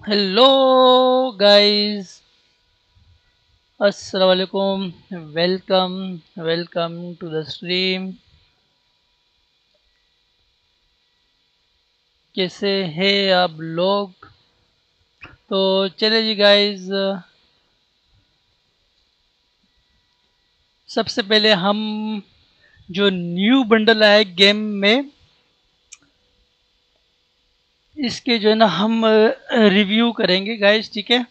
Hello guys, अस्सलाम वालेकुम। Welcome welcome to the stream. कैसे हैं आप लोग? तो चले जी गाइस, सबसे पहले हम जो न्यू बंडल आया है गेम में, इसके जो है ना हम रिव्यू करेंगे गाइस, ठीक है।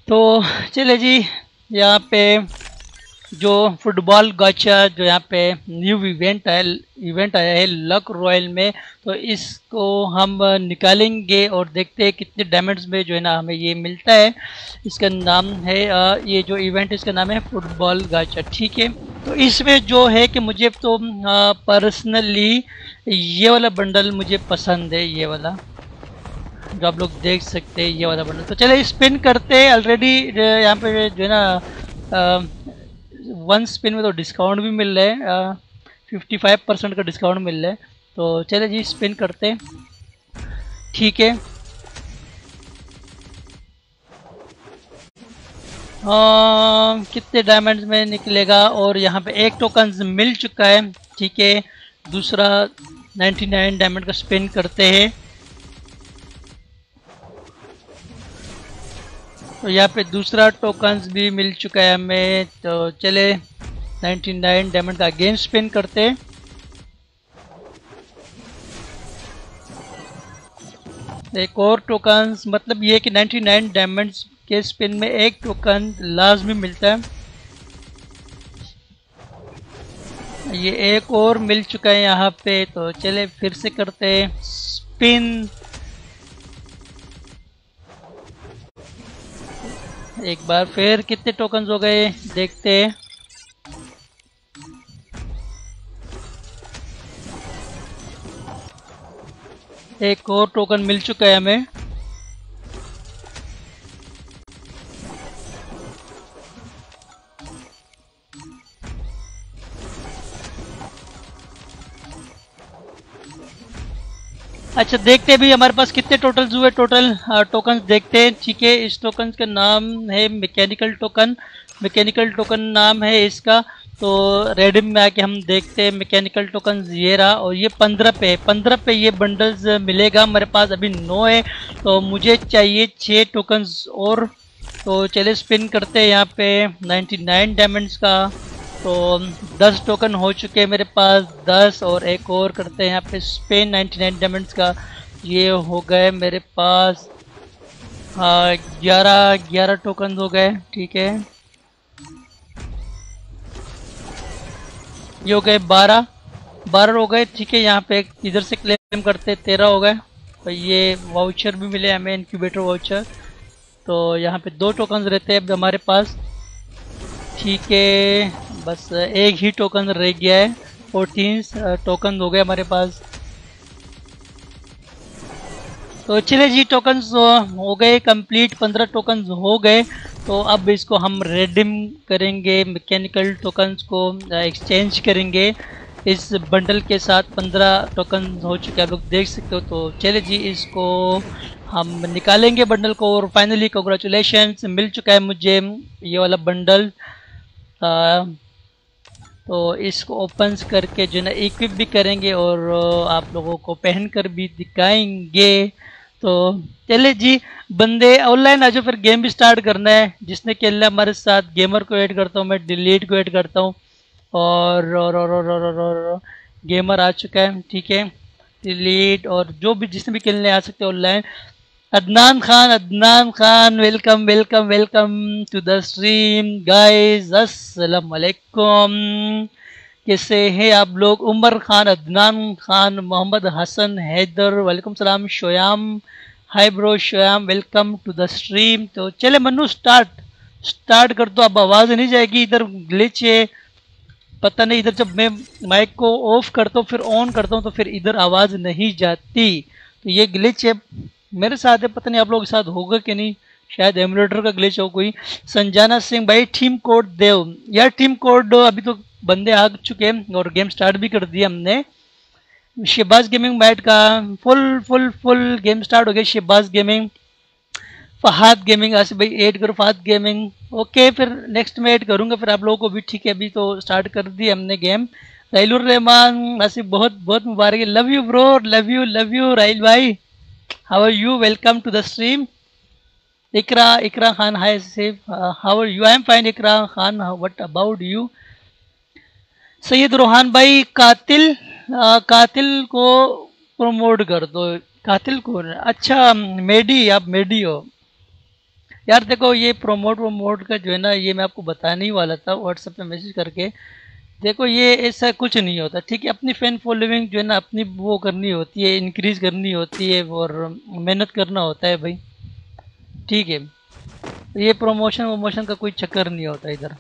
तो चले जी, यहाँ पे जो फुटबॉल गाचा जो यहाँ पे न्यू इवेंट आया है लक रॉयल में, तो इसको हम निकालेंगे और देखते हैं कितने डैमेज में जो है ना हमें ये मिलता है। इसका नाम है ये जो इवेंट इसका नाम है फुटबॉल गाचा, ठीक है। तो इसमें जो है कि मुझे तो पर्सनली ये वाला बंडल मुझे पसंद है, ये वाला जो आप लोग देख सकते हैं, ये वाला बंडल। तो चले स्पिन करते हैं। ऑलरेडी यहाँ पे जो है ना वन स्पिन में तो डिस्काउंट भी मिल रहा है, 55% का डिस्काउंट मिल रहा है। तो चले जी स्पिन करते हैं, ठीक है। कितने डायमंड्स में निकलेगा? और यहाँ पे एक टोकन मिल चुका है, ठीक है। दूसरा 99 डायमंड का स्पिन करते हैं। तो यहाँ पे दूसरा टोकन्स भी मिल चुका है हमें। तो चले 99 डायमंड का अगेन स्पिन करते हैं। एक और टोकन्स, मतलब ये कि 99 डायमंड्स के स्पिन में एक टोकन लाजमी मिलता है। ये एक और मिल चुका है यहाँ पे। तो चले फिर से करते हैं स्पिन। एक बार फिर कितने टोकन्स हो गए देखते हैं। एक और टोकन मिल चुका है हमें। अच्छा, देखते हैं भी हमारे पास कितने टोटल्स हुए। टोटल टोकन्स देखते हैं, ठीक है। इस टोकन का नाम है मैकेनिकल टोकन। मैकेनिकल टोकन नाम है इसका। तो रेडीम में आके हम देखते हैं मैकेनिकल टोकन ये रहा। और ये 15 पे है, 15 पे ये बंडल्स मिलेगा। मेरे पास अभी 9 है, तो मुझे चाहिए 6 टोकन्स और। तो चले स्पिन करते हैं यहाँ पे 99 डायमंड्स का। तो 10 टोकन हो चुके हैं मेरे पास, 10 और एक और करते हैं यहाँ पे स्पिन 99 डायमंड्स का। ये हो गए मेरे पास 11 टोकन हो गए, ठीक है। ये हो गए 12 हो गए, ठीक है। यहाँ पे इधर से क्लेम करते 13 हो गए। तो ये वाउचर भी मिले हमें, इनक्यूबेटर वाउचर। तो यहाँ पे 2 टोकन रहते हैं अब हमारे पास, ठीक है। बस एक ही टोकन रह गया है। 14 टोकन हो गए हमारे पास। तो चलिए जी, टोकन्स हो गए कंप्लीट, 15 टोकन्स हो गए। तो अब इसको हम रेडीम करेंगे, मैकेनिकल टोकन्स को एक्सचेंज करेंगे इस बंडल के साथ। 15 टोकन हो चुके हैं, आप लोग देख सकते हो। तो चलिए जी, इसको हम निकालेंगे बंडल को। और फाइनली कांग्रेचुलेशंस, मिल चुका है मुझे ये वाला बंडल। तो इसको ओपन करके जो है ना इक्विप भी करेंगे और आप लोगों को पहन कर भी दिखाएंगे। तो चले जी, बंदे ऑनलाइन आ जाओ, फिर गेम भी स्टार्ट करना है। जिसने खेलना हमारे साथ, गेमर को ऐड करता हूँ मैं, डिलीट को ऐड करता हूँ। और गेमर आ चुका है, ठीक है। डिलीट और जो भी जिसने भी खेलने आ सकते हैं online. Adnan Khan, welcome welcome welcome to the stream guys. अस्सलाम वालेकुम, कैसे हैं आप लोग? उमर खान, अदनान खान, मोहम्मद हसन, हैदर, वालेकुम सलाम। Shoyam, hi bro Shoyam, welcome to the stream. तो चले मन्नू, स्टार्ट कर दो। अब आवाज़ नहीं जाएगी, इधर ग्लिच है, पता नहीं। इधर जब मैं माइक को ऑफ करता हूँ फिर ऑन करता हूँ तो फिर इधर आवाज़ नहीं जाती। तो ये ग्लिच है, मेरे साथ है, पता नहीं आप लोगों के साथ होगा कि नहीं। शायद एमुलेटर का ग्लिच हो कोई। संजाना सिंह भाई, टीम कोड देव यार। टीम कोड अभी तो बंदे आ चुके हैं और गेम स्टार्ट भी कर दिया हमने। शहबाज गेमिंग बैट का full full full game start हो गया। शहबाज गेमिंग, फहाद गेमिंग, आसिफ भाई ऐड करो फहाद गेमिंग। ओके फिर नेक्स्ट में ऐड करूंगा फिर आप लोगों को भी, ठीक है। अभी तो स्टार्ट कर दी हमने गेम। राइलुर रहमान, आसिफ बहुत बहुत मुबारक है। Love you bro, love you राइल भाई। How are you, welcome to the stream. Iqra Khan, hi सेफ, how are you? I am fine Iqra Khan, what about you? Syed Rohan भाई, कातिल को प्रमोट कर दो। कातिल को, अच्छा मेडी, आप मेडी हो यार। देखो ये प्रमोट का जो है ना, ये मैं आपको बताने ही वाला था व्हाट्सएप पे मैसेज करके। देखो ये ऐसा कुछ नहीं होता, ठीक है। अपनी फैन फॉलोइंग जो है ना, अपनी वो करनी होती है, इंक्रीज करनी होती है और मेहनत करना होता है भाई, ठीक है। ये प्रमोशन वमोशन का कोई चक्कर नहीं होता इधर।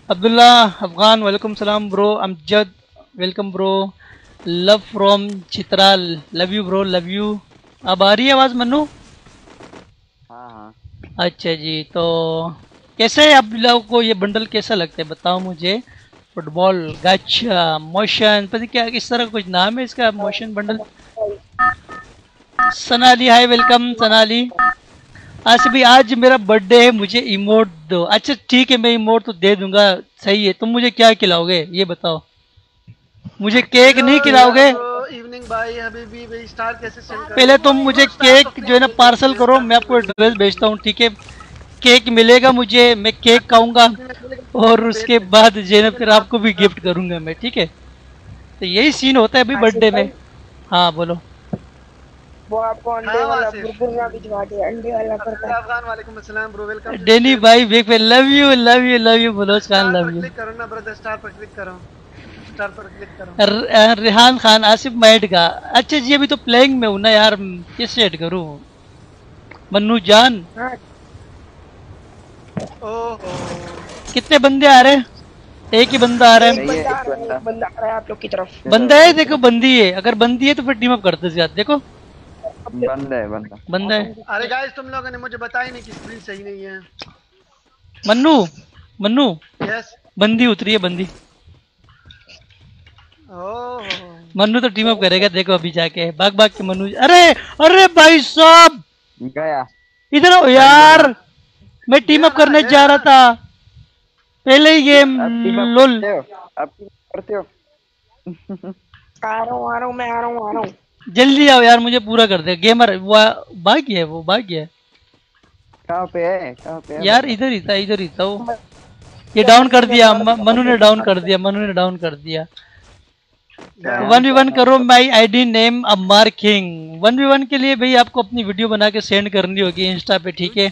अब्दुल्ला अफगान, वालेकुम सलाम bro. Amjad, welcome bro. Love from Chitral, love you bro, love you. अब आ रही है आवाज़ मन्नू? हाँ हाँ। अच्छा जी, तो कैसे है आप लोगों को ये बंडल कैसा लगता है बताओ मुझे। फुटबॉल गाचा मोशन, पता नहीं क्या इस तरह कुछ नाम है इसका, motion bundle. Sanali, hi welcome Sanali. अच्छा भाई आज मेरा बर्थडे है, मुझे इमोट दो। अच्छा ठीक है, मैं इमोट तो दे दूंगा, सही है। तुम मुझे क्या खिलाओगे ये बताओ? मुझे केक नहीं खिलाओगे? इवनिंग भाई हबीबी भाई स्टार कैसे सेंड कर? पहले तुम मुझे केक जो है ना पार्सल करो, मैं आपको एड्रेस भेजता हूँ, ठीक है। केक मिलेगा मुझे, मैं केक खाऊंगा और उसके बाद जेनब फिर आपको भी गिफ्ट करूंगा मैं, ठीक है। तो यही सीन होता है अभी बर्थडे में। हाँ बोलो। वो आपको अंडे वाला बर्गर ना भिजवा दे, अंडे वाला करता है। अफगान वालेकुम अस्सलाम ब्रो, वेलकम। डेनी भाई big fan, love you love you love you, Baloch Khan love you. Click करो ना ब्रदर, स्टार पर क्लिक करो, स्टार पर क्लिक करो। रेहान खान, आसिफ मैड का। अच्छा जी अभी तो प्लेइंग में हूँ ना यार, कैसे ऐड करूँ? मन्नू जान, ओहो कितने बंदे आ रहे हैं? एक ही बंदा आ रहा है। बंदा आ रहा है आप लोग की तरफ। बंदा है, देखो बंदी है, अगर बंदी है तो फिर टीम अप करते हैं। देखो बंदा है। अरे गाइस तुम लोगों ने मुझे बताया नहीं कि स्क्रीन सही नहीं है। मन्नू यस बंदी उतरी है, बंदी। ओहो मन्नू तो टीम अप करेगा, देखो अभी जाके भाग भाग के मन्नू। अरे अरे भाई साहब गया इधर आओ यार, मैं टीम अप करने जा रहा था पहले ही गेम। लोल आप करते हो? आ रहा हूँ मैं आ रहा हूँ। जल्दी आओ यार, मुझे पूरा कर दे। गेमर भाग गया है, वो भाग गया है। कहाँ पे है यार इधर ही था वो। ये डाउन कर दिया, मनु ने डाउन कर दिया, मनु ने डाउन कर दिया। 1v1 करो, माई ID name Ammar king. 1v1 के लिए भाई आपको अपनी वीडियो बना के सेंड करनी होगी इंस्टा पे, ठीक है।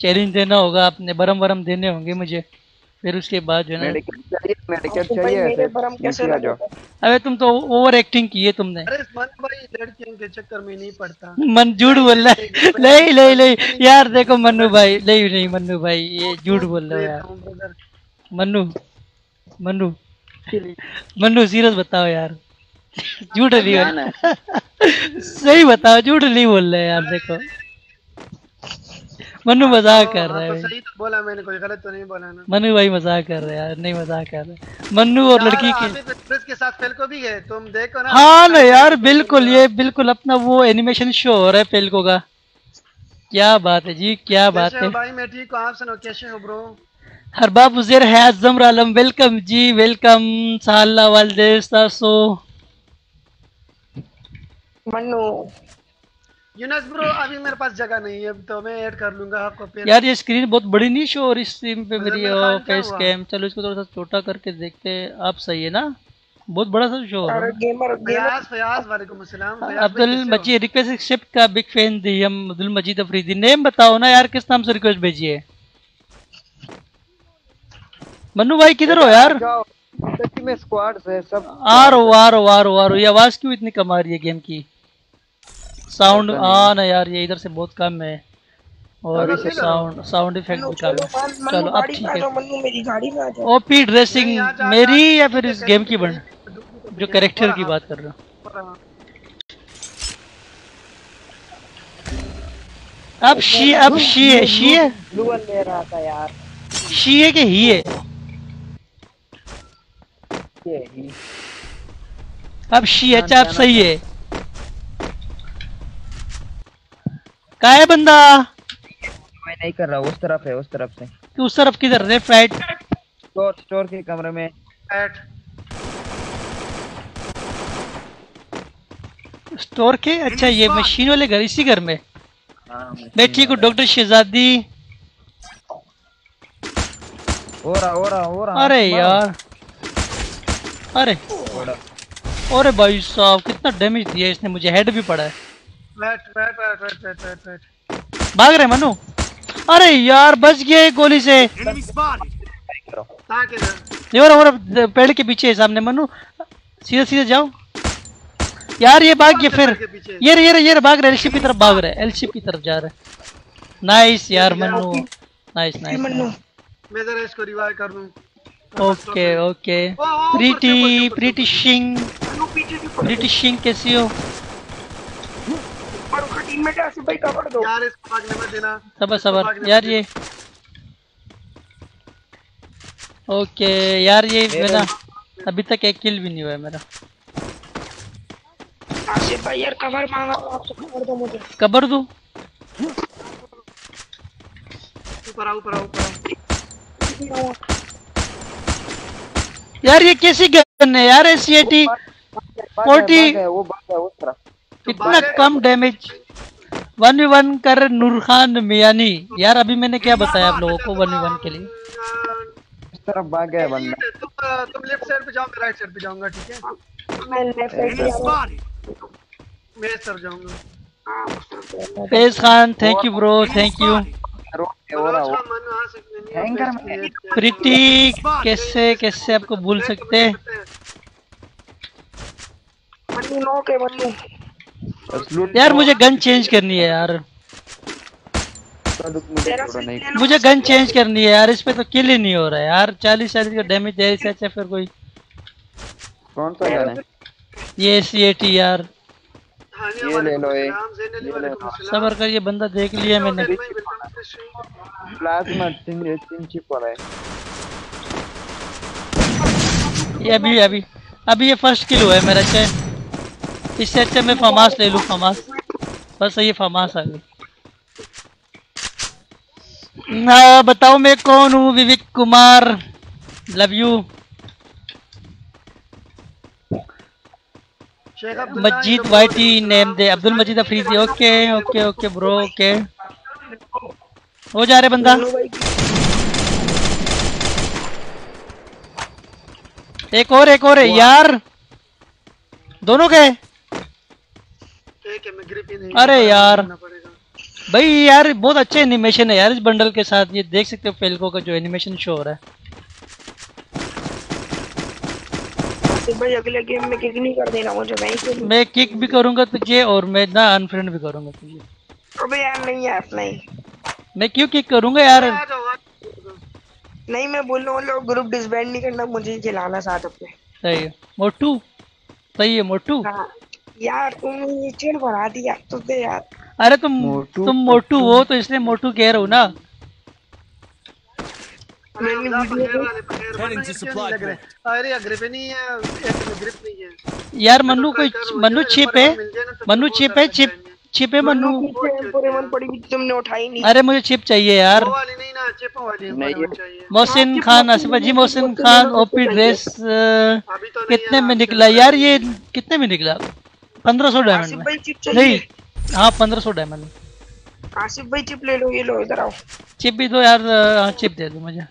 चैलेंज देना होगा, अपने बरम वरम देने होंगे मुझे, फिर उसके बाद जो है ना। मेडिकेट चाहिए। अबे तुम तो ओवर एक्टिंग की है तुमने। अरे मन भाई लड़कियों के चक्कर में नहीं पड़ता। मन झूठ बोल रहा है। नहीं यार, देखो मन्नू भाई, नहीं मन्नू भाई ये झूठ बोल रहे हो यार। मन्नू सीरियस बताओ यार, झूठ नहीं बोल। सही बताओ, झूठ नहीं बोल रहे यार। देखो मन्नू मजाक कर रहा है। सही तो बोला मैंने, कोई गलत तो नहीं बोला ना। मन्नू भाई मजाक कर रहे हैं यार, नहीं मजाक कर रहे। मन्नू और लड़की के साथ फेल्को भी है, तुम देखो ना। हाँ ना यार, बिल्कुल ये बिल्कुल अपना वो एनिमेशन शो हो रहा है फेल्को का। क्या बात है जी, क्या बात है भाई। मैं ठीक हूँ, आप सुनो कैसे हो ब्रो? हरबाब उजैर है, आजम आलम, वेलकम जी वेलकम। साला वालदेस्तासो मन्नू यूनस ब्रो अभी मेरे पास जगह नहीं है, तो मैं ऐड कर लूंगा आपको फिर। यार ये स्क्रीन बहुत बड़ी नहीं शो और इस स्ट्रीम पे मेरी फेस कैम। चलो इसको थोड़ा सा छोटा करके देखते हैं। आप सही है ना? बहुत बड़ा सा शो है। फयाज वालेकुम अस्सलाम। अब्दुल मजीद रिक्वेस्ट एक्सेप्ट का बिग फैन दी हम। अब्दुल मजीद अफरीदी, नेम बताओ ना यार, किस नाम से रिक्वेस्ट भेजी है? मन्नू भाई किधर हो यार? में स्क्वाड से सब आ रहा। ये आवाज क्यों इतनी कम आ रही है गेम की? साउंड ना यार, ये इधर से बहुत कम है और साउंड इफेक्ट भी कम है। चलो अब ठीक है। ओपी ड्रेसिंग मेरी या फिर इस गेम की बन जो कैरेक्टर की बात कर रहा हूँ। अब शी है शी है कि ही है? अब शी अच्छा अब सही है। कहाँ है बंदा? मैं नहीं कर रहा, उस तरफ है, उस तरफ से। कि उस तरफ किधर? Left right? स्टोर के कमरे में। बैठ। स्टोर के? अच्छा ये मशीन वाले घर, इसी घर में। हाँ, मैं ठीक हूँ डॉक्टर शहजादी। हो रहा। अरे यार, अरे अरे भाई साहब कितना डैमेज दिया इसने मुझे, हेड भी पड़ा है। बैठ। भाग रहे मनु। अरे यार बच गए गोली से। कहाँ किधर? और पेड़ के पीछे है सामने मनु, सीधे सीधे जाओ। यार ये भाग गया फिर। ये भाग रहे, एलशिप की तरफ भाग रहे, एलशिप की तरफ जा रहे। नाइस यार मनु, नाइस। मैं जरा इसको रिवाइव कर दूं। ओके प्रीटी सिंह कैसी हो? टीममेट है आसिफ भाई, कवर दो यार, इसको भागने मत देना। सबर यार ये। ओके यार ये मेरा अभी तक एक किल भी नहीं हुआ है मेरा। आसिफ भाई यार कवर मांगा, आपसे कवर दो मुझे। कवर दो? ऊपर आओ। यार ये कैसी गन है यार? SCAT 40 वो भाग गया उस तरफ। कितना कम डैमेज। 1v1 कर नूर खान मियानी। यार अभी मैंने क्या बताया आप लोगों को 1v1 के लिए? इस तरफ भाग गया बंदा। तुम लेफ्ट साइड पे जाओ, मैं राइट साइड पे जाऊंगा, ठीक है? मैं लेफ्ट साइड पे जाऊंगा। मैं इस तरफ जाऊंगा। Faiz Khan thank you bro, thank you. Preeti कैसे आपको भूल सकते हैं? यार मुझे गन चेंज करनी है यार, मुझे गन चेंज करनी है यार। इस पे तो किल ही नहीं हो रहा है यार। 40 का डैमेज है इससे अच्छा फिर कोई। कौन सा गन है? ये SCAT यार। ये ले लो, सबर कर, ये बंदा देख लिया मैंने। प्लाज्मा तीन चिप वाला है ये। अभी ये फर्स्ट किल हुआ है मेरा। अच्छा इससे अच्छा मैं फमास ले लूं, फमास। बस ये फमास आ गई। बताओ मैं कौन हूँ? Vivek Kumar, love you. मस्जिद वाईटी नेम दे, अब्दुल मजीद अफरीदी। ओके ब्रो, ओके हो जा रहे बंदा। एक और है यार, दोनों गए। अरे यार भाई यार बहुत अच्छा एनिमेशन है यार इस बंडल के साथ। ये देख सकते हो फेल्को का जो एनिमेशन शो हो रहा है। भाई अगले गेम में किक नहीं कर देना मुझे। मैं किक भी करूंगा तुझे और मैं ना अनफ्रेंड भी करूंगा तुझे। अबे यार नहीं। मैं क्यों किक करूंगा यार? नहीं मैं बोल रहा हूँ लोग ग्रुप डिसबैंड नहीं करना, मुझे खिलाना साथ अपने। सही है मोटू, सही है मोटू। हाँ यार तुम ये चेन बढ़ा दिया तुझे यार। अरे तुम मोटू हो तो इसलिए मोटू कह रहा हूँ ना। यार मनु चिप है, चिप है मनु। तुमने उठाई नहीं। अरे मुझे चिप चाहिए यार। मोहसिन खान, आसिफ जी मोहसिन खान ओपी ड्रेस कितने में निकला यार? ये कितने में निकला? 1500 डायमंड में। नहीं हाँ 1500 डायमंड में। आसिफ भाई चिप ले लो, ये लो इधर आओ। चिप भी दो यार। चिप दे दो मुझे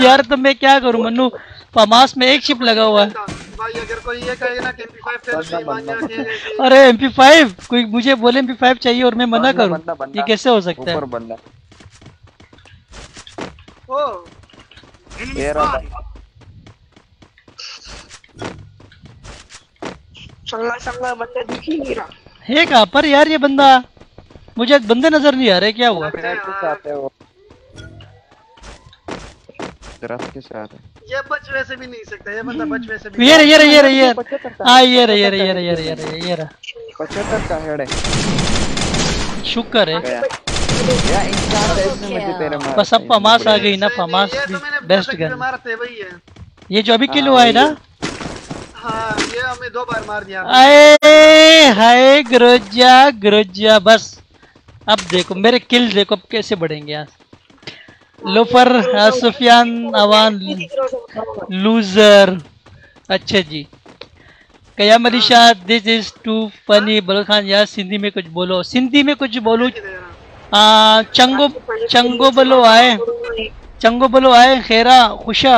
यार। तो मैं क्या करूं मन्नू, फमास में एक चिप लगा हुआ है। भाई अगर कोई ये कहेगा ना कि MP5 अरे MP5 कोई मुझे बोले MP5 चाहिए और मैं मना करूं, ये कैसे हो सकता है? संगा बंदा दिख ही नहीं रहा है कहाँ पर यार ये बंदा? मुझे बंदे नजर नहीं आ रहे, क्या हुआ? के साथ है। ये बच वैसे भी नहीं सकता, ये बंदा बच वैसे भी। ये हाँ ये रहा 75 का हेड है। शुक्र है या इंसान है इसमें मुझे तेरे मार। बस अब फमास आ गई ना, फमास बेस्ट गन। ये जो अभी किल हुआ है ना, हाँ ये हमें 2 बार मार दिया। आए हाय ग्रोजा ग्रोजा। बस अब देखो मेरे किल देखो अब कैसे बढ़ेंगे यहाँ। Loafer Sufiyan Awan loser. अच्छा जी। Qayam Ali Shah this is too funny. Baloch Khan यार सिंधी में कुछ बोलो, सिंधी में कुछ बोलो। चंगो चंगो बलो आए, चंगो बलो आए खैरा खुशा।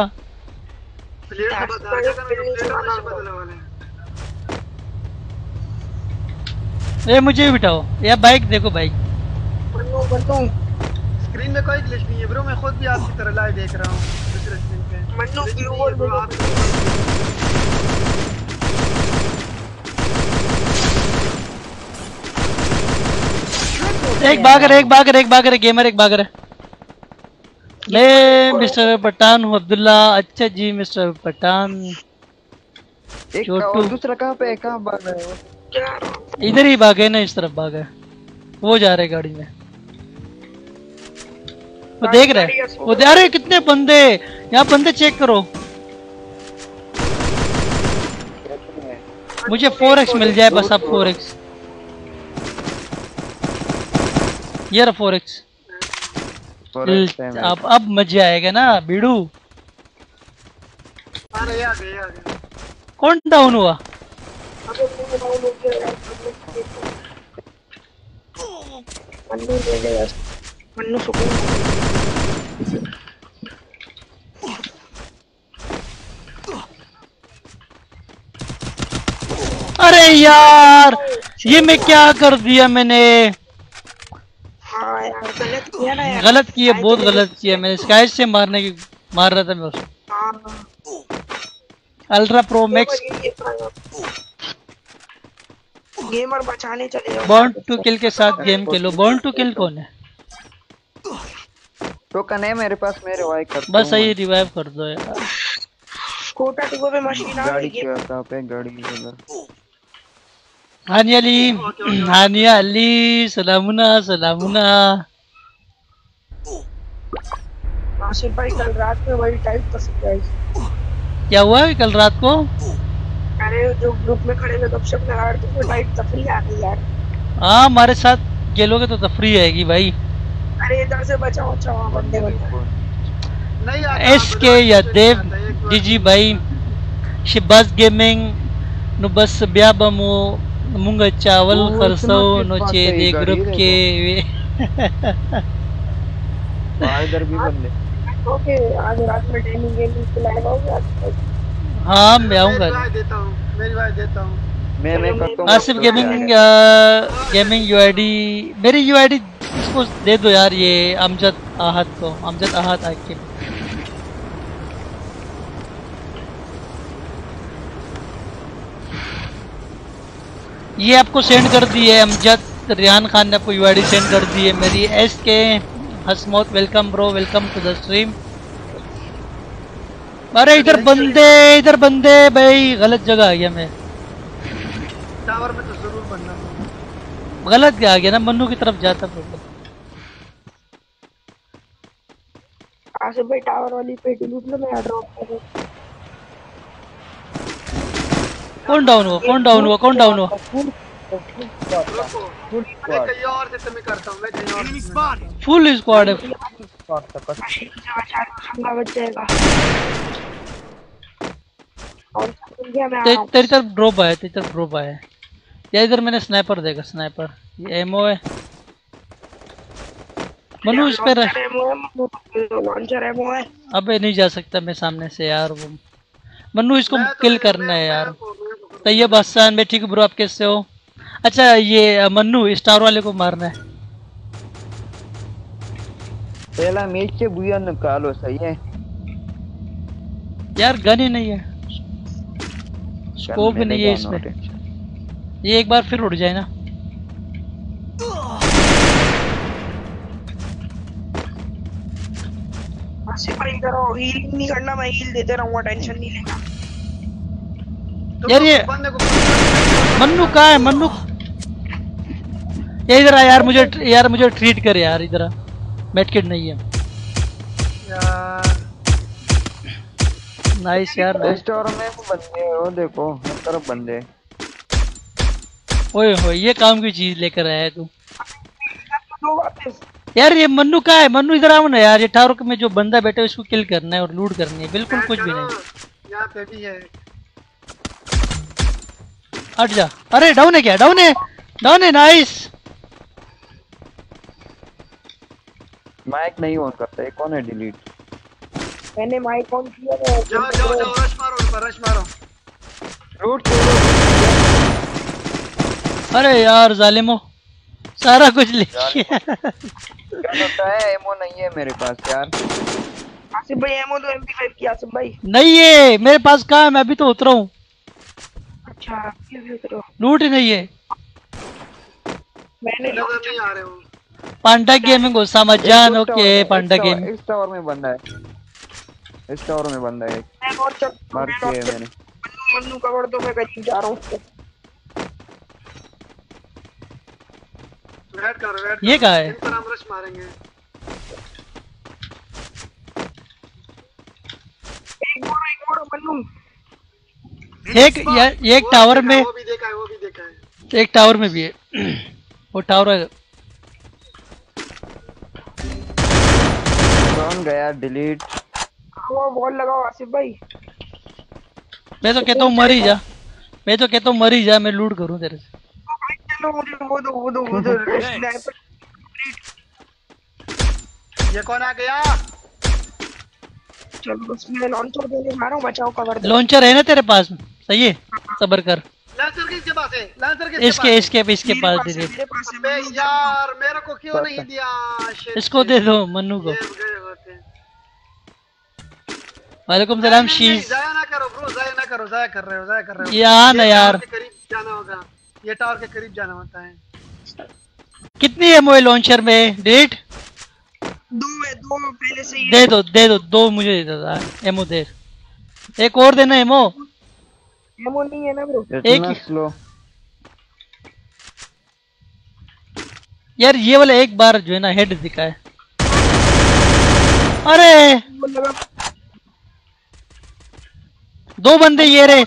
प्लेट का बता आजा करना, प्लेट का नशा बदलने वाले हैं। ये मुझे भी बिठाओ यार, बाइक देखो बाइक। स्क्रीन में कोई ग्लिच नहीं है ब्रो, मैं खुद भी आपकी तरह लाइव देख रहा हूँ दूसरे स्क्रीन पे। मन्नू Glitch ब्लू नहीं है बॉल bro, आप एक बागर एक बागर एक बागर गेमर एक बागर है। मैं मिस्टर पठान हूँ अब्दुल्ला। अच्छा जी मिस्टर पठान। एक छोटू। और दूसरा कहाँ पे है, कहाँ भाग रहा है वो? क्या इधर ही भागे ना, इस तरफ भागे। वो जा रहे गाड़ी में, वो देख रहे। वो दे रहे कितने बंदे यहाँ, बंदे चेक करो। मुझे 4x मिल जाए बस, अब 4x। ये रहा 4x। अब मजा आएगा ना बीड़ू। अरे आ गए। कौन डाउन हुआ? मन्नू ले ले बस, मन्नू सुकून। अरे यार ये मैं क्या कर दिया मैंने। हाँ यार गलत किया ना यार, गलत किया, बहुत गलत किया मैंने। स्काई से मार रहा था मैं उसको। हाँ अल्ट्रा प्रो मैक्स गेमर बचाने चले जाओ। बॉर्न टू किल के साथ game Khelo. Born to kill कौन है? टोकन है मेरे पास, मेरे वाई कर बस सही रिवाइव कर दो यार। कोटा टू पे मशीन आ गाड़ी गई की है। कहाँ पे गाड़ी की उधर। हानिया अली, हानिया अली सलामुना सलामुना। आसिफ भाई कल रात में वही टाइप पसंद है। क्या हुआ है कल रात को? अरे जो ग्रुप में खड़े हुए गपशप लगा रहे थे वो टाइप तफरी आ गई यार। हाँ हमारे साथ खेलोगे तो तफरी आएगी भाई। अरे इधर से बचाओ बचाओ बंदे बंदे। नहीं आता एसके या देव जीजी भाई शिबाज गेमिंग नु बस ब्या बमो मुंगा चावल वो खरसो इतना नो किस चे बात दे है, ग्रुप गाड़ी के इधर भी बंदे। ओके आज रात में टाइमिंग गेमिंग पे लाइव आओगे आज? हाँ मैं आऊंगा। मेरी भाई देता हूँ। मैं करता हूँ। आसिफ गेमिंग गेमिंग यूआईडी, मेरी यूआईडी इसको दे दो यार, ये अमजद आहत को। अमजद आहत आके ये आपको सेंड कर दी है। अमजद रियान खान ने आपको यूआईडी सेंड कर दी है मेरी। SK Hasmat welcome bro, welcome to the stream. अरे इधर बंदे भाई, गलत जगह आ गया मैं। टावर में तो जरूर बनना। गलत आ गया ना, मन्नू की तरफ जाता। आसिफ भाई टावर वाली पेटी लूट लो, मैं ड्रॉप कर दूं। कौन डाउन हुआ? कौन डाउन हुआ? कौन डाउन हुआ? अरे कहीं और से मैं करता हूँ, मैं कहीं और से। फुल स्क्वाड है। बच जाएगा। और इंडिया में आ रहा हूं। तेरी तरफ ड्रॉप आया, तेरी तरफ ड्रॉप आया। या इधर मैंने स्नाइपर देखा, स्नाइपर। ये एमओ है मनु इस पे। लॉन्चर एमओ है। अबे नहीं जा सकता मैं सामने से यार। वो मनु इसको किल करना है यार। तैयब हसन मैं ठीक हूँ ब्रो, आप कैसे हो? अच्छा ये मन्नू स्टार वाले को मारना है। पहला मैच से बुया निकालो, सही है यार गन ही नहीं है, स्कोप भी नहीं है इसमें। ये एक बार फिर उड़ जाए ना। आसिफ भाई इधर आओ, हील नहीं करना, मैं हील देते रहूंगा, टेंशन नहीं लेना। यार ये मन्नू कहाँ है? मन्नू ये इधर आ यार, मुझे ट्रीट कर यार। इधर आ, मेडकिट नहीं है। नाइस यार नाइस। स्टोर में वो बंदे हैं, वो देखो हर तरफ बंदे हैं। ओए होए ये काम की चीज लेकर आया है तू। दो वापस। यार ये मन्नू कहाँ है? मन्नू इधर आओ ना यार, ये टावर में जो बंदा बैठा है उसको किल करना है और लूट करनी है, बिल्कुल कुछ भी नहीं। यहाँ पे भी है। हट जा। अरे डाउन है क्या? डाउन है, डाउन है। नाइस। माइक नहीं ऑन करता, ये कौन है? डिलीट। मैंने माइक ऑन किया है। जाओ जाओ जाओ, रश मारो उन पर, रश मारो। लूट अरे यार जालिमो, सारा कुछ ले लिया। क्या होता है? एमो नहीं है मेरे पास यार। आसिफ भाई एमओ तो MP5 की आसिफ भाई। नहीं है मेरे पास, कहाँ है? मैं अभी तो उतरा हूँ। अच्छा ये करो। लूट ही नहीं है। मैंने नजर नहीं आ रहे हो। पांडा गेमिंग उसामा जान। ओके पांडा गेमिंग। इस टावर में बंदा है, इस टावर में बंदा है। मैं और चल मार के है मैंने। मन्नू कवर दो, मैं कहीं जा रहा हूँ उसके। वेट करो वेट करो। ये कहाँ है? इन पर हम रश मारेंगे। एक और मन्नू। एक यार एक टावर में, वो भी देखा है, वो भी देखा है। एक टावर में भी है। वो टावर कौन गया? डिलीट। वो वॉल लगाओ आसिफ भाई। मैं तो कहता हूँ मर ही जा, मैं तो कहता हूँ मर ही जा, मैं लूट करूँ तेरे से। चलो मुझे वो दो स्नाइपर। ये कौन आ गया? चलो उसमें लॉन्चर देने जा रहा हूँ, बचाओ कवर दो। लॉन्चर है ना तेरे पास? सही है, सबर कर। लांसर किसके पास है? लांसर किसके इसके पास इसके इसके पास दे दे। मेरे पास है। है? अबे यार मेरे को क्यों नहीं दिया? Shit, इसको shit, दे दो मन्नू को। ये गए होते हैं। वालेकुम सलाम नहीं, शीज। जाया ना करो ब्रो, जाया ना करो, जाया कर रहे हो, जाया कर रहे हो। यहाँ ना ये यार। टावर के करीब जाना होगा, ये टावर के करीब जाना होता है। कितनी है मोए लॉन्चर में? डेट दो है, दो पहले से ही दे दो, दे दो, दो मुझे दे दो। एमो दे, एक और देना एमो। एमो नहीं है ना ब्रो। इतना स्लो। यार ये वाला एक बार जो है ना हेड दिखा है। अरे वो लगा। दो बंदे ये रे।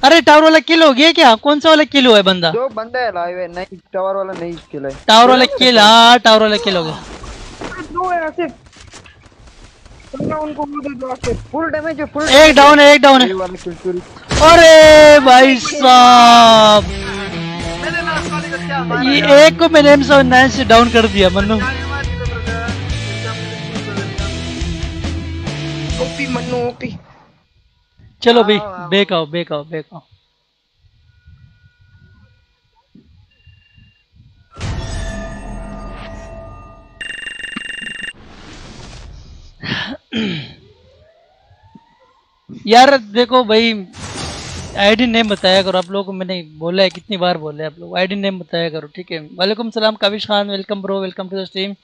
अरे टावर वाला किल हो गया क्या? कौन सा वाला किल हुआ है बंदा? दो बंदे है लाइव है। नहीं टावर वाला नहीं किल है। टावर वाला किल, हाँ टावर वाला किल हो गया। दो है आसिफ। चलो उनको वो दे दो आसिफ। फुल डैमेज है, फुल। एक डाउन है, एक डाउन है। ये वाला किल चोरी। अरे भाई साहब, मैंने लास्ट वाले को क्या मारा ये यार? एक को मैंने M79 से डाउन कर दिया मन्नू। जाने मारी तो brother, इनका मुझे खून ओपी मन्नू ओपी। चलो भाई आओ, आओ। बेक आओ, बेक आओ, बेक आओ। यार देखो भाई, आईडी नेम बताया करो आप लोगों को। मैंने बोला है, कितनी बार बोला है आप लोग, आईडी नेम बताया करो, ठीक है? वालेकुम सलाम Kavish Khan, welcome bro, welcome to the stream.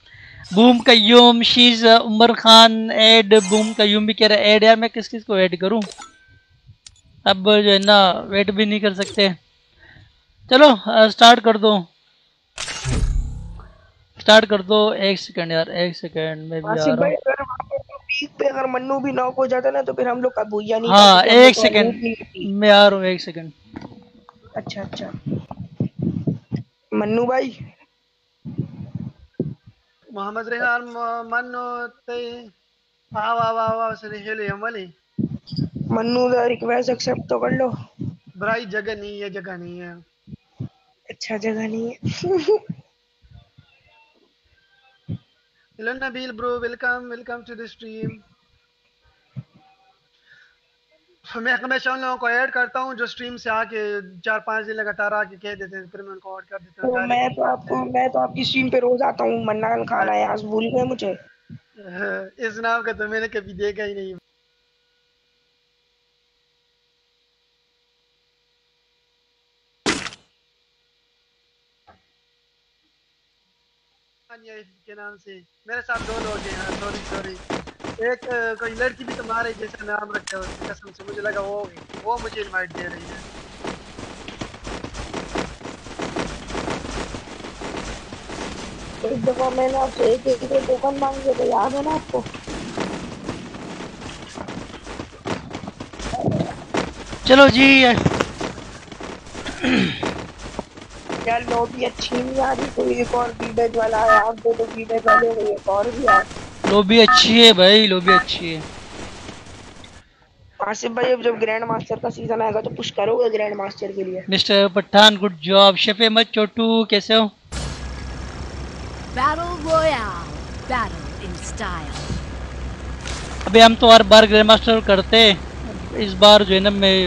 Boom Qayyum शीज उमर खान ऐड। बूम कयूम भी कह रहा है ऐड। यार मैं किस किस को ऐड करूं? अब जो है ना वेट भी नहीं कर सकते। चलो स्टार्ट कर दो, स्टार्ट कर दो। एक सेकंड यार, एक सेकंड में भी आ आसिफ रहा भाई हूँ। अगर वहाँ पे तो पीक पे अगर मन्नू भी नॉक हो जाता ना तो फिर हम लोग का भूया नहीं हाँ करते, हम लोग एक को सेकंड लूट नहीं होती। मैं आ रहा हूँ, एक सेकंड। अच्छा अच्छा मन्नू भाई। मोहम्मद रेहान मन्नो ते वाह वाह वाह वाह सरे हेले हमले। मन्नू का रिक्वेस्ट एक्सेप्ट तो कर लो। भाई जगह नहीं है, जगह नहीं है। अच्छा जगह नहीं है। Hello Nabeel bro, welcome welcome to the stream. मैं हमेशा उन लोगों को ऐड करता हूँ जो स्ट्रीम से आके 4-5 दिन लगातार आके कह देते हैं, फिर मैं उनको ऐड कर देता हूँ। तो मैं तो आपकी स्ट्रीम पे रोज आता हूँ। मन्नान खान आया आज भूल गए मुझे। इस नाम का तो मैंने कभी देखा ही नहीं। के नाम से मेरे साथ दो लोग हैं। सॉरी सॉरी, एक कोई लड़की भी तुम्हारे जैसा नाम रखा है उसकी कसम से, मुझे लगा वो मुझे इनवाइट दे रही है। एक दफा मैंने आपसे एक टोकन मांगे थे, याद है ना आपको? चलो जी। यार लॉबी अच्छी नहीं आ रही, कोई एक और बीडेज वाला है, आप दो बीडेज वाले हो, एक और भी है। लॉबी अच्छी है भाई, लॉबी अच्छी है। आसिफ भाई अब जब ग्रैंड मास्टर का सीजन आएगा तो पुश करोगे ग्रैंड मास्टर के लिए? Mister Pathan good job. शफे मत चोटू कैसे हो? Battle Royale. Battle in style. अबे हम तो हर बार ग्रैंड मास्टर करते, इस बार जो है ना मैं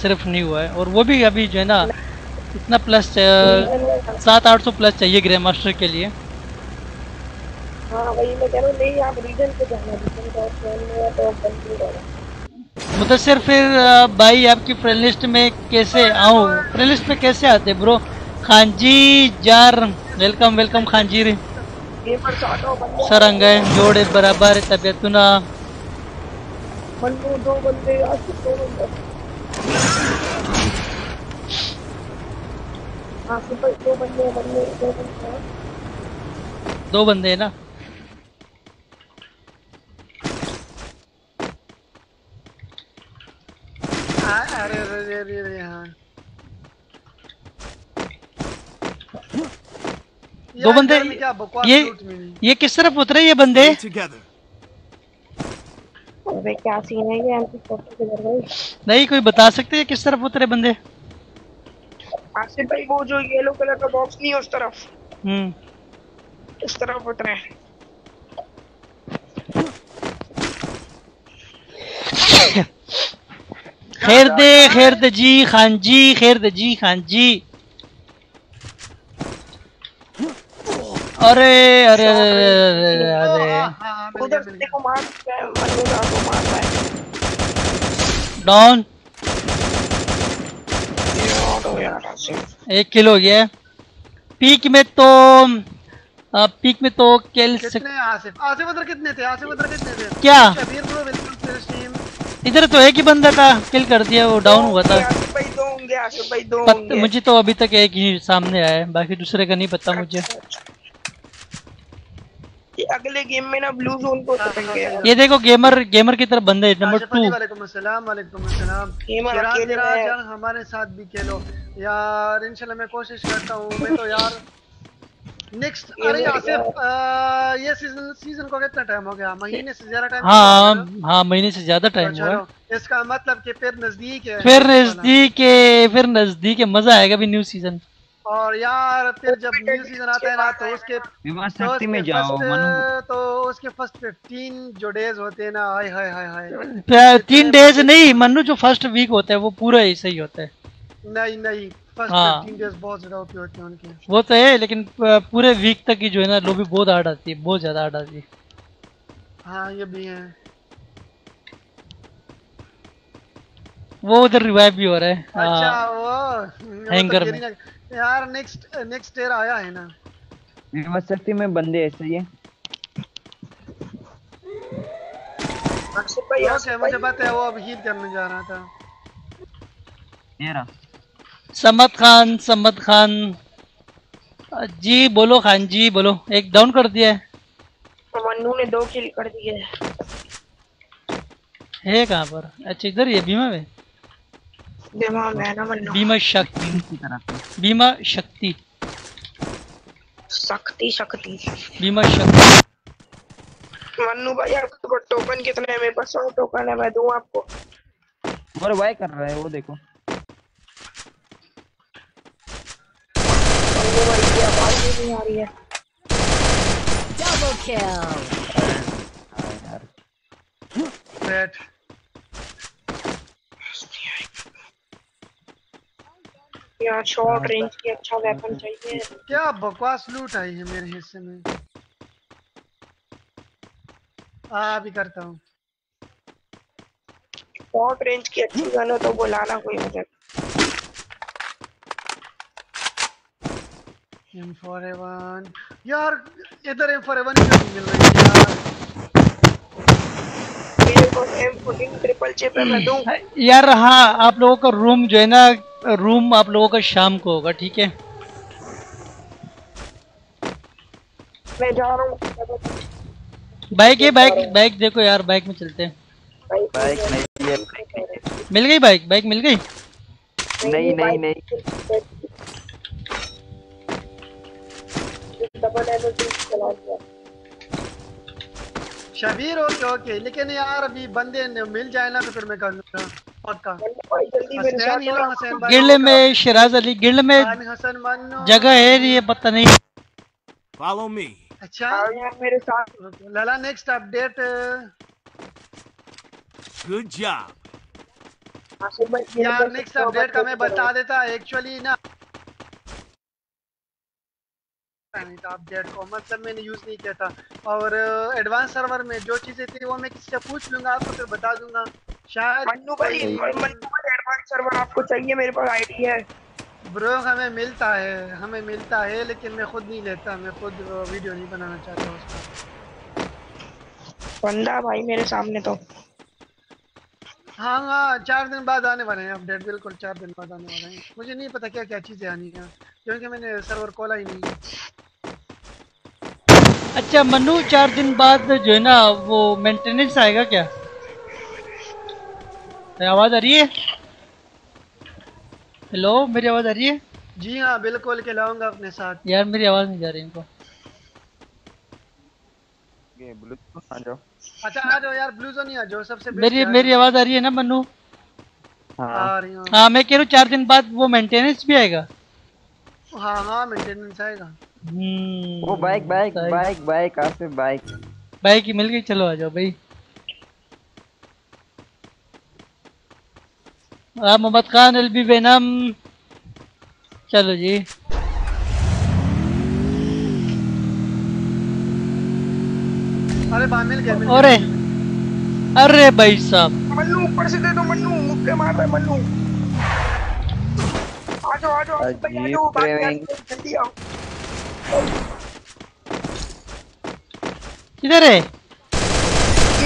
सिर्फ नहीं हुआ है, और वो भी अभी जो है ना इतना प्लस 700-800 प्लस चाहिए ग्रैंड मास्टर के लिए। हाँ वही मैं कह रहा हूँ, नहीं आप रीजन पे जाना, रीजन का ऑप्शन में तो कंप्लीट होगा। मुदस्सिर फिर भाई आपकी फ्रेंड लिस्ट में कैसे आऊँ? फ्रेंड लिस्ट में कैसे आते ब्रो? खान जी जार वेलकम वेलकम खान जी। गेमर चाहता हूँ बंदे सरंग है जोड़े बराबर तबियत ना बंदे, दो बंदे आसिफ, दो बंदे आसिफ भाई, दो बंदे बंदे दो बंदे हैं। 2 बंदे हैं ना। अरे अरे अरे अरे हाँ 2 बंदे। क्या बकवास ये लूट मिली। ये किस तरफ उतरे ये बंदे? अबे क्या सीन है ये, एमपी 40 के घर भाई। नहीं कोई बता सकते हैं किस तरफ उतरे बंदे? आसिफ भाई वो जो येलो कलर का बॉक्स नहीं है उस तरफ, उस तरफ उतरे हैं। खैर दे जी खान जी, खैर दे जी खान जी। अरे अरे अरे अरे अरे उधर से देखो मार मरने को मार रहा है। डाउन यार आसिफ 1 किलो हो गया है। पीक में तो किल कितने आसिफ आसिफ उधर कितने थे? आसिफ उधर कितने थे? क्या Shabir bro welcome to the stream. इधर तो एक ही बंदा था, किल कर दिया, वो डाउन हुआ था। आसिफ भाई दो होंगे, आसिफ भाई दो होंगे। मुझे तो अभी तक एक ही सामने आया है, बाकी दूसरे का नहीं पता मुझे। ये अगले गेम में ना ब्लू जोन को उतरेंगे। ये देखो गेमर की तरफ बंदे नंबर 2। वालेकुम अस्सलाम वालेकुम अस्सलाम। गेमर शिराज अकेले मेरा है। जान हमारे साथ भी खेलो यार, इंशाल्लाह मैं कोशिश करता हूँ। मैं तो यार नेक्स्ट अरे आसिफ ये सीजन को कितना टाइम हो गया? महीने से ज्यादा टाइम। हाँ महीने से ज्यादा टाइम हुआ है। इसका मतलब कि फिर नजदीक है, फिर नजदीक है, मजा आएगा भी न्यू सीजन। और यार फिर जब न्यू सीजन आता है ना तो उसके शक्ति में जाओ मनु। तो उसके फर्स्ट 15 जो डेज होते हैं ना, हाय हाय हाय हाय 3 डेज नहीं मन्नू, जो फर्स्ट वीक होता है वो पूरा ऐसा ही होता है। नहीं फर्स्ट हाँ। 15 डेज बहुत ज्यादा ओपी होते हैं उनके। वो तो है लेकिन पूरे वीक तक की जो है ना लॉबी बहुत हार्ड आती है, बहुत ज्यादा हार्ड आती है। हाँ ये भी है। वो उधर रिवाइव भी हो रहा है। अच्छा वो हैंगर तो में। यार नेक्स्ट ईयर आया है ना। विवाह शक्ति में बंदे ऐसे ही है। आसिफ भाई ओके मुझे पता है, वो अब हील करने जा रहा था। ये रहा समद खान जी बोलो, खान जी बोलो। एक डाउन कर दिया है। मन्नू ने 2 किल कर दिए। है कहाँ पर? अच्छा इधर ही है बीमा में। दिमाग है ना मन्नू। बीमा शक्ति की तरफ बीमा शक्ति शक्ति बीमा शक्ति। मन्नू भाई आपको टोकन कितने है? मेरे पास 100 टोकन है, मैं दूं आपको? और वाई कर रहा है वो देखो। मन्नू भाई की आवाज भी नहीं आ रही है। Double kill. बैठ यार शॉर्ट रेंज की अच्छा वेपन चाहिए। क्या बकवास लूट आई है मेरे हिस्से में। भी करता हूँ। शॉर्ट रेंज की अच्छी गन हो तो बुलाना कोई मुझे। M4A1 यार, इधर M4A1 क्यों नहीं मिल रही यार? मेरे पास M14 ट्रिपल चिप है, मैं दूं? यार हाँ, आप लोगों का रूम जो है ना, रूम आप लोगों का शाम को होगा, ठीक है? मैं जा रहा हूँ। बाइक है, बाइक देखो यार, बाइक में चलते हैं। बाइक नहीं है। मिल गई बाइक, बाइक मिल गई। नहीं नहीं नहीं डबल एनर्जी चला दिया। शबीर ओके ओके, लेकिन यार अभी बंदे मिल जाए ना तो फिर मैं कर लूंगा पक्का। भाई जल्दी मेरे हसनैन ये लो, साथ हसनैन भाई गिल्ड में शराज अली, गिल्ड में खान हसन मन्नू जगह है ये पता नहीं। Follow me. अच्छा आओ यार मेरे साथ। लला next update Good job. Asif भाई मेरे यार पास नेक्स्ट एक अपडेट का मैं नंबर बता देता एक्चुअली ना नहीं था अपडेट को, मतलब मैंने यूज नहीं किया था। और एडवांस सर्वर में जो चीजें थी वो मैं किसी से पूछ लूंगा, आपको फिर बता दूंगा शायद। मन्नू भाई एडवांस सर्वर आपको चाहिए? मेरे पास आईडी है ब्रो, हमें मिलता है लेकिन मैं खुद नहीं लेता, मैं खुद वीडियो नहीं बनाना चाहता उसका। बंदा भाई मेरे सामने तो। हाँ हाँ 4 दिन बाद आने वाले हैं अपडेट, बिल्कुल 4 दिन बाद आने वाले हैं। मुझे नहीं पता क्या क्या चीजें आनी हैं क्योंकि मैंने सर्वर खोला ही नहीं। अच्छा मनु 4 दिन बाद जो है ना वो मेंटेनेंस आएगा क्या? आवाज आ रही है? हेलो मेरी आवाज आ रही है? जी हाँ बिल्कुल के लाऊंगा अपने साथ। यार मेरी आवाज नहीं जा रही इनको। ये ब्लूटूथ आ जाओ। अच्छा आ जाओ यार, ब्लूजो नहीं आ जाओ सबसे बेस्ट मेरी है। मेरी आवाज आ रही है ना मनु? हाँ आ रही हूँ। हाँ मैं कह रहा हूँ 4 दिन बाद वो मेंटेनेंस भी आएगा। हाँ हाँ मेंटेनेंस आएगा। वो बाइक बाइक सही। Bike bike Asif bike. Bike ही मिल गई, चलो आ जाओ भाई। मोहम्मद खान एलबी वेनम, चलो जी। अरे बा मिल गया अरे अरे भाई साहब मन्नू ऊपर से दे दो, मन्नू मुक्के मार रहा है मन्नू। आ जाओ आसिफ भाई आ जाओ, बाकी आसिफ जल्दी आओ। किधर है? ये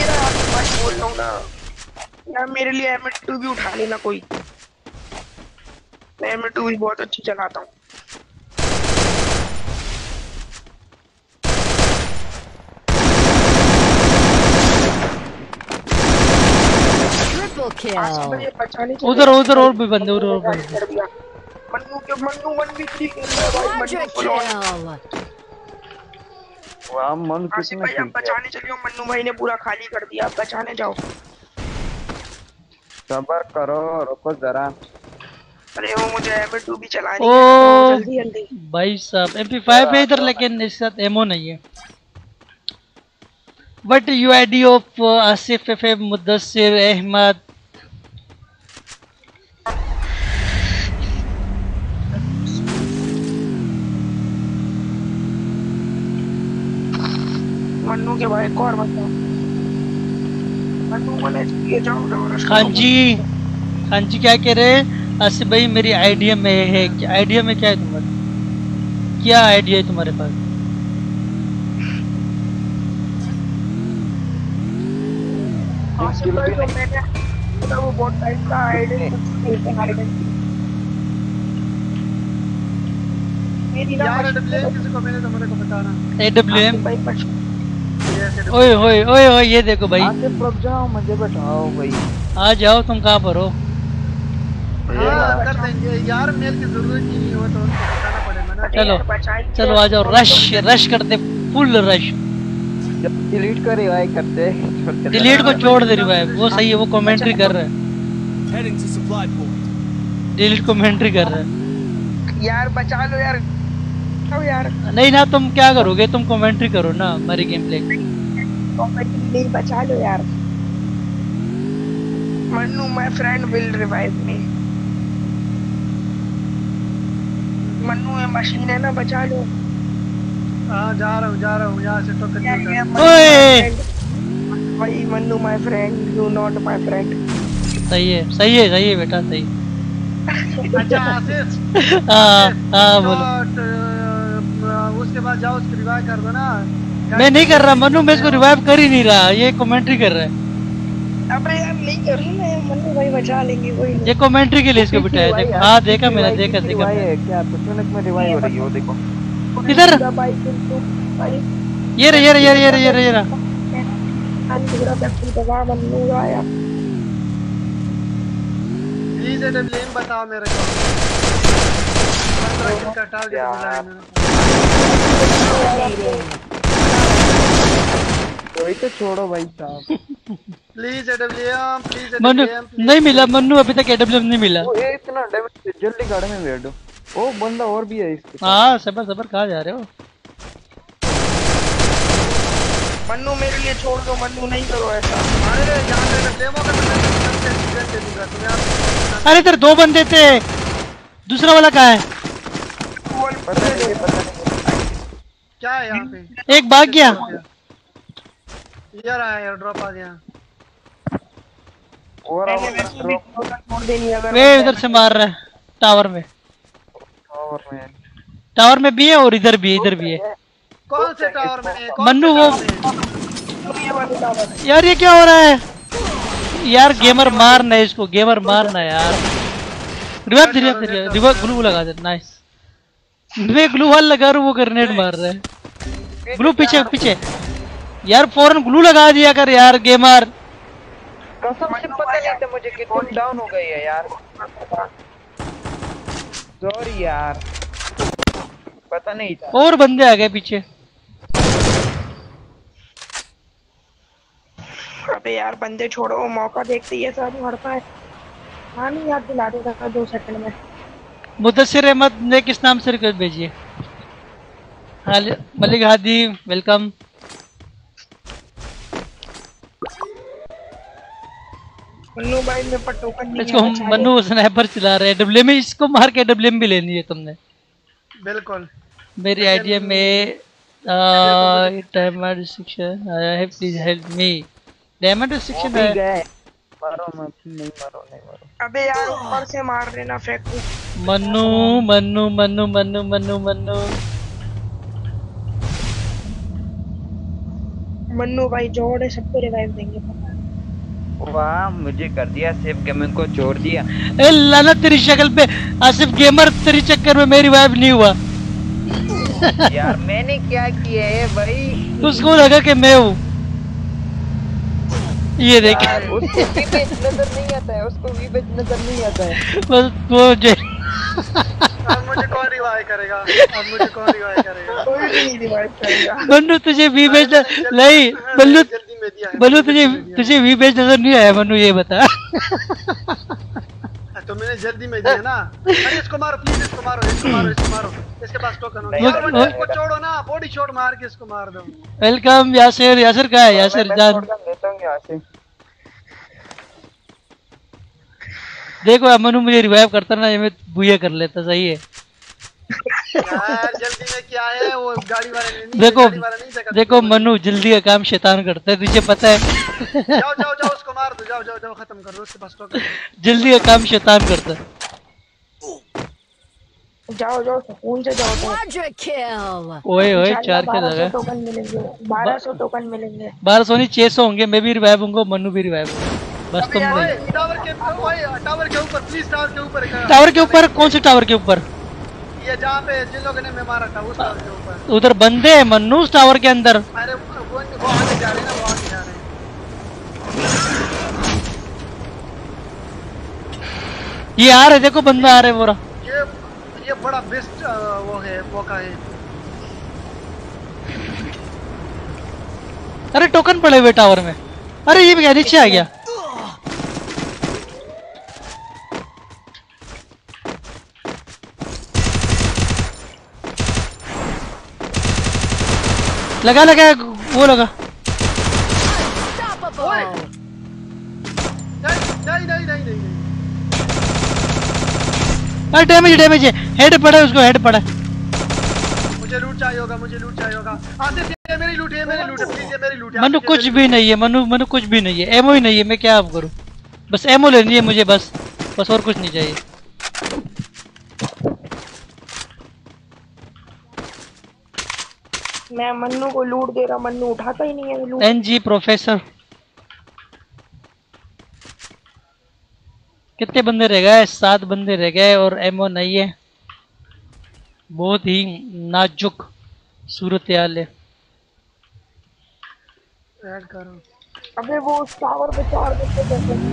रहा आसिफ भाई, बोल रहा हूँ ना यार, मेरे लिए M2 भी उठा लेना कोई। मैं M2 भी बहुत अच्छी चलाता हूँ। Triple आसिफ भाई kill. ये बचाने चले। उधर उधर और भी बंदे, उधर और बंदे। कर दिया। मन्नू 1v3 खेल रहा है भाई, Quadra Mannu full on। kill. वाह मन आसिफ कितने भाई आप बचाने चलिए, मन्नू भाई ने पूरा खाली कर दिया, आप बचाने जाओ। सबर करो, रुको जरा। अरे वो मुझे M2 भी चलानी ओ है तो जल्दी जल्दी। भाई साहब MP5 है इधर, लेकिन इसके साथ एमो नहीं है। But UID of Asif F Muddasir Ahmed. Mannu के भाई एक और बताओ। मन्नू बोले ये जाओ जाओ। खान जी क्या कह रहे हैं? आसिफ भाई मेरी आइडिया में है। क्या आइडिया में क्या है तुम्हारा? क्या आइडिया है तुम्हारे पास? आसिफ भाई जो मैंने तो वो बहुत टाइप का आइडिया खेलते हैं। मेरी ना यार डब्ल्यूएम किसी को मिले तो मेरे को बताना। AWM भाई बच ओए ओए ओए ओए ये देखो भाई, आसिफ रुक जाओ, मुझे बैठाओ भाई। आ जाओ। तुम कहाँ पर हो? हाँ कर देंगे यार, मेल की जरूरत ही नहीं हो तो उनको बताना पड़ेगा ना। चलो बचाएंगे। चलो आ जाओ। रश करते, फुल रश। जब डिलीट को रिवाइव करते डिलीट को छोड़ दे रही है वो, सही है। वो कमेंट्री कर रहा है, Heading to supply point. Delete commentary कर रहा है। यार बचा लो यार, आओ यार। नहीं ना, तुम क्या करोगे? तुम कमेंट्री करो ना हमारी गेम प्ले। नहीं बचा लो यार। Mannu my friend will revive मी। मन्नू ये मशीन है ना, बचा लो। हाँ जा रहा हूँ यहाँ से टोकन लेकर। ओए भाई Mannu my friend, you not my friend. सही है सही है सही है बेटा, सही। अच्छा आसिफ हाँ बोलो। उसके बाद जाओ उसको रिवाइव कर दो ना। मैं नहीं कर रहा मनु, मैं इसको रिवाइव कर ही नहीं रहा, ये कमेंट्री कर रहा है। अबे यार नहीं कर रही मैं, मन्नू भाई बचा लेंगे कोई नहीं। ये कमेंट्री के लिए इसको बिठाया। देखो हाँ देखा मैंने, देखा देखा मैंने। क्या कुछ मिनट में रिवाइव हो रही है, वो देखो। इधर भाई भाई ये रहा ये रहा ये रहा ये रहा ये रहा ये रहा। पूरा व्यक्ति दबा मन्नू आया। प्लीज एडब्ल्यूएम बताओ मेरे को 15 किल का टारगेट मिला है मेरे को। वही तो छोड़ो भाई साहब। Please AWM, please Mannu AWM. नहीं मिला, मन्नू अभी तक एडब्ल्यूएम नहीं मिला। वो ये इतना डैमेज, जल्दी गाड़ी में बैठो। ओ बंदा और भी है इसके। हाँ सबर सबर, कहाँ जा रहे हो? मन्नू मेरे लिए छोड़ दो, मन्नू नहीं करो ऐसा। अरे यहाँ पे एडब्ल्यूएम होगा तो मैं एक्सीडेंट दे दूंगा तुम्हें यार। अरे इधर दो बंदे थे, दूसरा वाला कहाँ है? पता नहीं क्या है यहाँ पे? एक भाग गया। यार आया, ड्रॉप आ गया। और मैंने वैसे भी छोड़ देनी अगर वे इधर से मार रहा है टावर में। और में टावर में भी है और इधर भी है, इधर भी है। कौन से टावर में? मन्नू वो ये वाली टावर। यार ये क्या हो रहा है यार? गेमर मारना है इसको, गेमर मारना है यार। रिवाइव ग्लू लगा दे। नाइस। मैं ग्लू वाल लगा रहा हूँ, वो ग्रेनेड मार रहा है। ग्लू पीछे पीछे यार, फौरन ग्लू लगा दिया कर यार गेमर। कसम से पता नहीं था मुझे कि तुम डाउन हो गई है यार। सॉरी यार, पता नहीं था। और बंदे आ गए पीछे। अबे यार बंदे छोड़ो, मौका देखते ही ऐसा नहीं हड़ता है। हाँ नहीं याद दिला देगा 2 सेकंड में। मुदस्सिर अहमद ने किस नाम से रिक्वेस्ट भेजी है? मलिक हादी वेलकम। मन्नू भाई मेरे पर टोकन नहीं इसको है। मन्नू स्नाइपर चला रहे हैं। डब्ल्यू में इसको मार के डब्ल्यू भी लेनी है तुमने। बिल्कुल। मेरी आइडिया में डायमंड रिस्ट्रिक्शन आया है, please help me. Diamond restriction है। गए मारो मत, नहीं मारो नहीं मारो। अबे यार ऊपर से मार देना फेंकू। मन्नू मन्नू मन्नू मन्नू मन्नू मन्नू मन्नू भाई जोड़ है, सबको रिवाइव देंगे। वाह मुझे कर दिया सेफ गेमिंग को छोड़ दिया। ए लानत तेरी शक्ल पे आसिफ गेमर, तेरी चक्कर में मेरी वाइफ नहीं हुआ। यार मैंने क्या किया है भाई? उसको लगा कि मैं हूँ। ये देख उसको वीबेज नजर नहीं आता है, उसको वीबेज नजर नहीं आता है। बस वो जो अब मुझे कौन रिवाइव करेगा? अब मुझे कौन रिवाइव करेगा? कोई भी नहीं रिवाइव करेगा। मन्नू तुझे वी बेच नहीं, मन्नू जल्दी में दिया है। मन्नू तुझे वी बेच नजर नहीं आया मन्नू, ये बता। तो मैंने जल्दी में दिया ना। अरे इसको मारो प्लीज, इसको मारो, इसको मारो, इसको मारो। इसके पास टोकन होगा यार, मुझे इसको छोड़ो ना, बॉडी शॉट मार के इसको मार दो। वेलकम यासिर। यासिर कहाँ है? यासिर जान देता हूँ यहाँ से। देखो अब मनु मुझे रिवाइव करता ना, ये मैं बुया कर लेता। सही है यार जल्दी में क्या है, वो गाड़ी वाले ने नहीं, देखो गाड़ी वाला नहीं देखा। देखो मनु जल्दी का काम शैतान करता है, तुझे पता है। जाओ जाओ जाओ उसको मार दो, जाओ जाओ जाओ, खत्म कर दो, उसके पास टोकन। जल्दी का काम शैतान करता है। जाओ जाओ सुकून से जाओ। Quadra kill. ओए ओए 4 के 1200 लगा। टोकन मिलेंगे, 1200 टोकन मिलेंगे। 1200 नहीं 600 होंगे। मैं भी रिवाइव होऊंगा, मनु भी रिवाइव होगा। बस तुम ओए नहीं। टावर के ऊपर प्लीज, टावर के ऊपर। टावर के ऊपर? कौन से टावर के ऊपर? ये जहाँ पे जिन लोगों ने मैं मारा था उस टावर के ऊपर। उधर बंदे हैं मन्नू उस टावर के अंदर। अरे वो आगे जा रहे हैं ना, वो आगे जा रहे हैं। ये आ रहे, देखो बंदा आ रहे बोरा। ये बड़ा बेस्ट वो है, मौका है। अरे टोकन पड़े हुए टावर में। अरे ये भी क्या नीचे आ गया। लगा लगा वो लगा। ओए नहीं नहीं नहीं नहीं नहीं। अरे डैमेज डैमेज है, हेड पड़ा है उसको, हेड पड़ा है। मुझे लूट चाहिए होगा, मुझे लूट चाहिए होगा। आसिफ ये मेरी लूट है, मेरी लूट है, प्लीज ये मेरी लूट है। मनु कुछ भी नहीं है, मनु कुछ भी नहीं है, एमओ ही नहीं है। मैं क्या अब करूं? बस एमओ लेनी है मुझे, बस और कुछ नहीं चाहिए। मैं मन्नू को लूट दे रहा, मन्नू उठाता ही नहीं है लूट। NG professor. कितने बंदे रह गए? 7 बंदे रह गए और एमओ नहीं है। बहुत ही नाजुक सूरत हाल है। ऐड करो। अबे वो उस टावर पे 4 बंदे बैठे हैं।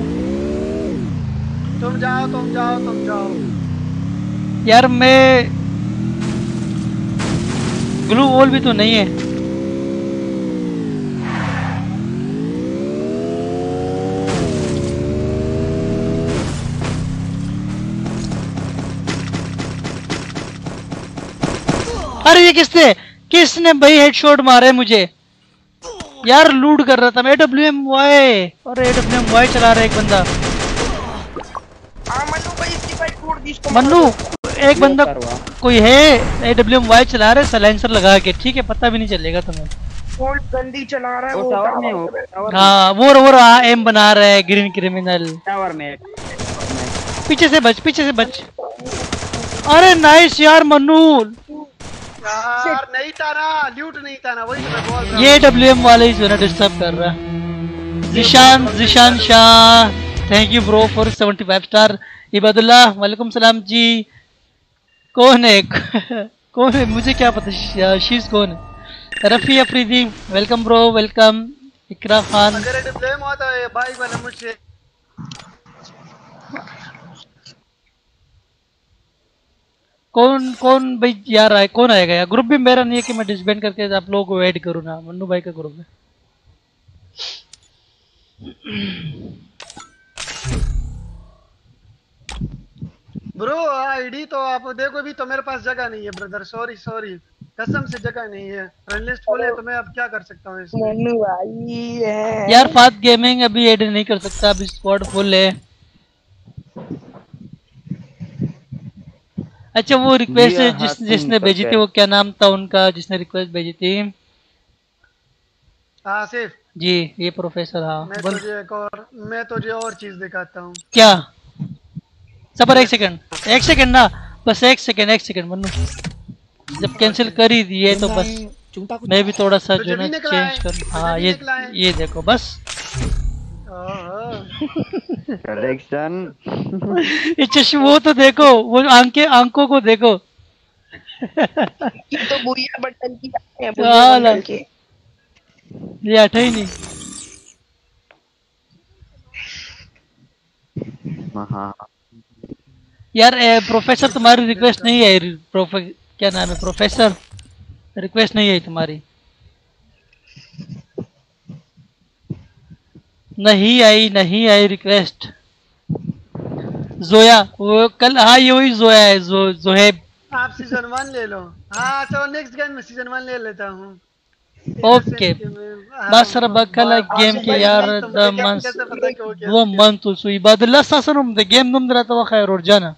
तुम जाओ तुम जाओ तुम जाओ। यार मैं ग्लू वॉल भी तो नहीं है। अरे ये किसने भाई हेडशॉट मारे मुझे यार। लूट कर रहा था मैं AWM-Y और AWM-Y चला रहा है एक बंदा। मन्नू भाई इसकी बाइक तोड़ दी इसको। मन्नू एक बंदा कोई है AWM-Y चला रहा है साइलेंसर लगा के, ठीक है पता भी नहीं चलेगा तुम्हें। फुल गंदी चला रहा है वो टावर में हो, टावर में। हाँ वो एम बना रहा है ग्रीन क्रिमिनल। टावर में पीछे से बच। अरे नाइस यार मन्नू। यार नहीं था ना, लूट नहीं था ना, वही तो मैं बोल रहा हूँ। ये AWM वाले ही जो है ना डिस्टर्ब कर रहा है। Zeeshan Shah thank you bro for 75 star. Ibadullah वालेकुम सलाम जी। कौन है कौन है मुझे क्या पता शीज कौन है। Rafi Afridi welcome bro welcome. Iqra Khan अगर AWM होता है भाई वाला मुझसे। कौन भाई यार आए, कौन आएगा यार। ग्रुप भी मेरा नहीं है कि मैं डिसबैंड करके आप लोगों को ऐड करूँ ना। मन्नू भाई का ग्रुप है। ब्रो आईडी तो आप देखो भी तो मेरे पास जगह नहीं है ब्रदर। सॉरी कसम से जगह नहीं है। फ्रेंड लिस्ट फुल है तो मैं अब क्या कर सकता हूँ इसमें। मन्नू भाई है यार फात गेमिंग अभी ऐड नहीं कर सकता, अभी स्क्वाड फुल है। अच्छा वो रिक्वेस्ट जिसने भेजी थी, वो क्या नाम था उनका जिसने रिक्वेस्ट भेजी थी? आसिफ जी ये प्रोफेसर। हाँ मैं तुझे और चीज दिखाता हूँ। क्या? सबर एक सेकंड ना, बस एक सेकंड मन्नू। जब कैंसिल कर ही दिए तो बस मैं भी थोड़ा सा जो ना चेंज कर। हाँ ये देखो बस करेक्शन। ये चश्मा वो तो देखो, वो आंखों को देखो। ये तो बुढ़िया बटन की है, बुढ़िया बटन की। ये हटा ही नहीं। हाँ यार प्रोफेसर तुम्हारी रिक्वेस्ट नहीं है। क्या नाम है प्रोफेसर? रिक्वेस्ट नहीं है तुम्हारी, नहीं आई रिक्वेस्ट। जोया वो कल, हाँ ये वही जोया है जोहेब। आप सीजन 1 ले लो। हाँ तो नेक्स्ट गेम में सीजन 1 ले लेता हूँ। ओके बस सर बकल गेम के यार वो मन तो सुई बदला सासनम द गेम नम दरा तो खैर और जाना।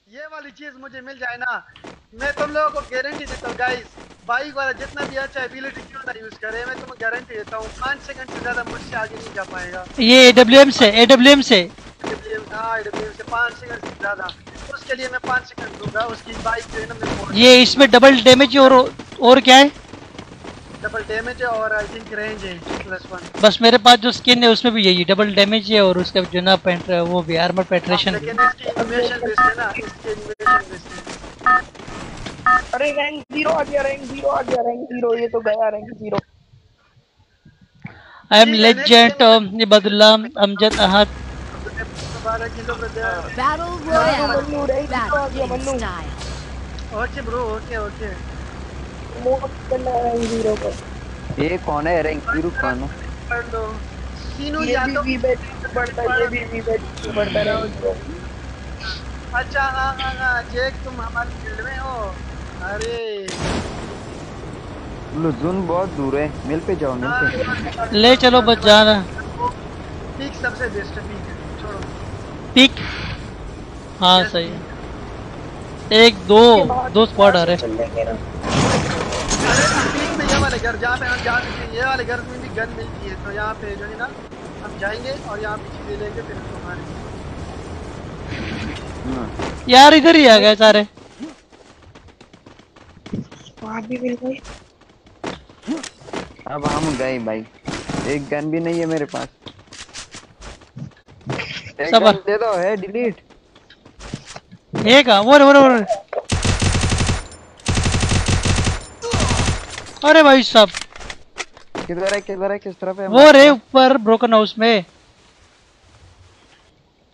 ये वाली चीज मुझे मिल जाए ना, मैं तुम लोगों को गारंटी देता हूँ गाइस, बाइक वाला जितना भी अच्छा एबिलिटी क्यों ना यूज करे, मैं तुम्हें गारंटी देता हूँ 5 सेकंड से ज्यादा मुझसे आगे नहीं जा पाएगा। ये AWM से AWM से 5 सेकंड से ज्यादा, उसके लिए मैं 5 सेकंड दूंगा। उसकी बाइक जो है ना मैं ये इसमें डबल डैमेज और क्या है? डबल डैमेज है और आई थिंक रेंज है +1। बस मेरे पास जो स्किन है उसमें भी यही डबल डैमेज है और उसका जो ना वो भी आर्मर पेट्रेशन। लेकिन इसकी एनिमेशन बेस्ड है ना, इसकी एनिमेशन बेस्ड है। अरे रैंक 0 आ गया, रैंक 0 ये तो गया rank 0। I am legend Ibadullah Amjad Ahad. Battle Royale. Battle in style. Okay bro okay most करना रैंक 0 पर। ये कौन है रैंक 0 कौन है? कर दो सीनू ये या तो भी वीबेट बढ़ता है, ये भी वीबेट बढ़ता है। अच्छा हाँ जेक तुम हमारी फील्ड में हो। अरे लुजुन बहुत दूर है, मिल पे जाओ मिल पे। ले चलो बस जाना। पीक सबसे बेस्ट है, पीक छोड़ो पिक। हाँ सही है। एक दो स्क्वाड आ रहे। अरे पीक में ये वाले घर जहाँ पे हम जा सकते हैं, ये वाले घर में भी गन मिलती है, तो यहाँ पे जो है ना हम जाएंगे और यहाँ पे चीजें लेंगे फिर हम मारेंगे। यार इधर ही आ गए सारे। वहाँ भी मिल गई। अब हम गए भाई, एक गन भी नहीं है मेरे पास। एक गन दे दो, है डिलीट। एक वो अरे भाई साहब किधर है किस तरफ है? वो रे ऊपर ब्रोकन हाउस में,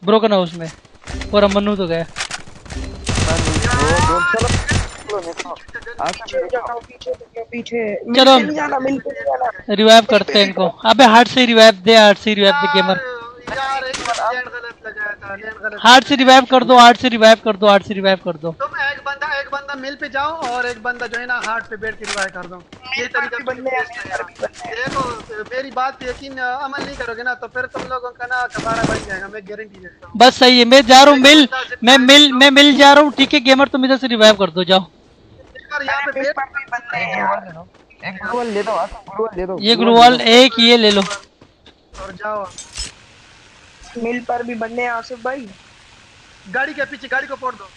ब्रोकन हाउस में। और मन्नू तो गया। पीछे चलो मिल जाना, मिल जाना। रिवाइव करते हैं इनको। अबे हार्ट से रिवाइव दे, हार्ट से रिवाइव दे गेमर। यार एक लैंड गलत लगाया था, लैंड गलत। हार्ट से रिवाइव कर दो, हार्ट से रिवाइव कर दो, हार्ट से रिवाइव कर दो। तुम एक बंदा मिल पे जाओ और एक बंदा जो है ना हार्ट पे बैठ के रिवाइव कर दो। ये तरीका बंदे हैं, देखो मेरी बात पे यकीन अमल नहीं करोगे ना तो फिर तुम लोगों का ना कबाड़ा बन जाएगा, मैं गारंटी देता हूँ। बस सही है, मैं जा रहा हूँ मिल, मैं मिल जा रहा हूँ। ठीक है गेमर तुम इधर से रिवाइव कर दो, जाओ। यहाँ पे बैठ बंदे हैं यार। एक ग्लूवॉल ले दो, ग्लूवॉल ले दो। ये ग्लूवॉल एक ये ले लो और जाओ। मिल पर भी बंदे हैं आसिफ भाई। गाड़ी के पीछे, गाड़ी को फोड़ दो।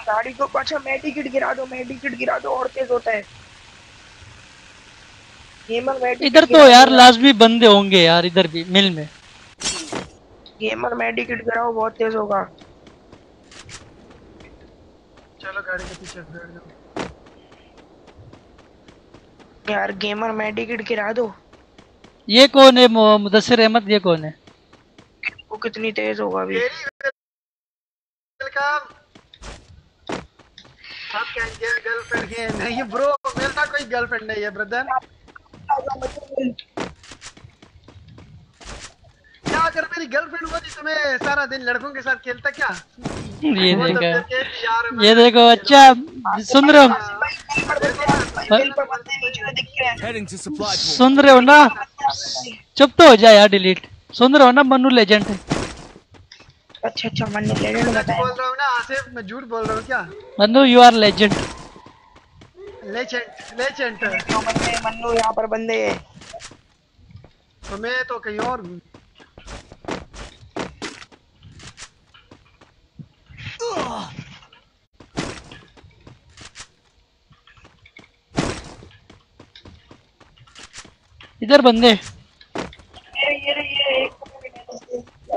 गाड़ी को अच्छा मेडिकेट गिरा दो, मेडिकेट गिरा दो और तेज होता है। गेमर मेडिकेट इधर तो यार लाजमी बंदे होंगे यार, इधर भी मिल में। गेमर मेडिकेट गिराओ, बहुत तेज होगा। चलो गाड़ी के पीछे बैठ जाओ यार गेमर मेडिकेट गिरा दो। ये कौन है मुदस्सिर अहमद, ये कौन है? वो कितनी तेज होगा अभी। वेलकम। आप क्या गर्लफ्रेंड है? नहीं ब्रो, मेरा कोई गर्लफ्रेंड नहीं है ब्रदर। क्या अगर मेरी गर्लफ्रेंड होती तो मैं सारा दिन लड़कों के साथ खेलता क्या? ये वो तो देखो, फिर कहती यार ये देखो। अच्छा सुन रहे हो, Heading to supply point. सुन रहे हो ना? चुप तो हो जाए यार, डिलीट। सुन रहे हो ना, मन्नू लेजेंड है। अच्छा अच्छा मन्नू लेजेंड सच बताया। बोल रहा हूँ ना आसिफ, मैं झूठ बोल रहा हूँ क्या? Mannu you are legend. Legend legend. तो बंदे मन्नू यहाँ पर बंदे हैं। तो मैं तो कहीं और हूँ। इधर बंदे ये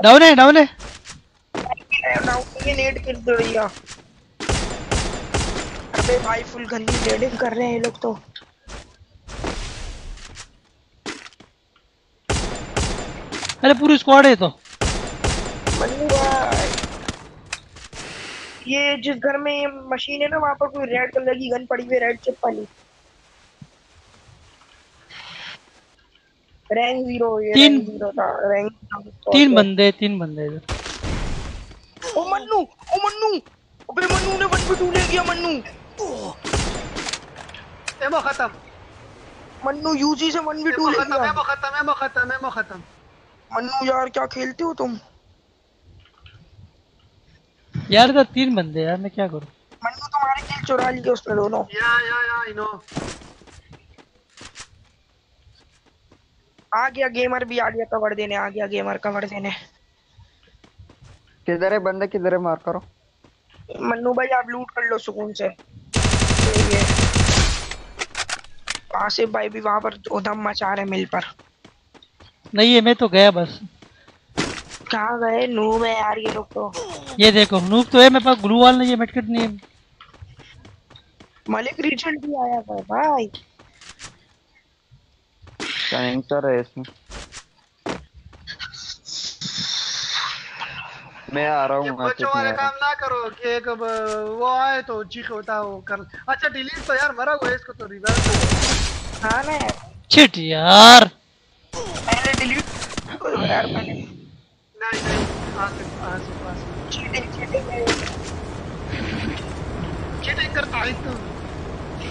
डाउन है, डाउन है। ये नेट कर दो भैया। अबे भाई फुल गंदी रेडिंग कर रहे हैं ये लोग तो। अरे पूरी स्क्वाड है तो। मन्नू भाई ये जिस घर में ये मशीन है ना वहाँ पर कोई रेड कलर की गन पड़ी हुई है, रेड चिप वाली। रैंक 0 ये तीन- रैंक 0 था, रैंक तीन बंदे इधर। ओ मन्नू अबे मन्नू ने 1v2 ले गया। मन्नू एमो खत्म, मन्नू यूजी से 1v2 एमो ले खत्म, गया। एमो खत्म, एमो खत्म, एमो खत्म। मन्नू यार क्या खेलते हो तुम? यार इधर तीन बंदे यार, मैं क्या करूं? मन्नू तुम्हारे किल चुरा लिए उसने दोनों। या आई नो। आ गया गेमर भी आ गया कवर देने, आ गया गेमर कवर देने। किधर है बंदे, किधर है? मार करो। मन्नू भाई आप लूट कर लो सुकून से। तो ये आसिफ भाई भी वहां पर उधम मचा रहे मिल पर। नहीं है, मैं तो गया बस। कहाँ गए नूब है यार ये लोग तो। ये देखो नूब तो है, मेरे पास ग्लू वॉल नहीं है, मेडकिट नहीं है। मलिक रिजल्ट भी आया था भाई। कैंसर है इसमें। मैं आ रहा ये हूँ। बच्चों वाले काम ना करो कि एक वो आए तो चीख होता है वो कर। अच्छा डिलीट तो यार, मरा हुआ है, इसको तो रिवर्स। हाँ ना यार छिट यार, पहले डिलीट यार पहले। नहीं आसिफ चीटिंग करता है तू।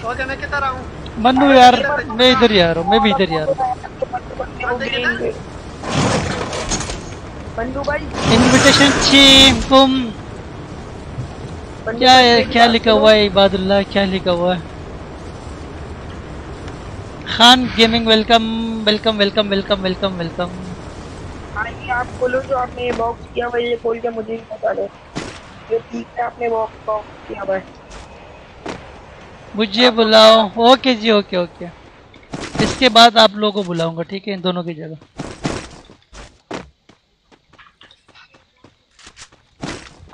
ओके मैं किधर आऊँ? मन्नू यार मैं इधर ही आ रहा हूँ, मैं भी इधर ही आ रहा हूँ। बंदू भाई इनविटेशन चीम क्या है, क्या लिखा हुआ है? इबादुल्लाह क्या लिखा हुआ है? Khan gaming welcome welcome welcome welcome welcome welcome. आइए आप बोलो जो आपने ये बॉक्स किया भाई, ये खोल के मुझे भी बता दो। ये ठीक है आपने बॉक्स किया भाई। मुझे बुलाओ। ओके जी, ओके ओके। इसके बाद आप लोगों को बुलाऊंगा, ठीक है, इन दोनों की जगह।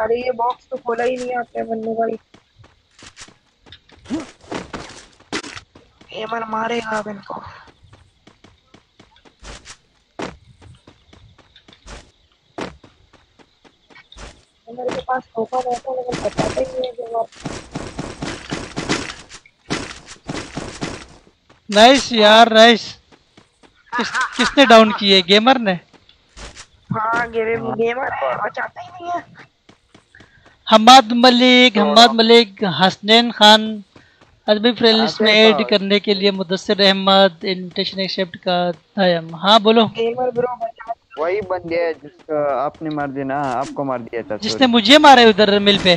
अरे ये बॉक्स तो खोला ही नहीं आपने मन्नू भाई। गेमर मारेगा अब इनको। मेरे पास धोखा रहता है लेकिन बताते ही नहीं है गेमर। नाइस यार नाइस। किसने डाउन किए, गेमर ने? हाँ गेमर है, बचाता ही नहीं है। हम्माद मलिक, हसनैन खान अदबी प्लेलिस्ट में ऐड करने के लिए मुदस्सिर अहमद इनविटेशन एक्सेप्ट का था। हाँ बोलो। गेमर ब्रो बचा। वही बंदे है जिसका आपने मार दिया ना, आपको मार दिया था। जिसने मुझे मारा है उधर मिल पे।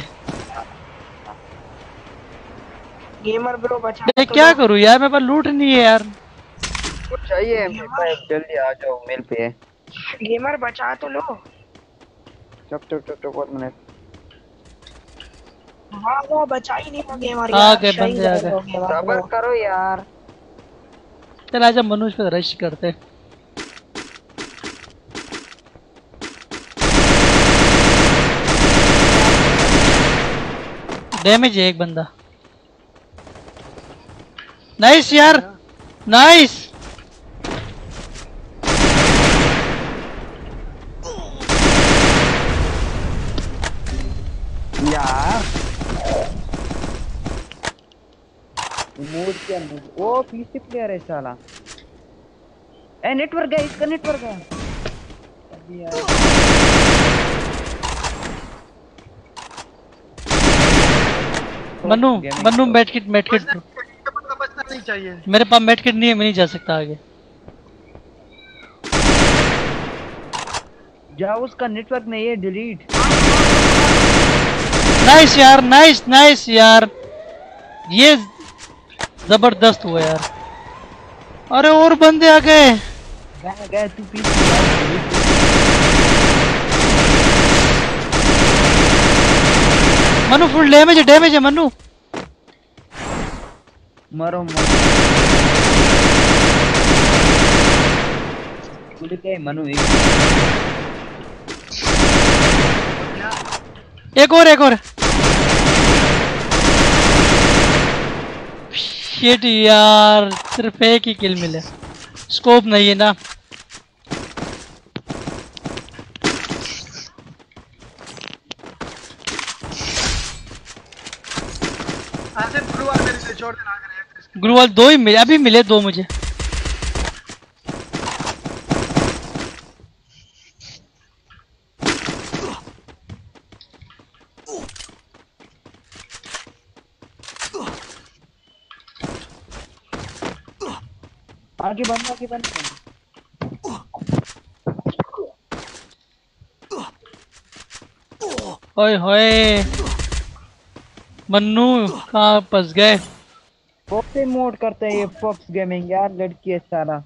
गेमर ब्रो बचा। मैं क्या करूँ यार, मेरे पास लूट नहीं है यार। कुछ चाहिए जल्दी आ जाओ मिल पे। गेमर बचा तो लो। चुप 1 मिनट। हाँ वो बचा ही नहीं वो गेमर आ यार। गए बंदे आ गए। सब्र करो यार। चल आजा मनुष्य पे रश करते। डैमेज है एक बंदा। नाइस यार नाइस। यार मोड क्या मोड। ओ पीसी प्लेयर है साला। ए नेटवर्क है, इसका नेटवर्क है अभी यार। मन्नू मेडकिट बचना नहीं चाहिए। मेरे पास मेडकिट नहीं है, मैं नहीं जा सकता आगे। जाओ उसका नेटवर्क नहीं है, डिलीट। नाइस यार नाइस यार, ये जबरदस्त हुआ यार। अरे और बंदे आ गए। गए तू पीछे। मनु फुल डैमेज है मनु। मरो मनु। एक और शिट यार, सिर्फ एक ही किल मिले। स्कोप नहीं है ना। गुरुवार मेरे से छोड़ देना अगर। गुरुवार 2 ही मिले, अभी मिले 2 मुझे। आगे बढ़। ओए होए मन्नू कहाँ फंस गए। कौन मोड करते हैं ये फॉक्स गेमिंग यार, लड़की है सारा।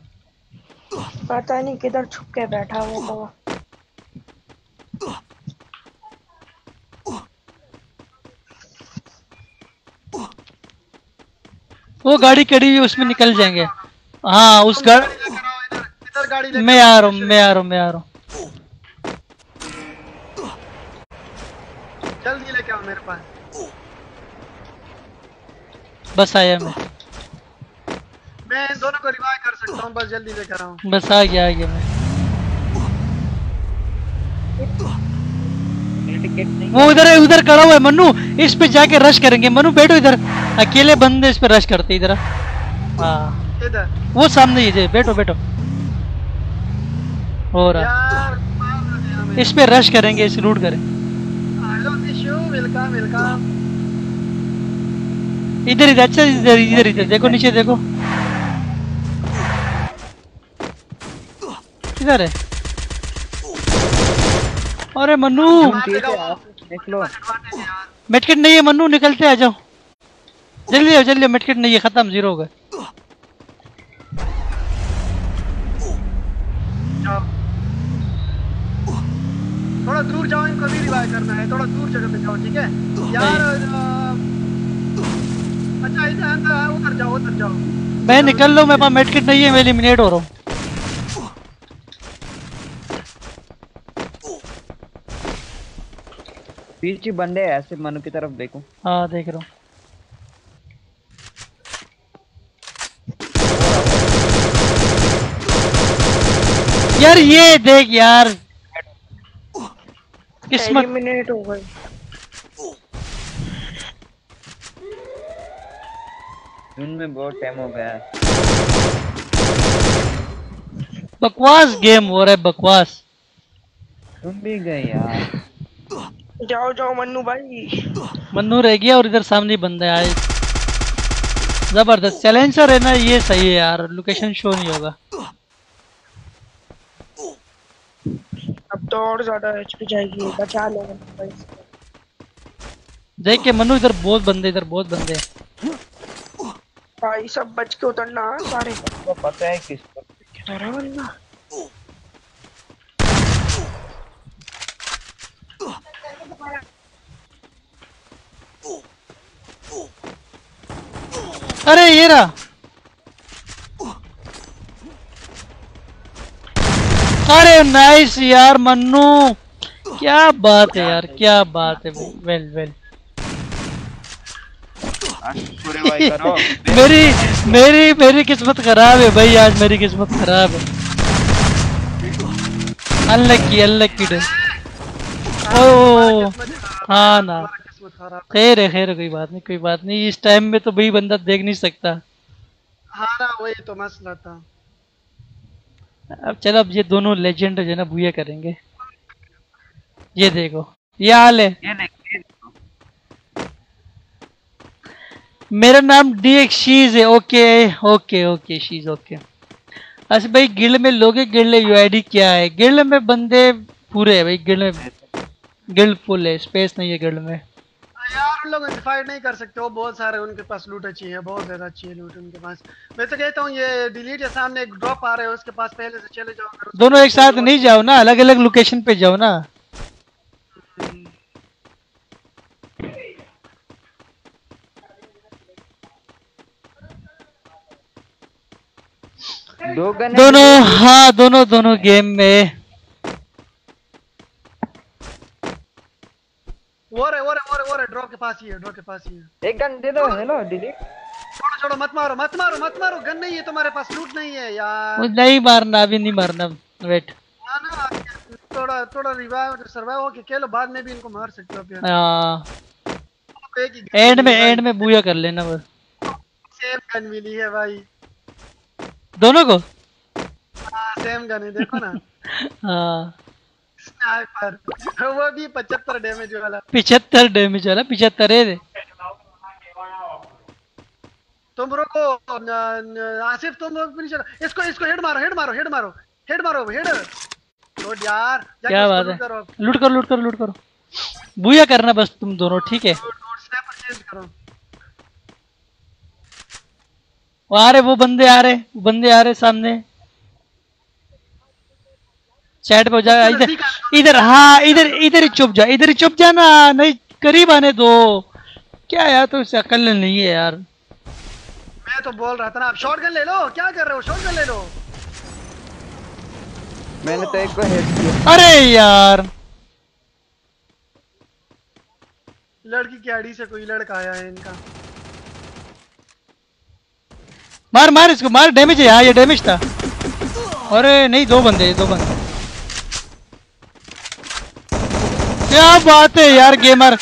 पता नहीं किधर छुप के बैठा वो तो। वो गाड़ी कड़ी हुई, उसमें निकल जाएंगे। हाँ उस गाड़ी। मैं आ रहा हूँ। जल्दी लेके आओ मेरे पास। बस आया मैं इन दोनों को रिवाइव कर सकता हूँ, बस जल्दी लेकर आऊँ। बस आ गया मैं। वो उधर खड़ा हुआ है मन्नू, इस पे जाके रश करेंगे। मन्नू बैठो इधर, अकेले बंदे इस पे रश करते इधर। हाँ इधर वो सामने ही बैठो हो रहा। यार इस पे रश करेंगे, इस लूट करें। Hello Nishu, welcome. इधर अच्छा इधर देखो, नीचे देखो किधर है। अरे मन्नू निकलो। मेडकिट नहीं है मन्नू, निकलते आ जाओ जल्दी। मेडकिट नहीं है, खत्म, 0 हो गए। थोड़ा दूर जाओ, इनको भी रिवाइव करना है। थोड़ा दूर जगह पे जाओ, ठीक है यार। अच्छा इधर अंदर उधर जाओ। मैं निकल लो, मेरे पास मेडकिट नहीं है, मैं एलिमिनेट हो रहा हूँ। पीछे बंदे ऐसे, मनु की तरफ देखो। हाँ देख रहा हूँ। यार ये देख यार, किस्मत। एलिमिनेट हो गए। जून में बहुत टाइम हो गया है। बकवास गेम हो रहा है, बकवास। तुम भी गए यार। जाओ जाओ मन्नू भाई। मन्नू रह गया और इधर सामने बंदे आए। जबरदस्त चैलेंजर है ना, ये सही है यार, लोकेशन शो नहीं होगा। अब तो और ज्यादा एचपी जाएगी, बचा लो मन्नू भाई। देख के मन्नू, इधर बहुत बंदे, इधर बहुत बंदे हैं। भाई सब बच के उतरना सारे। तो पता है किसको। किधर है बंदा? अरे ये रहा। अरे नाइस यार मन्नू, क्या बात है यार, क्या बात है भाई, वेल वेल। पूरे भाई करो। मेरी मेरी मेरी किस्मत खराब है भाई, आज मेरी किस्मत खराब है। Unlucky unlucky day. ओ हाँ ना, किस्मत खराब। खैर है, खैर है, कोई बात नहीं, कोई बात नहीं। इस टाइम में तो भाई बंदा देख नहीं सकता। हाँ ना, वही तो मसला था। अब चलो, अब ये दोनों लेजेंड जो है ना भूया करेंगे। ये देखो, ये हाल है। ये देख। मेरा नाम DX शीज है। Okay okay okay शीज okay. अच्छा भाई, गिल्ड में लोगे, गिल्ड UID क्या है? गिल्ड में बंदे पूरे है भाई, गिल्ड में गिल्ड फुल है, स्पेस नहीं है गिल्ड में। यार उन लोग फाइट नहीं कर सकते, वो बहुत सारे उनके पास लूट अच्छी है, बहुत ज्यादा अच्छी है लूट उनके पास। मैं तो कहता हूँ ये डिलीट या सामने एक ड्रॉप आ रहा है उसके पास पहले से चले जाओ। अगर दोनों एक साथ नहीं जाओ ना, अलग अलग लोकेशन पे जाओ ना। दो गन दोनों, हाँ दोनों दोनों गेम में। वो रे ड्रॉप के पास ही है, ड्रॉप के पास ही है। एक गन दे दो। Hello delete. छोड़ो छोड़ो, मत मारो मत मारो मत मारो, गन नहीं है तुम्हारे पास, लूट नहीं है यार। वो नहीं मारना, अभी नहीं मारना, वेट। हाँ ना, थोड़ा थोड़ा रिवाइव सर्वाइव होके खेलो, बाद में भी इनको मार सकते हो फिर। हाँ, एक ही एंड में बूया कर लेना बस। सेम गन मिली है भाई, दोनों को। हाँ सेम गन है, देखो ना। हाँ, स्नाइपर, वो भी 75 डैमेज वाला। 75 डैमेज वाला, 75 है। तुम रुको आसिफ, तुम फिनिशर, इसको इसको हेड मारो हेड मारो हेड मारो हेड मारो हेड। गुड यार, क्या बात है, लूट करो लूट करो लूट करो, बूया करना बस तुम दोनों, ठीक है। स्नैपर चेंज करो। वो आ रहे, वो बंदे आ रहे, वो बंदे आ रहे सामने। चैट पे हो जाएगा इधर, इधर, हाँ इधर, इधर ही चुप जा, इधर ही चुप जाना, नहीं करीब आने दो। क्या यार, तो इससे अकल नहीं है यार। मैं तो बोल रहा था ना, आप शॉटगन ले लो, क्या कर रहे हो, शॉटगन ले लो। मैंने तो एक को हेड किया। अरे यार, लड़की की आईडी से कोई लड़का आया है इनका। मार मार इसको, मार, डैमेज है यार, ये डैमेज था। अरे नहीं, दो बंदे, दो बंदे। क्या बात है यार गेमर।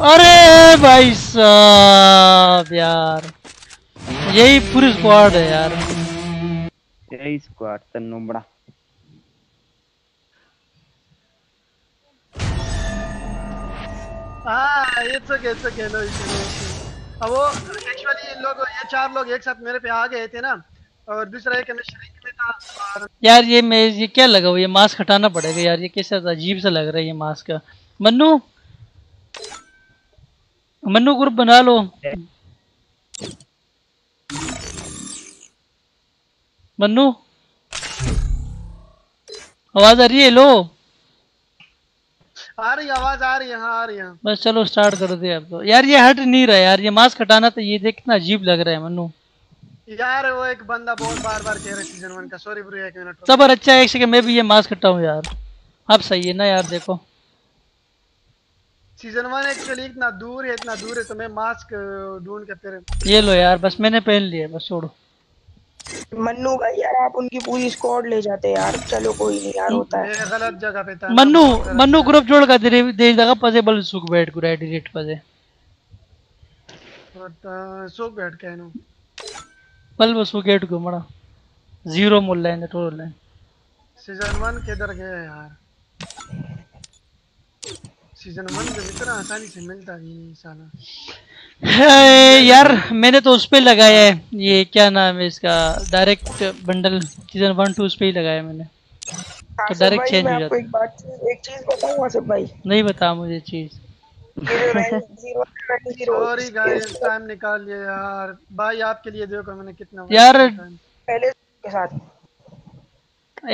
अरे भाई साहब यार, यही पूरी स्क्वाड है यार। यही स्क्वाड तन्नू बड़ा। हाँ इट्स ओके नो इशू। अब वो एक्चुअली ये लोग, ये 4 लोग एक साथ मेरे पे आ गए थे ना, और दूसरा एक मैं श्रिंक में था और यार ये क्या लगा हुआ, ये मास्क हटाना पड़ेगा यार, ये कैसा अजीब सा लग रहा है ये मास्क का। मन्नू, मन्नू ग्रुप बना लो। मन्नू, आवाज आ रही है? लो, आ रही आवाज आ रही है, हाँ आ रही है। बस चलो स्टार्ट कर दे अब तो। यार ये हट नहीं रहा यार, ये मास्क हटाना तो, ये देख कितना अजीब लग रहा है मन्नू। यार वो एक बंदा बहुत बार बार कह रहा है सीजन 1 का, सॉरी ब्रो, एक मिनट। सबर अच्छा है, एक सेकंड, मैं भी ये मास्क हटाऊं यार। अब सही है ना यार, देखो सीजन 1 एक्चुअली इतना दूर है तो मैं मास्क ढूंढ के फिर। ये लो यार, बस मैंने पहन लिया, बस छोड़ो। मन्नू भाई यार आप उनकी पूरी स्क्वाड ले जाते यार। चलो कोई नहीं यार, होता है। मैं गलत जगह पे था। मन्नू ग्रुप जोड़ का दे देगा पॉसिबल सुख बैठ को एडिट पजे सुख बैठ के नो पल वो सुख गेट को मड़ा 0 मुल्ला है तो ले सीजन 1 किधर गया यार? सीजन 1 जब इतना आसानी से मिलता नहीं साला। यार मैंने तो उस पे लगाया है, ये क्या नाम है इसका, डायरेक्ट बंडल सीजन 1 2 उस पे ही लगाया मैंने, तो डायरेक्ट चेंज हो जाता है। एक चीज बताऊं आसिफ भाई? नहीं बता मुझे चीज। सॉरी गाइस, टाइम निकालिए यार। भाई आपके लिए देखो मैंने कितना यार पहले के साथ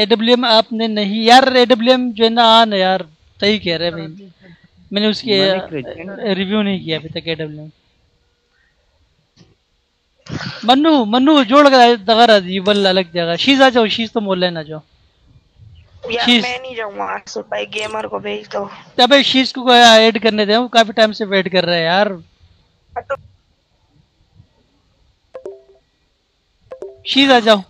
AWM आपने नहीं यार, AWM जो है ना आन यार, सही कह रहे भाई, मैंने उसकी रिव्यू नहीं किया अभी तक AWM। मन्नू जोड़ कर दगा दी बल अलग जगह, शीज आ जाओ, शीज तो मोल लेना जाओ। यार मैं नहीं जाऊंगा आसिफ भाई, गेमर को भेज दो। अबे शीज को ऐड करने दे, वो काफी टाइम से वेट कर रहा है यार। शीज आ जाओ।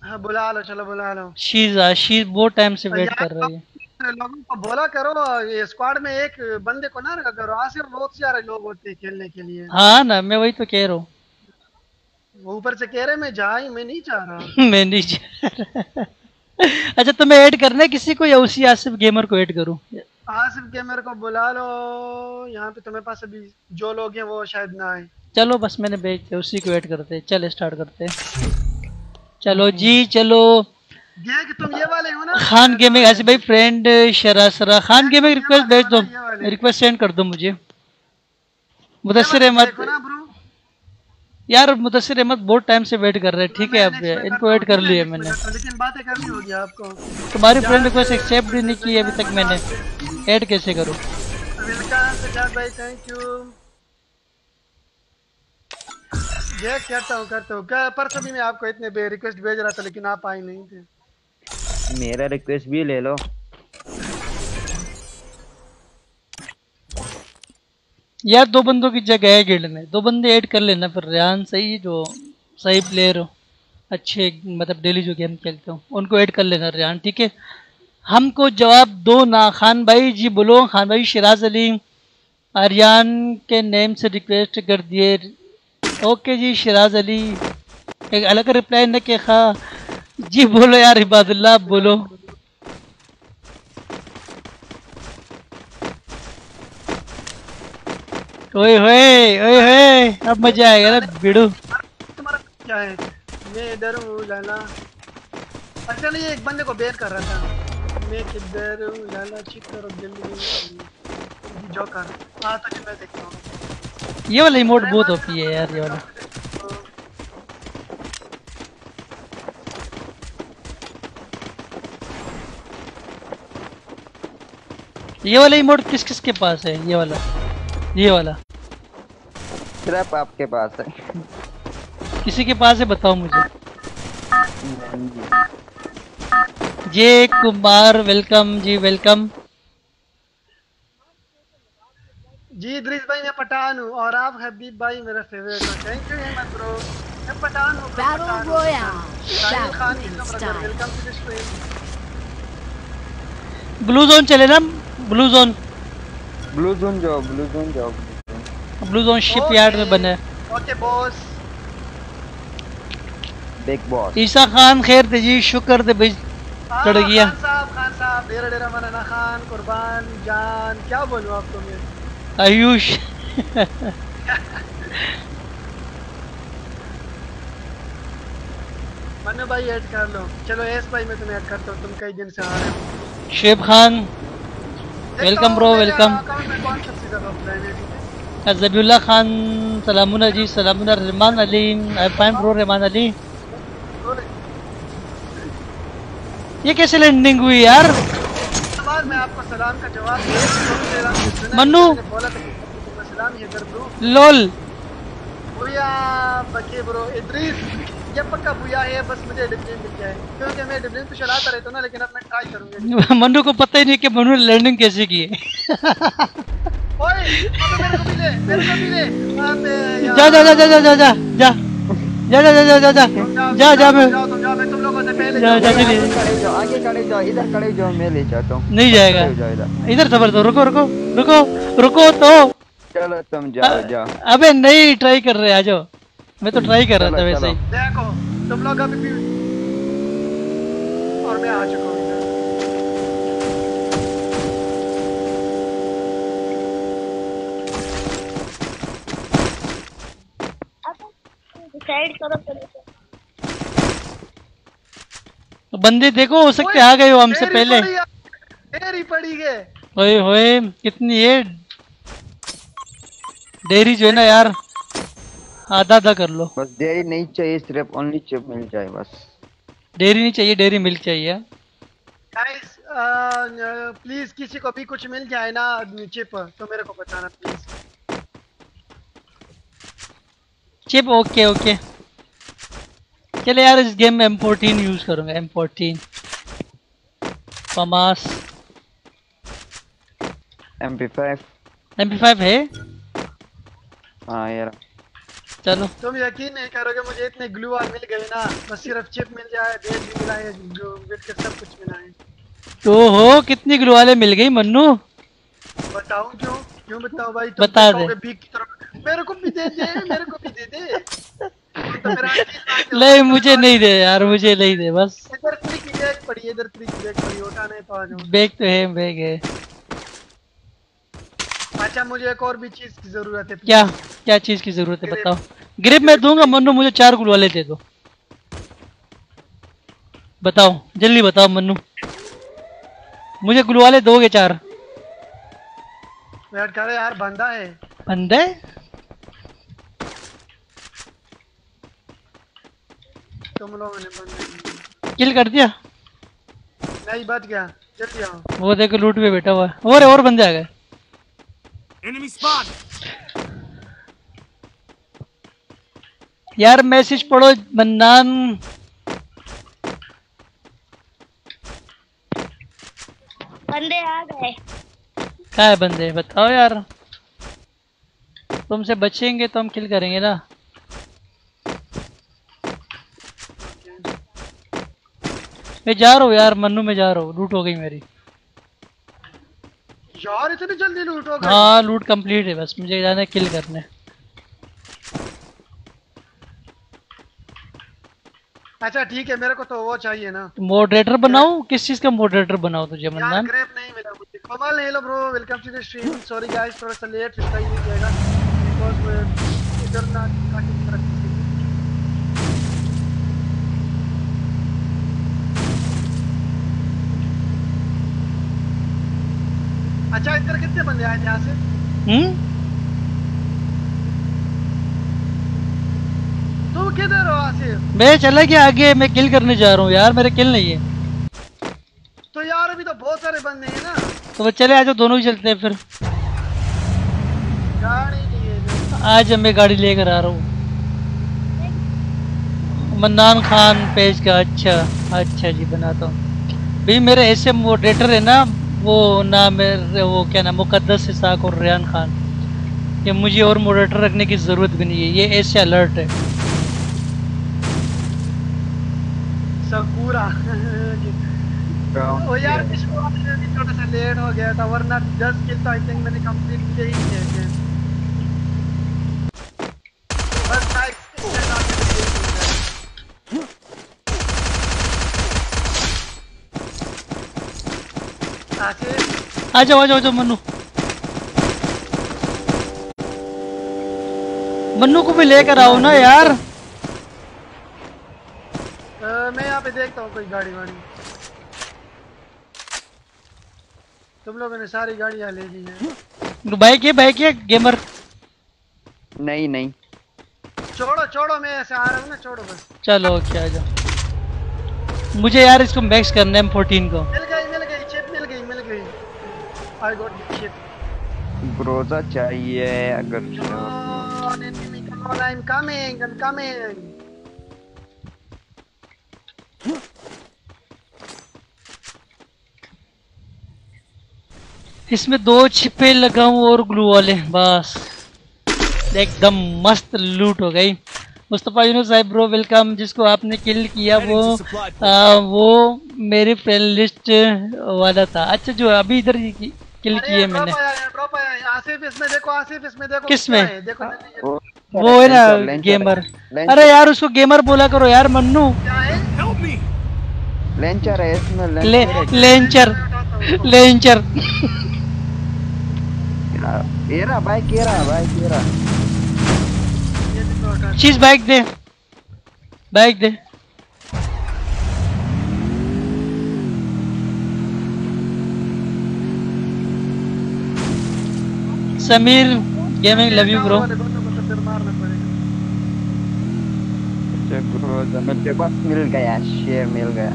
हाँ बुला लो, चलो बुला लो। शीज बहुत टाइम से वेट कर रही है। लोगों को बोला करो, ये स्क्वाड में एक बंदे को ना रखा करो, आसिफ बहुत सारे लोग होते हैं खेलने के लिए। हाँ ना, मैं वही तो कह रहा हूँ। वो ऊपर से कह रहे मैं जा ही, मैं नहीं चाह रहा। मैं नहीं चाह रहा। अच्छा तुम्हें ऐड करना है किसी को या उसी आसिफ गेमर को ऐड करूँ? आसिफ गेमर को बुला लो, यहाँ पे तुम्हारे पास अभी जो लोग हैं वो शायद ना आए। चलो बस मैंने भेज दिया, उसी को ऐड करते हैं। चल स्टार्ट करते हैं, चलो जी चलो। ये कि तुम ये वाले हो ना खान गेमिंग, आसिफ भाई फ्रेंड शरासरा खान गेमिंग रिक्वेस्ट भेज दो, रिक्वेस्ट सेंड कर दो मुझे। मुदस्सिर अहमद यार, मुदस्सिर अहमद बहुत टाइम से वेट कर रहे हैं, ठीक है अब इनको ऐड कर लिया मैंने। लेकिन बातें करनी होगी आपको। तुम्हारी फ्रेंड रिक्वेस्ट एक्सेप्ट भी नहीं की अभी तक मैंने, ऐड कैसे करूँ? भाई थैंक यू। ये करता हूँ परसों भी मैं आपको इतने बे रिक्वेस्ट भेज रहा था लेकिन आप आए नहीं थे। मेरा रिक्वेस्ट भी ले लो यार, 2 बंदों की जगह है गिल्ड में, 2 बंदे ऐड कर लेना फिर। रेहान सही, जो सही प्लेयर हो, अच्छे मतलब डेली जो गेम खेलते हो उनको ऐड कर लेना रेहान, ठीक है। हमको जवाब दो ना। खान भाई जी बोलो। खान भाई शिराज अली आर्यन के नेम से रिक्वेस्ट कर दिए। ओके जी शिराज अली, एक अलग रिप्लाई न के खा जी। बोलो यार इबादुल्लाह बोलो। ओए होए अब मजा आएगा ना बिड़ू। तुम्हारा क्या है? मैं इधर हूँ लाला। अच्छा नहीं, एक बंदे को बेर कर रहा था। मैं किधर हूँ लाला, चित्तर दिल्ली जोकर। हाँ तो मैं देखता हूँ। ये वाला इमोट बहुत ओपी है यार, ये वाला। ये वाला इमोट किस किस के पास है? ये वाला सिर्फ आपके पास है। किसी के पास है बताओ मुझे। जे कुमार वेलकम जी, वेलकम जी। इद्रिस भाई मैं पठान हूँ और आप हबीब भाई मेरा फेवरेट हो। Thank you Himmat bro. मैं पठान हूँ। Battle Royale. Welcome to the stream. Blue zone चले ना, ब्लू जोन शिप यार्ड में बने। Okay boss. Big boss Isa Khan खैर थे जी, शुक्र थे भाई चढ़ गया। खान साहब डेरा डेरा मनाना खान कुर्बान जान, क्या बोलूं आपको मैं। आयुष मन्नू भाई ऐड कर लो। चलो एस भाई मैं तुम्हें ऐड करता हूँ, तुम कई दिन से आ रहे हो। Sheb Khan welcome bro, welcome. Zabiullah Khan सलामुना जी, सलामुना। Rehman Ali I fine bro, Rehman Ali. ये कैसे लैंडिंग हुई यार? मैं आपको सलाम का जवाब दे मन्नू सलाम ये कर ब्रो। लोल बुया बके ब्रो। इद्रिस ये पक्का बुया है, बस मुझे डिब्लिन मिल जाए क्योंकि मैं डिब्लिन तो चलाता रहता हूँ ना, लेकिन अब मैं ट्राई करूंगा। मन्नू को पता ही नहीं कि मन्नू ने लैंडिंग कैसे की है। ओए मेरे को भी ले, मेरे को भी ले। अबे यार। जा जा जा जा जा जा जा जा जा जा जा जा जा जा जा मैं तुम जाओ, मैं तुम लोगों से पहले जा जा चलिए खड़े जाओ, आगे खड़े जाओ, इधर खड़े जाओ, मैं ले जाता हूँ। नहीं जाएगा खड़े जाओ इधर। इधर सबर दो रुको रुको रुको रुको तो चलो तुम जाओ जाओ। अबे नहीं ट्राई कर रहे आ जाओ मैं तो ट्राई कर रहा था चलो, वैसे ही देखो तुम लोग अभी भी और मैं आ चुका हूँ इधर। डिसाइड करो चलो। तो बंदे देखो हो सकते आ गए हो हमसे पहले डेरी पड़ी है। ओए होए कितनी है डेरी जो है ना यार आधा आधा कर लो बस देरी नहीं चाहिए, सिर्फ ओनली चिप मिल जाए बस। डेरी नहीं चाहिए डेरी मिल्क चाहिए गाइस प्लीज किसी को भी कुछ मिल जाए ना चिप तो मेरे को बताना प्लीज। चिप ओके ओके चले यार इस गेम में M14 यूज करूंगा M14 फमास MP5 है हाँ यार। चलो तुम यकीन नहीं करोगे मुझे इतने ग्लू वॉल मिल गए ना, बस सिर्फ चिप मिल जाए, बेज भी मिला है, बिट के सब कुछ मिला है। तो हो कितनी ग्लू वाले मिल गई मन्नू बताऊं क्यों क्यों बताऊं भाई? तुम बता दे। कहोगे भीख की तरफ मेरे को भी दे दे, मेरे को भी दे दे। तो मेरा नहीं मुझे नहीं दे यार मुझे नहीं दे बस इधर 3 की बैग पड़ी है, इधर 3 की बैग पड़ी, उठाने तो आ जाओ। बैग तो है बैग है अच्छा मुझे एक और भी चीज की जरूरत है। क्या क्या चीज की जरूरत है बताओ ग्रिप मैं दूंगा मन्नू मुझे 4 ग्लू वाले दे दो बताओ जल्दी बताओ मन्नू मुझे ग्लू वाले दोगे 4 वेट करे यार बंदा है बंदे तुम लोगों ने बंदे किल कर दिया नहीं बच गया, जल्दी आओ। वो देखो लूट पे बैठा हुआ है और बंदे आ गए Enemy spot. यार मैसेज पढ़ो मन्नान बंदे आ गए। क्या है बंदे बताओ यार तुमसे बचेंगे तो हम किल करेंगे ना मैं जा रहा हूँ यार मन्नू में जा रहा हूँ लूट हो गई मेरी यार इतनी जल्दी लूट हो गई। हाँ लूट कंप्लीट है बस मुझे जाना है किल करने अच्छा ठीक है मेरे को तो वो चाहिए ना। मॉडरेटर बनाऊं किस चीज का मॉडरेटर बनाऊं तुझे यार मन्नान ग्रेप नहीं मिला मुझे। Kamal hello bro, welcome to the stream. Sorry guys थोड़ा सा लेट रिप्लाई नहीं किया बिकॉज़ इधर ना काटी तरफ थी। अच्छा इधर कितने बंदे आए थे यहाँ से? तुम किधर हो आसिफ? मैं चला गया आगे मैं किल करने जा रहा हूँ यार मेरे किल नहीं है तो यार अभी तो बहुत सारे बंदे हैं ना। तो वो चले आज दोनों ही चलते हैं फिर गाड़ी नहीं है आज मैं गाड़ी लेकर आ रहा हूँ मन्नान खान पेज का अच्छा अच्छा जी बनाता हूँ भाई मेरे ऐसे मॉडरेटर है ना वो ना मेरे वो क्या नाम मुकद्दस इसाक और रेहान खान कि मुझे और मॉडरेटर रखने की ज़रूरत भी नहीं है ये ऐसे अलर्ट है सकूरा। ओ यार इस बार भी थोड़ा सा लेट हो गया था वरना 10 किल तो आई थिंक मैंने कंप्लीट किए ही थे। बस गाइस आसिफ आ जाओ मन्नू मन्नू को भी लेकर आओ ना यार मैं यहाँ पे देखता हूँ कोई गाड़ी वाड़ी। तुम लोगों ने सारी गाड़ियाँ ले ली हैं। बाइक है गेमर नहीं नहीं छोड़ो मैं ऐसे आ रहा हूँ ना, छोड़ो बस। चलो ओके आ जाओ मुझे यार इसको मैक्स करना है M14 को मिल गई चिप मिल गई। I got chip. ग्रोजा चाहिए अगर I'm coming. इसमें 2 छिपे लगाऊं और ग्लू वाले, बस एकदम मस्त लूट हो गई। Mustafa Yunus Sahib bro welcome. जिसको आपने किल किया वो मेरी फ्रेंड लिस्ट वाला था। अच्छा जो अभी इधर किल किए मैंने। ड्रॉप आया आसिफ, इसमें देखो, आसिफ इसमें देखो। किस में? देखो वो वो है ना गेमर। अरे यार उसको गेमर बोला करो यार मन्नू। क्या है? Help me! लेंचर है इसमें, लेंचर लेंचर। ये रहा बाइक, ये रहा बाइक, ये रहा। ये देखो हटा। चीज bike they, bike they. Sameer gaming love you bro. वाले दोनों को तो फिर मारना पड़ेगा। मेरे पास मिल गया, शेयर मिल गया।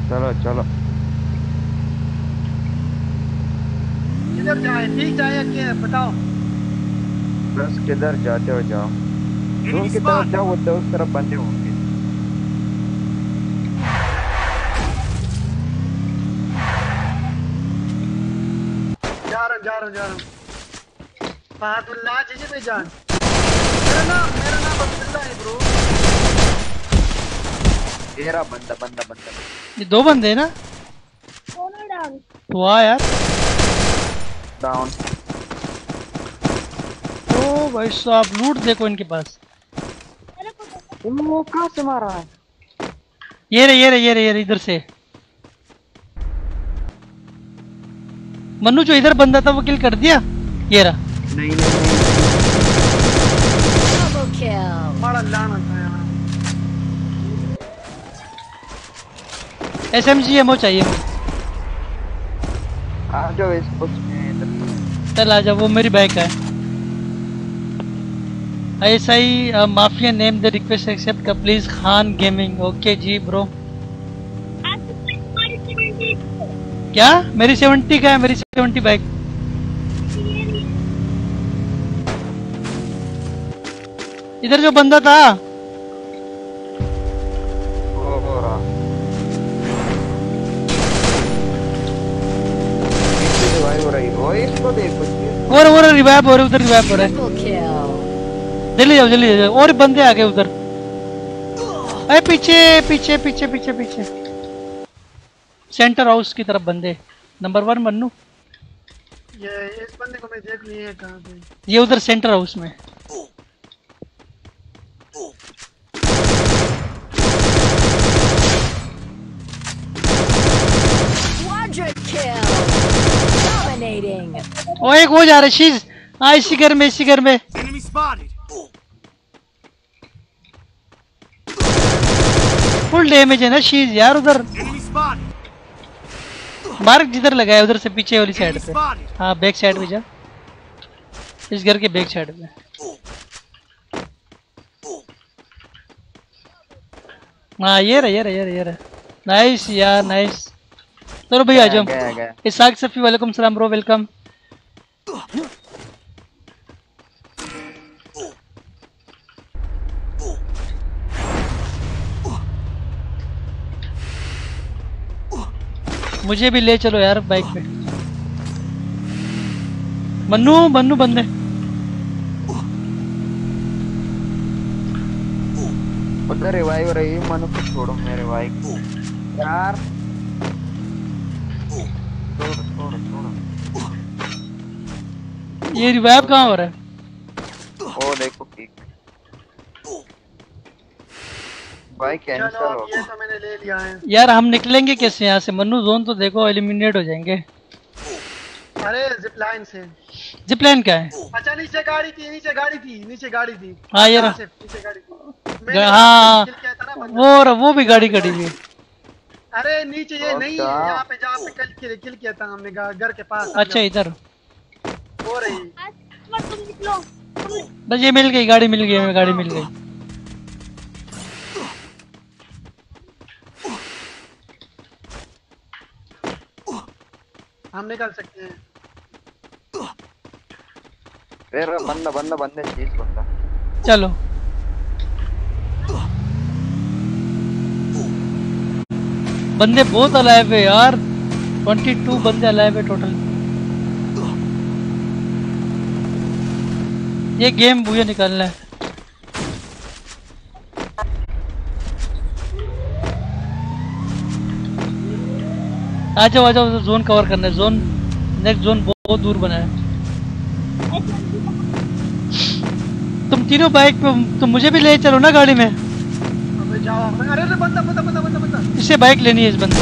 चलो चलो किधर जाए, ठीक जाए या क्या है बताओ। बस किधर जाते हो जाओ, तुम Enemy की तरफ spot! जाओ, वो उस तरफ बंदे होंगे। जा रहा हूँ। फहदुल्लाह जी भाई जान। मेरा नाम अब्दुल्ला है ब्रो। तेरा बंदा बंदा बंदा ये 2 बंदे हैं ना? तो आ यार। डाउन। ओ भाई साहब लूट देखो इनके पास। वो कहाँ से मारा है? ये रे इधर से। मन्नू जो इधर बंदा था वो किल कर दिया। ये रहा। नहीं Double kill. बड़ा लाना था यार। SMG एमओ चाहिए। आ जाओ इसको में। चल आजा, वो मेरी बाइक है। ऐसा ही mafia name the request accept का प्लीज खान गेमिंग। ओके जी ब्रो। क्या मेरी 70 का है, मेरी 70 बाइक। इधर जो बंदा था हो रहा रिवाइव हो रही हो, इसको देखो। और रिवाइव हो रहे, उधर रिवाइव हो रहा है। Triple kill. जल्दी जाओ और बंदे आ गए उधर। अरे पीछे पीछे पीछे पीछे पीछे सेंटर हाउस की तरफ बंदे। नंबर 1 मन्नू, ये इस बंदे को मैं देख लिए कहाँ पे। ये उधर सेंटर हाउस में। Quadra kill. Dominating. ओ एक हो जा रहा है शीज। हाँ इसी घर में, इसी घर में। Enemy spotted! फुल डैमेज है ना शीज यार उधर। Enemy spotted! मार्क जिधर लगाया उधर से पीछे वाली साइड Enemy पे। spotted! हाँ बैक साइड पे जा, इस घर के बैक साइड पे। हाँ ये रहा। नाइस यार नाइस। चलो भाई आ जाओ। गया। इसाक सफी वालेकुम सलाम ब्रो वेलकम। मुझे भी ले चलो यार बाइक पे। मन्नू बंदे। उधर रिवाइव रही है, मनु को छोड़ो मेरे भाई यार। छोड़ो। ये रिवाइव कहाँ हो रहा है? ओ देखो पीक भाई चलो कैंसिल अब हो ये तो मैंने ले लिया है। यार हम निकलेंगे कैसे यहाँ से? मन्नू जोन तो देखो एलिमिनेट हो जाएंगे। अरे जिप लाइन से। जिप लाइन क्या है? अच्छा नीचे गाड़ी थी। हाँ ये रहा। नीचे गाड़ी थी। मैंने हाँ किल किया था ना बंदा। वो भी गाड़ी खड़ी हुई है। अरे नीचे ये नहीं है, अच्छा। यहाँ पे जहाँ पे कल किल किया था हमने घर के पास। अच्छा इधर हो रही। बस ये मिल गई, गाड़ी मिल गई हमें, गाड़ी मिल गई। हम निकल सकते हैं। फिर बंदे चीज बंदा। चलो बंदे बहुत अलाइव है यार, 22 बंदे अलाइव है टोटल। ये गेम मुझे निकालना है। आ जाओ जोन कवर करना है। जोन नेक्स्ट जोन बहुत दूर बना है। तुम तीनों बाइक पे, तुम मुझे भी ले चलो ना गाड़ी में। अबे जाओ। अरे अरे बंदा बंदा बंदा बंदा बंदा। इससे बाइक लेनी है इस बंदे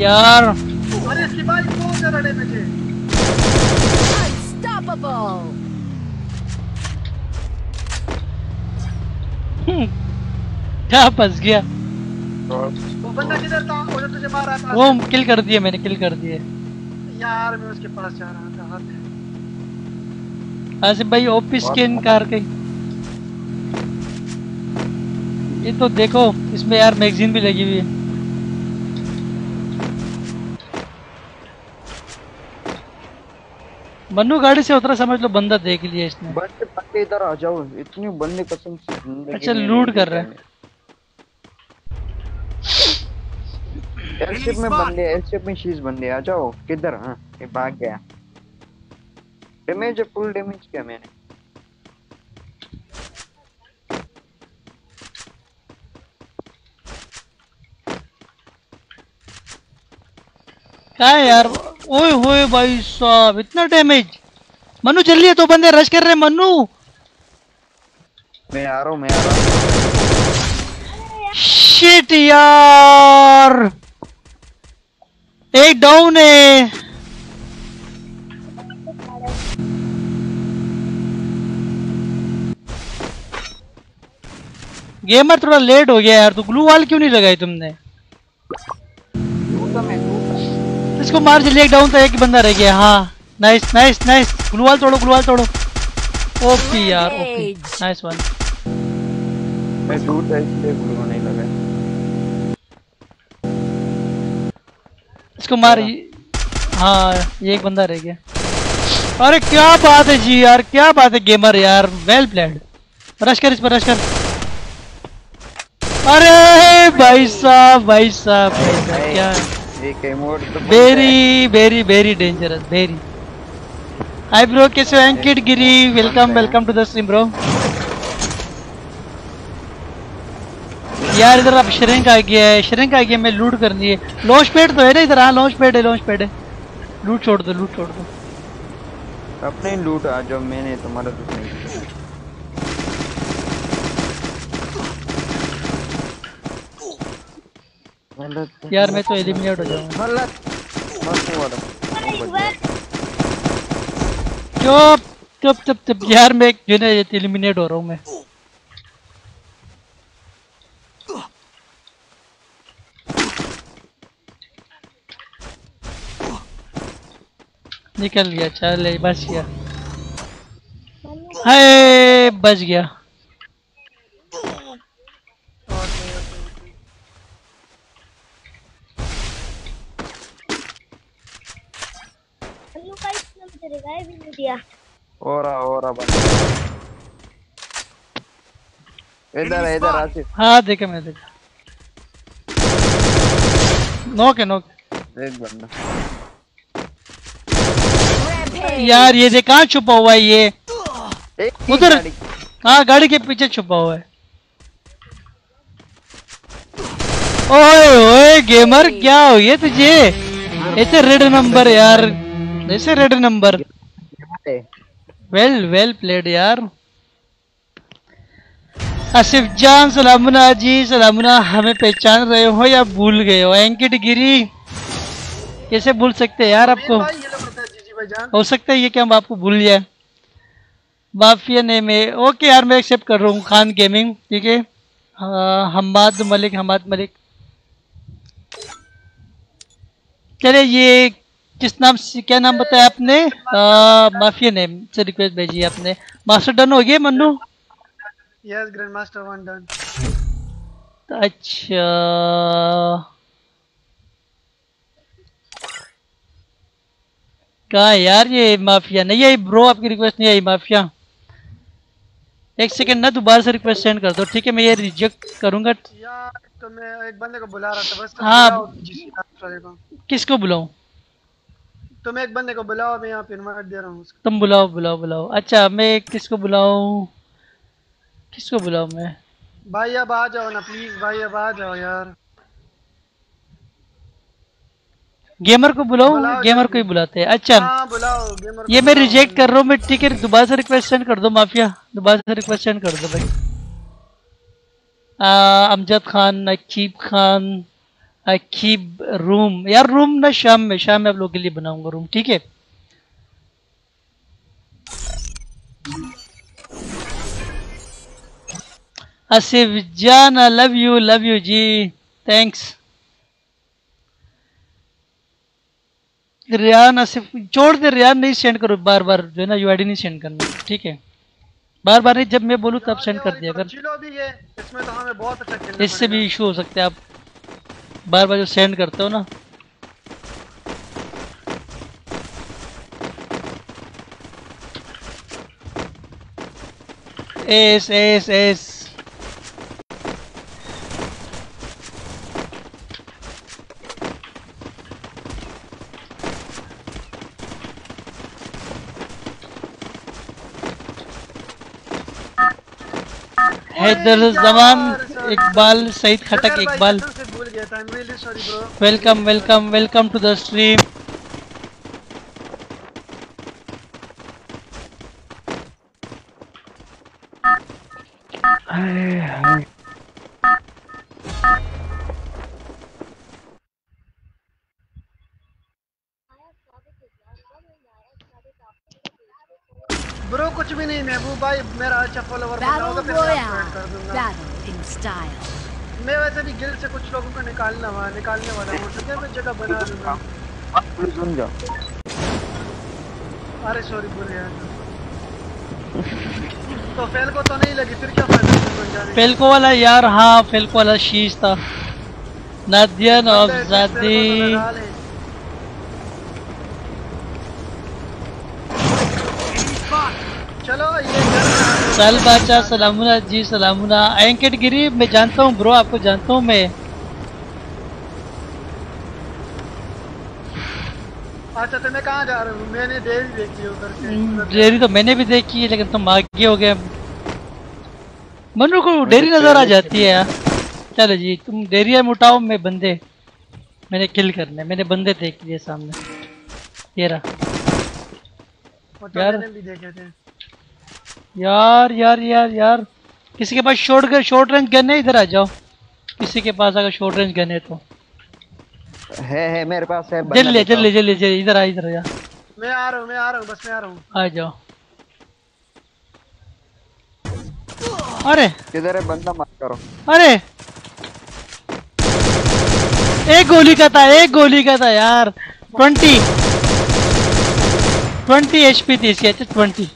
यार। अरे इसकी बाइक बहुत ज्यादा डैमेज है। Unstoppable. क्या फंस गया। वो बंदा किधर था? वो जो तुझे मार रहा था। वो किल कर दिए मैंने, किल कर दिए। यार मैं उसके पास जा रहा था। आसिफ भाई ओपी स्किन कार के। ये तो देखो इसमें यार मैगजीन भी लगी हुई है। मन्नू गाड़ी से उतरा, समझ लो बंदा देख लिया इसने। बंदे बंदे इधर आ जाओ, इतनी बंदे कसम से जिंदगी अच्छा में लूट नहीं कर रहा देखे है। एयरशिप में बंदे, एयरशिप में शीज बंदे, आ जाओ। किधर? हाँ ये भाग गया। डैमेज, फुल डैमेज किया मैंने। क्या है यार? ओए होए भाई साहब इतना डैमेज। मन्नू जल्दी है, तो बंदे रश कर रहे हैं मन्नू। मैं आ रहा हूँ, मैं आ रहा हूँ। शिट यार, एक डाउन है। गेमर थोड़ा लेट हो गया यार। तो ग्लू वाल क्यों नहीं लगाई तुमने? इसको मार जल्दी, एक डाउन था, एक ही बंदा रह गया। हाँ नाइस नाइस नाइस। ग्लू वाल तोड़ो, ग्लू वाल तोड़ो। ओपी यार, ओपी नाइस वन। मैं दूर था इसलिए ग्लू नहीं लगा। इसको मार। हाँ ये एक बंदा रह गया। अरे क्या बात है जी यार, क्या बात है गेमर यार, वेल प्लेड। रश कर इस पर, रश कर। अरे भाई साहब भाई साहब क्या एक इमोट तो very very very dangerous, very. Hi bro, कैसे हो? Ankit Giri, welcome welcome to the stream bro. यार इधर अब श्रिंक आ गया है, श्रिंक आ गया। मैं लूट करनी है। लॉन्च पैड तो है ना इधर? हाँ लॉन्च पैड है, लॉन्च पैड है। लूट छोड़ दो, लूट छोड़ दो। अपने लूट आ जाओ, मैंने तुम्हारा कुछ नहीं किया। यार मैं तो एलिमिनेट हो जाऊंगा। चुप चुप चुप चुप यार, मैं जो है एलिमिनेट हो रहा हूँ मैं। निकल गया, चल बच गया। हाय बच गया। और इधर इधर आसिफ। हाँ देखा मैं, देखा। नॉक है, नॉक। एक बंदा यार ये देख कहाँ छुपा हुआ है ये। उधर, हाँ गाड़ी के पीछे छुपा हुआ है। ओए ओए गेमर, क्या हो गया तुझे? ऐसे रेड नंबर यार, ऐसे red number. Well well played यार। आसिफ जान सलामुना जी, सलामुना। हमें पहचान रहे हो या भूल गए हो? एंकिट गिरी, कैसे भूल सकते हैं यार आपको? हो सकता है ये कि हम आपको भूल जाए। माफिया नेम है, ओके यार मैं एक्सेप्ट कर रहा हूँ। खान गेमिंग, ठीक है। हम्माद मलिक, हम्माद मलिक। चले ये किस नाम से, क्या नाम बताया आपने? माफिया नेम से रिक्वेस्ट भेजी है आपने। मास्टर डन हो गया Mannu? Yes grand master 1 done. अच्छा कहाँ है यार ये माफिया? नहीं आई ब्रो, आपकी रिक्वेस्ट नहीं आई माफिया। एक सेकंड ना, दोबारा से रिक्वेस्ट सेंड कर दो, ठीक है? मैं ये रिजेक्ट करूंगा। यार तो मैं एक बंदे को बुला रहा था बस। हाँ। बुलाओ जिस वाले को। किसको बुलाऊं? तुम एक बंदे को बुलाओ, मैं यहाँ पे इनवाइट दे रहा हूँ उसको। तुम बुलाओ बुलाओ बुलाओ। अच्छा मैं किसको बुलाऊं? किसको बुलाऊं मैं? भाई अब आ जाओ ना प्लीज, भाई अब आ जाओ यार। गेमर को बुलाऊं? बुलाओ गेमर को ही जल्दी। बुलाते हैं। अच्छा हाँ बुलाओ गेमर को ये मैं बुलाओ। रिजेक्ट कर रहा हूँ मैं, ठीक है दोबारा से रिक्वेस्ट सेंड कर दो माफिया, दोबारा से रिक्वेस्ट सेंड कर दो भाई। अमजद खान, अकीब खान, अकीब रूम, यार रूम ना शाम में आप लोगों के लिए बनाऊंगा रूम, ठीक है। आसिफ जान लव यू जी, थैंक्स। रियान आसिफ छोड़ दे, रियान नहीं सेंड करो बार बार, जो है ना यूआईडी नहीं सेंड करना, ठीक है। बार बार नहीं, जब मैं बोलूँ तब सेंड कर दिया कर। चिलो भी है इसमें तो हमें बहुत अच्छा खेलना इससे भी पड़ेगा। इशू हो सकते हैं, आप बार बार जो सेंड करते हो ना। S S S Haider Zaman, Iqbal, Saeed Khattak, Iqbal, भूल गया था, I am really sorry bro. Welcome welcome welcome to the stream. Bro कुछ भी नहीं महबूब भाई, मेरा अच्छा फॉलोवर बन Battle होगा फिर मैं आपको ऐड Royale. कर दूंगा। Battle in style. मैं वैसे भी गिल्ड से कुछ लोगों को निकालने वाला हूँ, ठीक है मैं जगह बना दूंगा। सुन जाओ। अरे सॉरी भूल गया। तो फेल को तो नहीं लगी, फिर क्या फायदा बन जाने का? फेल्को वाला यार, हाँ फेल्को वाला शीश था। नादिया नौजादी, लगा ले। चलो ये साल बाचा, सलामुना जी सलामुना। एंकेट गिरी मैं जानता हूँ ब्रो, आपको जानता हूँ मैं। अच्छा तो मैं कहाँ जा रहा हूँ? मैंने डेरी देखी उधर से। डेयरी तो मैंने भी देखी है, लेकिन तुम आगे हो गए। मनु को डेयरी नजर आ जाती है यार। चलो जी तुम डेयरी में उठाओ, मैं बंदे मैंने किल करने, मैंने बंदे देख लिए सामने। ये रहा वो तो यार। मैंने भी देखे थे। यार यार यार यार, किसी के पास शॉर्ट रेंज गन है? इधर आ जाओ, किसी के पास अगर शॉर्ट रेंज गन है तो। है मेरे पास है। जल्दी इधर आ। मैं आ रहा हूँ बस मैं आ रहा हूँ। आ जाओ। अरे किधर है बंदा? मत करो। अरे एक गोली का था यार। 20 एचपी थी इसकी। अच्छा 20।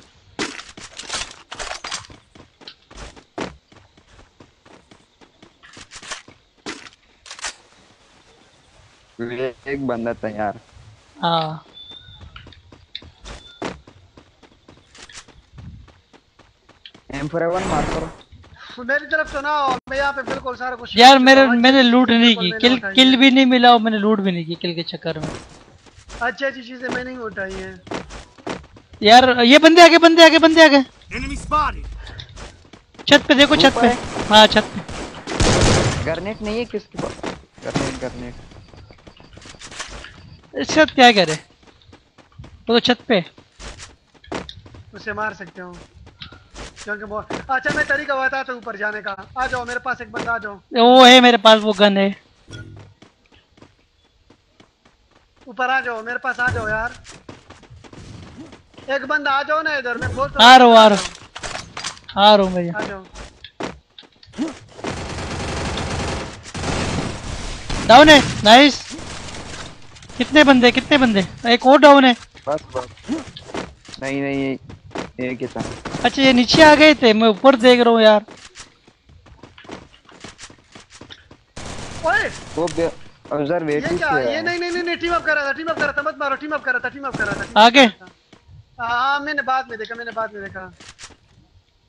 एक बंदा था यार। हाँ M4A1 मार करो। मेरी तरफ सुना, मैं यहाँ पे बिल्कुल सारा कुछ यार मैंने लूट नहीं की, किल भी नहीं मिला और मैंने लूट भी नहीं की किल के चक्कर में। अच्छी चीजें मैंने ही उठाई हैं। यार ये बंदे आगे। Enemy spotted. छत पे देखो, छत पे। हाँ छत पे। ग्रेनेड नहीं है किसके पास? ग्रेनेड छत क्या करे वो तो छत पे। उसे मार सकते हो क्योंकि बहुत अच्छा। मैं तरीका बताता हूँ ऊपर जाने का। आ जाओ मेरे पास, एक बंदा आ जाओ। वो है मेरे पास, वो गन है। ऊपर आ जाओ, मेरे पास आ जाओ यार। एक बंदा आ जाओ ना इधर, मैं बोल आ रहा हूँ भैया। आ जाओ। डाउन है, नाइस। कितने बंदे एक और डाउन है। बस नहीं एक ही था। अच्छा ये नीचे आ गए थे, मैं ऊपर देख रहा हूँ यार। ओए वो ऑब्जर्वेटिव ये क्या? से ये नहीं टीम अप कर रहा था, मत मारो। टीम अप कर रहा था। आगे हाँ मैंने बाद में देखा।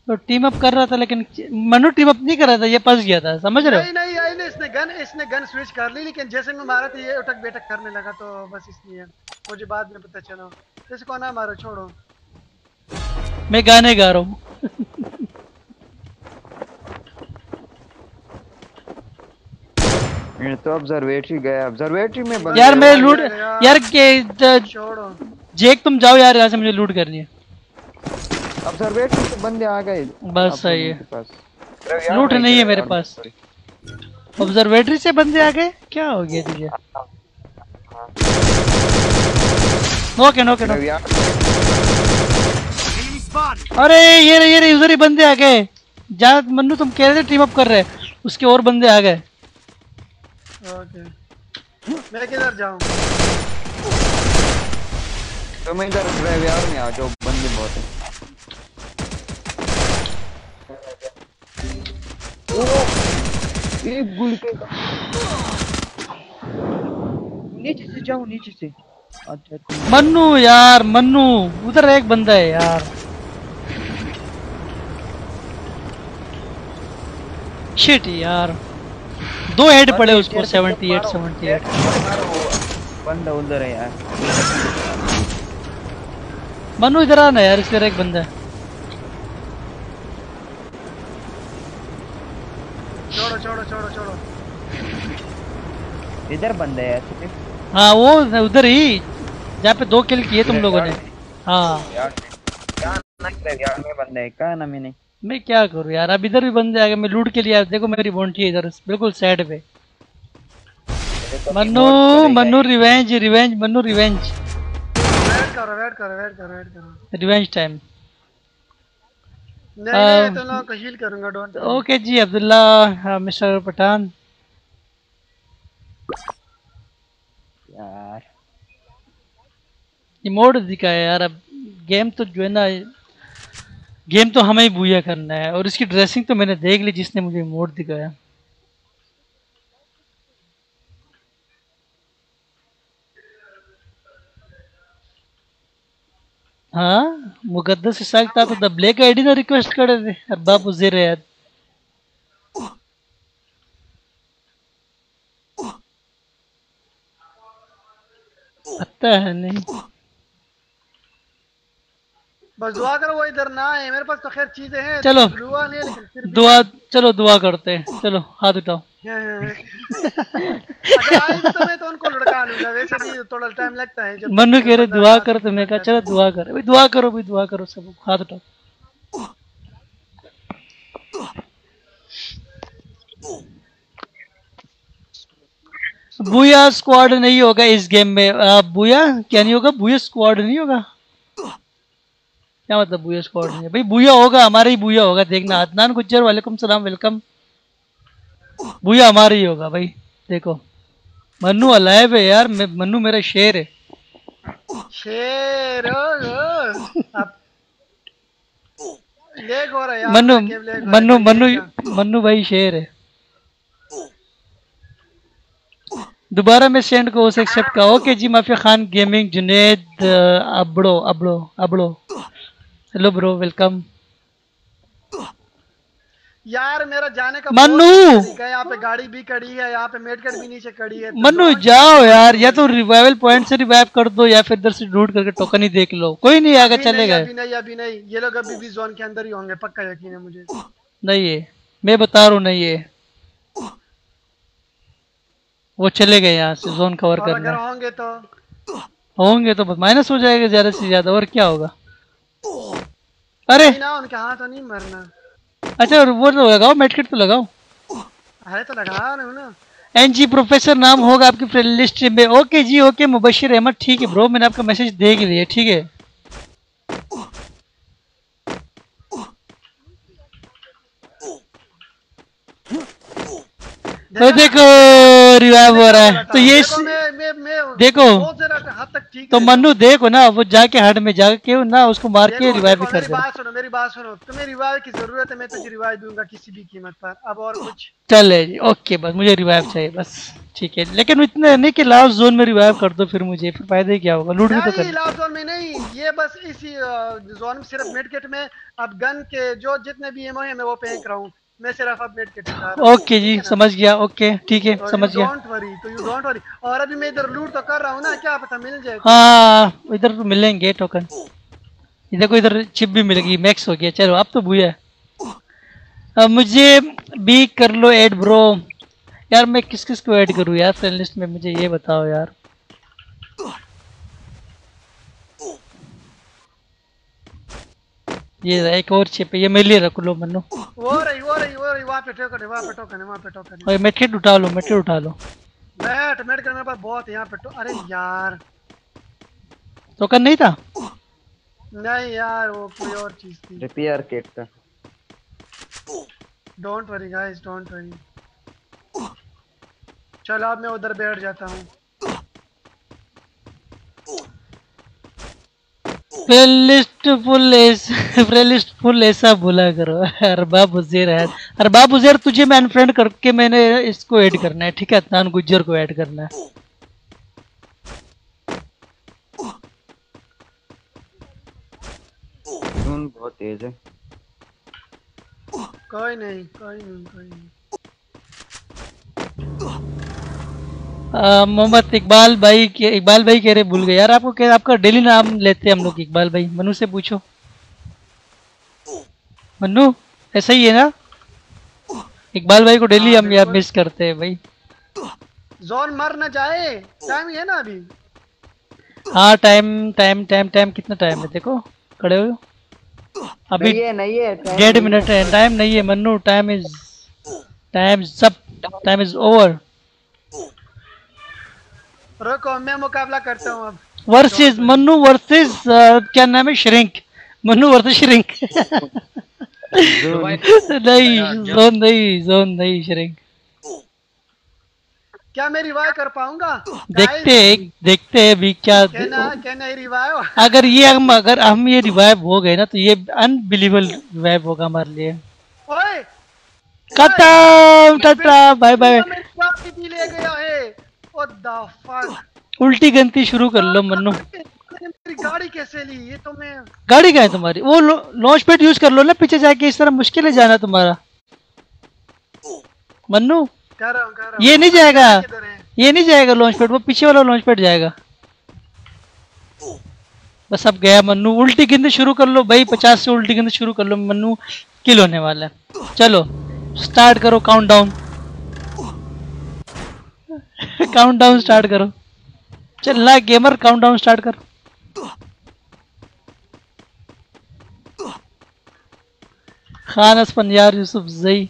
तो टीम अप कर रहा था, लेकिन मनु टीम अप नहीं कर रहा था, ये फंस गया था, समझ रहे हो? नहीं इसने इसने गन स्विच कर ली, लेकिन जैसे मैं मारा था ये उठक बैठक करने लगा, तो बस इसलिए मुझे बाद में पता चला। इसको ना मारो, छोड़ो। मैं गाने गा रहा हूँ। ये तो ऑब्जर्वेटरी गया, ऑब्जर्वेटरी में बंदे यार मैं हैं। लूट यार छोड़ो। जेक तुम जाओ यार, यहाँ से मुझे लूट करनी है। ऑब्जर्वेटरी से बंदे आ गए। बस आप सही लोगों है। के पास। लूट नहीं है मेरे यार, पास। ऑब्जर्वेटरी से बंदे आ गए, क्या हो गया तुझे? ओके नो यार, Enemy spotted. अरे ये रे उधर ही बंदे आ गए। जा मन्नू, तुम कह रहे थे टीम अप कर रहे, उसके और बंदे आ गए। ओके, मैं किधर जाऊं? तुम इधर ग्रेवयार्ड में आ जाओ, बंदे बहुत हैं। एक गुल के नीचे से जाओ, नीचे से। अच्छा मन्नू यार, मन्नू उधर एक बंदा है यार। शिट यार, 2 हेड पड़े उसको। 78 बंदा उधर है यार। मन्नू इधर आना यार, इसके एक बंदा है। छोड़ो छोड़ो छोड़ो छोड़ो। इधर बंदा है यार। हाँ वो उधर ही जहाँ पे 2 किल किए तुम लोगों ने। हाँ यार यार में बंदा है, कहा ना मैंने। मैं क्या करूँ यार, अब इधर भी बंदे आ गए। मैं लूट के लिए आया, देखो मेरी बॉन्टी है इधर बिल्कुल साइड पे। Mannu Mannu revenge revenge, Mannu revenge, wait करो वेट करो वेट करो वेट करो। Revenge time. नहीं तो लोगों को हील करूंगा, डोंट। ओके जी अब्दुल्ला, मिस्टर पठान। यार इमोट दिखाया यार। अब गेम तो जो है ना, गेम तो हमें ही बुया करना है। और इसकी ड्रेसिंग तो मैंने देख ली, जिसने मुझे इमोट दिखाया। हाँ मुकद्दस इसाक था तो द ब्लैक आईडी ना रिक्वेस्ट करे थे अरबाब उज़ैर याद। पता है नहीं। बस दुआ करो वो इधर ना आए। मेरे पास तो खैर चीजें हैं, चलो दुआ नहीं है, लेकिन फिर भी दुआ, चलो दुआ करते हैं। चलो हाथ उठाओ। अगर आए भी तो मैं तो उनको लड़का लूंगा। वैसे भी थोड़ा टाइम लगता है। जब मन्नू कह रहे दुआ कर, तो मैं कहा चलो दुआ कर। भाई दुआ करो, भाई दुआ करो, सब हाथ उठाओ। बुया स्क्वाड नहीं होगा इस गेम में। बुया क्या नहीं होगा? बुया स्क्वाड नहीं होगा? क्या मतलब बुया स्क्वाड नहीं है? भाई बुया होगा, हमारा ही बुया होगा। देखना अदनान गुज्जर, वालेकुम सलाम, वेलकम। बुया हमारा ही होगा भाई। देखो मन्नू अलाइव है यार। मन्नू मेरा शेर है। शेर अब लेग हो रहा है यार। मन्नू गेम लेग हो रहा है, मन्नू कोई मन्नू लेगा। मन्नू भाई शेर है। दोबारा मैं सेंड को उसे एक्सेप्ट का। ओके जी mafia Khan gaming, Junaid Abro Abro Abro, hello bro, welcome. यार मेरा जाने का मन्नू! बहुत तरीका है। यहाँ पे गाड़ी भी खड़ी है, यहाँ पे मेडकट भी नीचे खड़ी है। तो मन्नू दोनों जाओ यार, या तो रिवाइवल पॉइंट से रिवाइव कर दो, या फिर इधर से ढूंढ करके टोकन ही देख लो। कोई नहीं आगे अभी चलेगा। नहीं, अभी नहीं अभी नहीं। ये लोग अभी भी जोन के अंदर ही होंगे, पक्का यकीन है मुझे। नहीं है, मैं बता रहा हूँ नहीं है। वो चले गए यहाँ से, जोन कवर और करना अगर है। होंगे तो बस माइनस हो जाएगा ज्यादा से ज्यादा, और क्या होगा। अरे नहीं ना, उनके हाथ तो नहीं मरना। अच्छा वो तो लगाओ, मेडकिट तो लगाओ। अरे तो लगा रहे हो ना। एनजी प्रोफेसर नाम होगा आपकी फ्रेंड लिस्ट में। ओके जी ओके, मुबशिर अहमद, ठीक है ब्रो, मैंने आपका मैसेज देख लिया, ठीक है। तो देखो रिवाइव हो रहा है। तो ये देखो हद तक ठीक तो है। मन्नू देखो ना, वो जाके हट में जाके ना उसको मार के देखो, रिवाइव भी देखो, कर मेरी दे। बात सुनो, मेरी बात सुनो। तुम्हें रिवाइव की जरूरत है, मैं तुझे रिवाइव दूंगा किसी भी कीमत पर। अब और कुछ चले जी ओके, बस मुझे रिवाइव चाहिए बस, ठीक है। लेकिन इतना नहीं कि लास्ट जोन में रिवाइव कर दो, फिर मुझे फिर फायदा ही क्या होगा। लूट भी तो नहीं, कर। लास्ट जोन में नहीं, ये बस इसी जोन में सिर्फ मिड किट में। अब गन के जो जितने भी एमओ है मैं वो फेंक रहा हूँ। मैं सिर्फ अब मेड किट उठा रहा हूँ। ओके जी, समझ गया। ओके ठीक है, समझ गया। डोंट वरी, तो यू डोंट वरी। और अभी मैं इधर लूट तो कर रहा हूँ ना, क्या पता मिल जाए। हाँ, इधर तो मिलेंगे टोकन। इधर को इधर चिप भी मिल गई, मैक्स हो गया। चलो अब तो भूया है। अब मुझे भी कर लो ऐड ब्रो। यार मैं किस किस को ऐड करूँ यार फ्रेंड लिस्ट में, मुझे ये बताओ यार। ये रहा एक और चिप है, ये मेरे लिए रख लो मन्नू। वो रही वहाँ पे टोकन है, वहाँ पे टोकन है, वहाँ पे टोकन है। और मेटकिट उठा लो, मेटकिट उठा लो। बैठ मेड कर, मेरे पास बहुत है यहाँ पे अरे यार टोकन नहीं था? नहीं यार, वो कोई और चीज थी। रिपेयर किट का। Don't worry guys, don't worry. चलो अब मैं उधर बैठ जाता हूँ। प्लेलिस्ट फुल ऐसा बोला करो। अरबाब उज़ैर है। अरबाब उज़ैर तुझे मैं अनफ्रेंड करके मैंने इसको ऐड करना है, ठीक है? अदनान गुज्जर को ऐड करना है। खून बहुत तेज है। कोई नहीं, कोई नहीं, कोई नहीं। मोहम्मद इकबाल भाई कह रहे भूल गए यार आपको, क्या आपका डेली नाम लेते हैं हम लोग इकबाल भाई। मनु से पूछो। मन्नू ऐसा ही है ना? इकबाल भाई को डेली हम यार मिस करते हैं भाई। जोन मर न जाए, टाइम ही है ना अभी। हाँ टाइम कितना टाइम है देखो, खड़े हो अभी। नहीं है 1.5 मिनट है। टाइम नहीं है मन्नू, टाइम इज ओवर। रुको मैं मुकाबला करता हूँ अब। वर्सेस मन्नू वर्सेस क्या नाम है, श्रिंक। Mannu versus shrink. नहीं जोन नहीं श्रिंक। क्या मैं रिवाइव कर पाऊंगा? देखते हैं अभी क्या। क्या नहीं रिवाइव? अगर हम ये रिवाइव हो गए ना तो ये अनबिलीवेबल रिवाइव होगा हमारे लिए। ओए खत्म, टाटा बाय बाय। ले गया है। What the fuck? उल्टी गिनती शुरू कर लो मन्नू। मेरी गाड़ी कैसे ली ये तो मैं। गाड़ी कहाँ है तुम्हारी? वो लॉन्च पैड यूज कर लो ना पीछे जाके, इस तरह मुश्किल है जाना तुम्हारा मन्नू। कर रहा हूँ। ये नहीं जाएगा, ये नहीं जाएगा लॉन्च पैड, वो पीछे वाला लॉन्च पैड जाएगा। बस अब गया मन्नू। उल्टी गिनती शुरू कर लो भाई, 50 से उल्टी गिनती शुरू कर लो मन्नू, किल होने वाला है। चलो स्टार्ट करो काउंटडाउन। काउंटडाउन स्टार्ट करो। चल ला गेमर काउंटडाउन स्टार्ट कर। खान असफन यार यूसुफ जई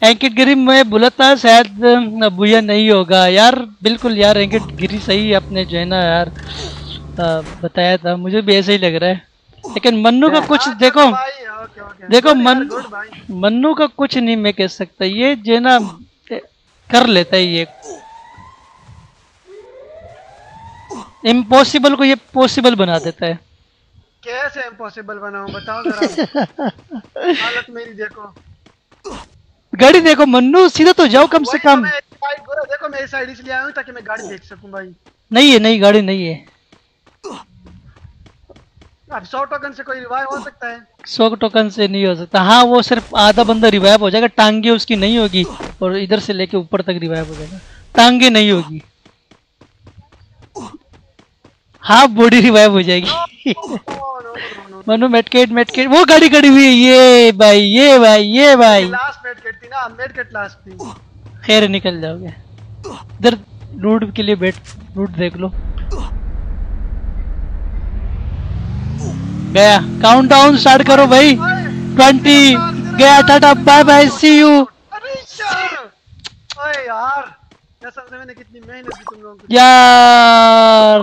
एंकेट गिरी मैं बोला था शायद बुया नहीं होगा यार। बिल्कुल यार एंकेट गिरी सही आपने जो है ना यार बताया था, मुझे भी ऐसा ही लग रहा है। लेकिन मन्नू का कुछ देखो मन्नू का कुछ नहीं मैं कह सकता, ये जो है ना कर लेता है, ये इम्पॉसिबल को ये पॉसिबल बना देता है। कैसे इम्पॉसिबल बनाऊं बताओ जरा। हालत मेरी देखो। गाड़ी देखो मन्नू, सीधा तो जाओ कम से कम। देखो मैं इस साइड इसलिए आया हूं ताकि मैं गाड़ी देख सकूं भाई। नहीं है, नई गाड़ी नहीं है। अब 100 टोकन से कोई रिवाइव हो सकता है? 100 टोकन से नहीं हो सकता। हाँ वो सिर्फ आधा बंदा रिवाइव हो जाएगा, टांगे उसकी नहीं होगी और इधर से लेके ऊपर तक रिवाइव हो जाएगा, टांगे नहीं होगी। हाफ बॉडी रिवाइव हो जाएगी। मनु मेडकेट वो गाड़ी खड़ी हुई है। ये भाई लास्ट मेडकेट थी ना, मेडकेट लास्ट थी। खैर निकल जाओगे। इधर लूट के लिए लूट देख लो। गया, काउंटडाउन स्टार्ट करो भाई। 20 गया, tata bye bye, see you. ओए यार कसम से मैंने कितनी मेहनत की तुम लोगों को। यार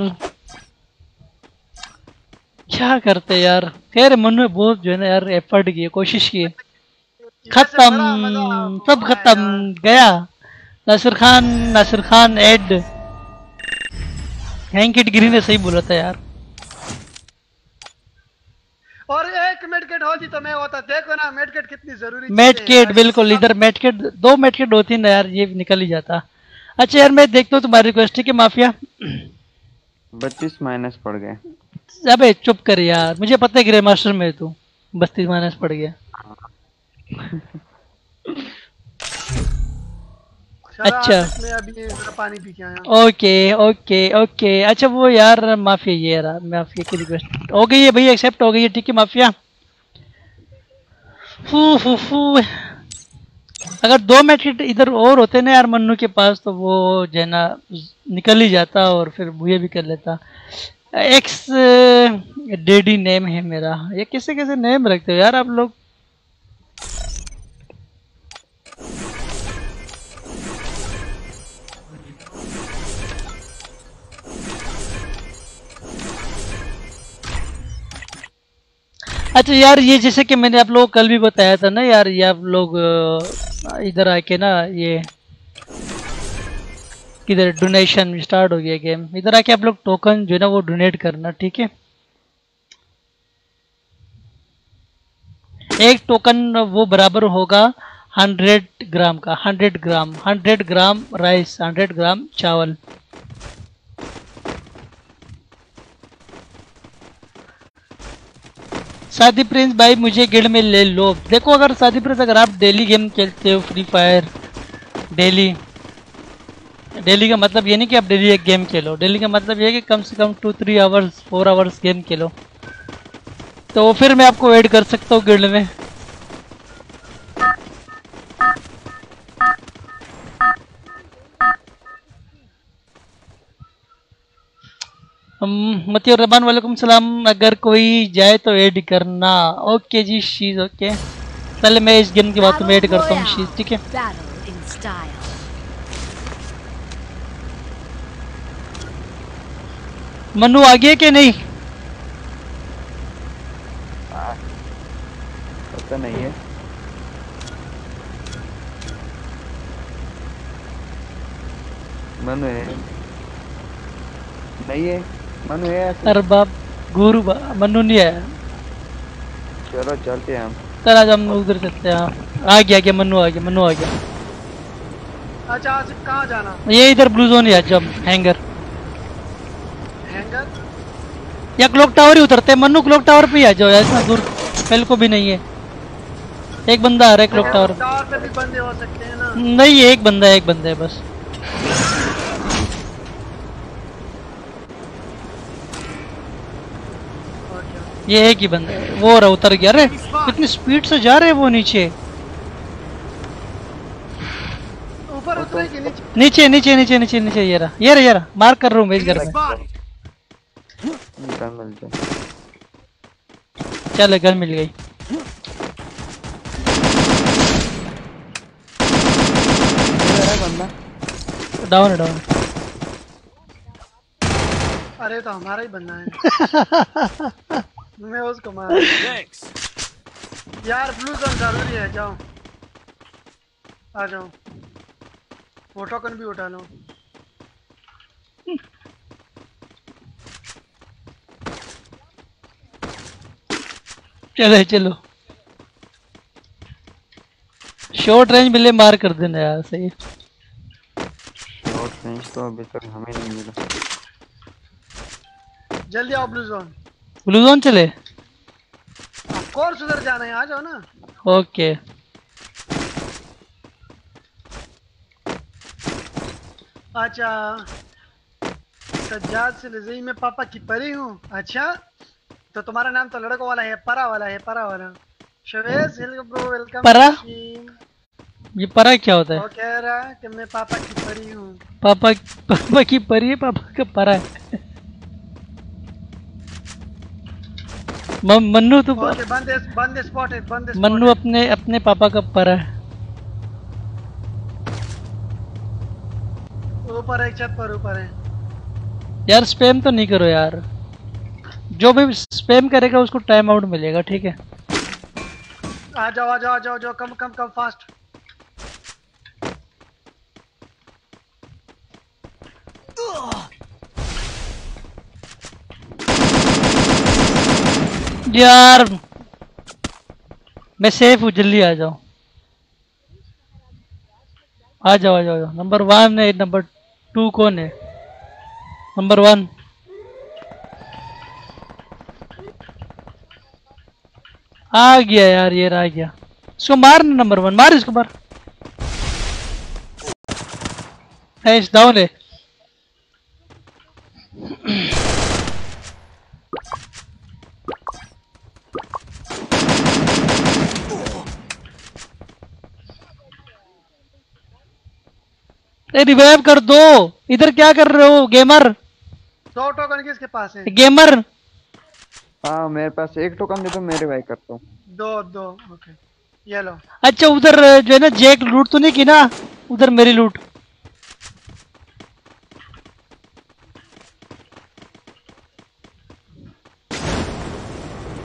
क्या करते यार। खैर मनु ने बहुत जो है ना यार एफर्ट की है, कोशिश की है। खत्म, सब खत्म गया। नासिर खान एड। हैंकिट गिरी ने सही बोला था यार। और एक मेडकेट होती तो मैं होता। देखो ना मेडकेट कितनी जरूरी। मेडकेट बिल्कुल, इधर मेडकेट 2 मेडकेट होती ना यार, ये निकल ही जाता। अच्छा यार मैं देखता हूँ तुम्हारी रिक्वेस्ट, ठीक है माफिया। 32 माइनस पड़ गए। अबे चुप कर यार, मुझे पता है ग्रे मास्टर में तू 32 माइनस पड़ गया। चलो अच्छा। आसिफ, मैं अभी जरा पानी पी के आया। Okay okay okay. अच्छा वो यार माफिया, ये रहा माफिया की रिक्वेस्ट हो गई है भाई, एक्सेप्ट हो गई है, ठीक है माफिया। फू अगर 2 मैच इधर और होते ना यार मन्नू के पास, तो वो जो है ना निकल ही जाता और फिर भूया भी कर लेता। एक्स डेडी नेम है मेरा। ये कैसे कैसे नेम रखते हो यार आप लोग। अच्छा यार, ये जैसे कि मैंने आप लोगों को कल भी बताया था ना यार, ये आप लोग इधर आके ना, ये किधर डोनेशन स्टार्ट हो गया गेम, इधर आके आप लोग टोकन जो है ना वो डोनेट करना, ठीक है। एक टोकन वो बराबर होगा 100 ग्राम का, 100 ग्राम राइस, 100 ग्राम चावल। सादी प्रिंस भाई मुझे गिल्ड में ले लो। देखो अगर सादी प्रिंस, अगर आप डेली गेम खेलते हो फ्री फायर, डेली का मतलब ये नहीं कि आप डेली एक गेम खेलो, डेली का मतलब ये कि कम से कम 2-3 आवर्स 4 आवर्स गेम खेलो, तो फिर मैं आपको ऐड कर सकता हूँ गिल्ड में। मतियुर रहमान वालेकुम सलाम। अगर कोई जाए तो ऐड करना। ओके जी शीज, ओके। पहले मैं इस गेम के बाद तुम्हें ऐड करता हूँ शीज, ठीक है। Battle in style. मनु आ गया कि नहीं? पता नहीं है। मनु है नहीं है? मनु है ऐसे? अरे बाप गुरु मनु नहीं है। चलो चलते हैं हम। चल आज हम उधर चलते हैं। आ गया मनु आ गया, मनु आ गया। अच्छा आसिफ कहाँ जाना? ये इधर ब्लू जोन ही है, जब हैंगर हैंगर? या क्लॉक टावर ही उतरते हैं। मनु क्लॉक टावर पे ही आ जाओ यार, इतना दूर पहले को भी नहीं है। एक बंदा आ रहा है क्लॉक टावर। टावर पे भी बंदे हो सकते हैं ना? नहीं, एक बंदा है बस। ये एक ही बंदा है, वो रहा उतर गया। अरे कितनी स्पीड से जा रहे हैं वो नीचे। ऊपर उतरे कि नीचे? नीचे नीचे नीचे नीचे नीचे। ये रहा मार्क कर रहा हूँ मैं इस घर में। निकाल मिल जाए। चल घर मिल गई। बंदा डाउन है, डाउन। अरे तो हमारा ही बंदा है। मैं उसको मार। Thanks. यार ब्लू जोन जरूरी है, जाओ आ जाओ। वो टोकन भी उठा लो। चलो शॉर्ट रेंज मिले मार कर देना यार, सही। शॉर्ट रेंज तो अभी तक हमें नहीं मिला। जल्दी आओ ब्लू जोन। ब्लू जोन चले। कोर्स उधर जाना है, आ जाओ ना। ओके। अच्छा सज्जाद से लज़ई, मैं पापा की परी हूँ। अच्छा तो तुम्हारा नाम तो लड़कों वाला है, परा वाला है, परा वाला। शवेज ब्रो वेलकम। परा? ये परा क्या होता है? वो कह रहा है कि मैं पापा की परी हूँ। पापा की परी है, पापा का परा है। मन्नू तो ओके बंदे स्पॉटेड। मन्नू अपने पापा का परा है। ऊपर है, छत पर ऊपर है। यार स्पैम तो नहीं करो यार, जो भी स्पैम करेगा उसको टाइम आउट मिलेगा, ठीक है। आ जाओ कम फास्ट। यार मैं सेफ हूँ, जल्दी आ जाओ। आ जाओ। नंबर 1 है, नंबर 2 कौन है? नंबर 1 आ गया यार, ये आ गया। इसको मार ना, नंबर 1 मार, इसको मार। नाइस डाउन है। रिवाइव कर दो, इधर क्या कर रहे हो गेमर? 100 टोकन किसके पास है? गेमर हाँ मेरे पास एक टोकन दे दो, मैं रिवाइव करता हूँ। दो ओके ये लो। अच्छा उधर जो है ना जैक लूट तो नहीं की ना, उधर मेरी लूट।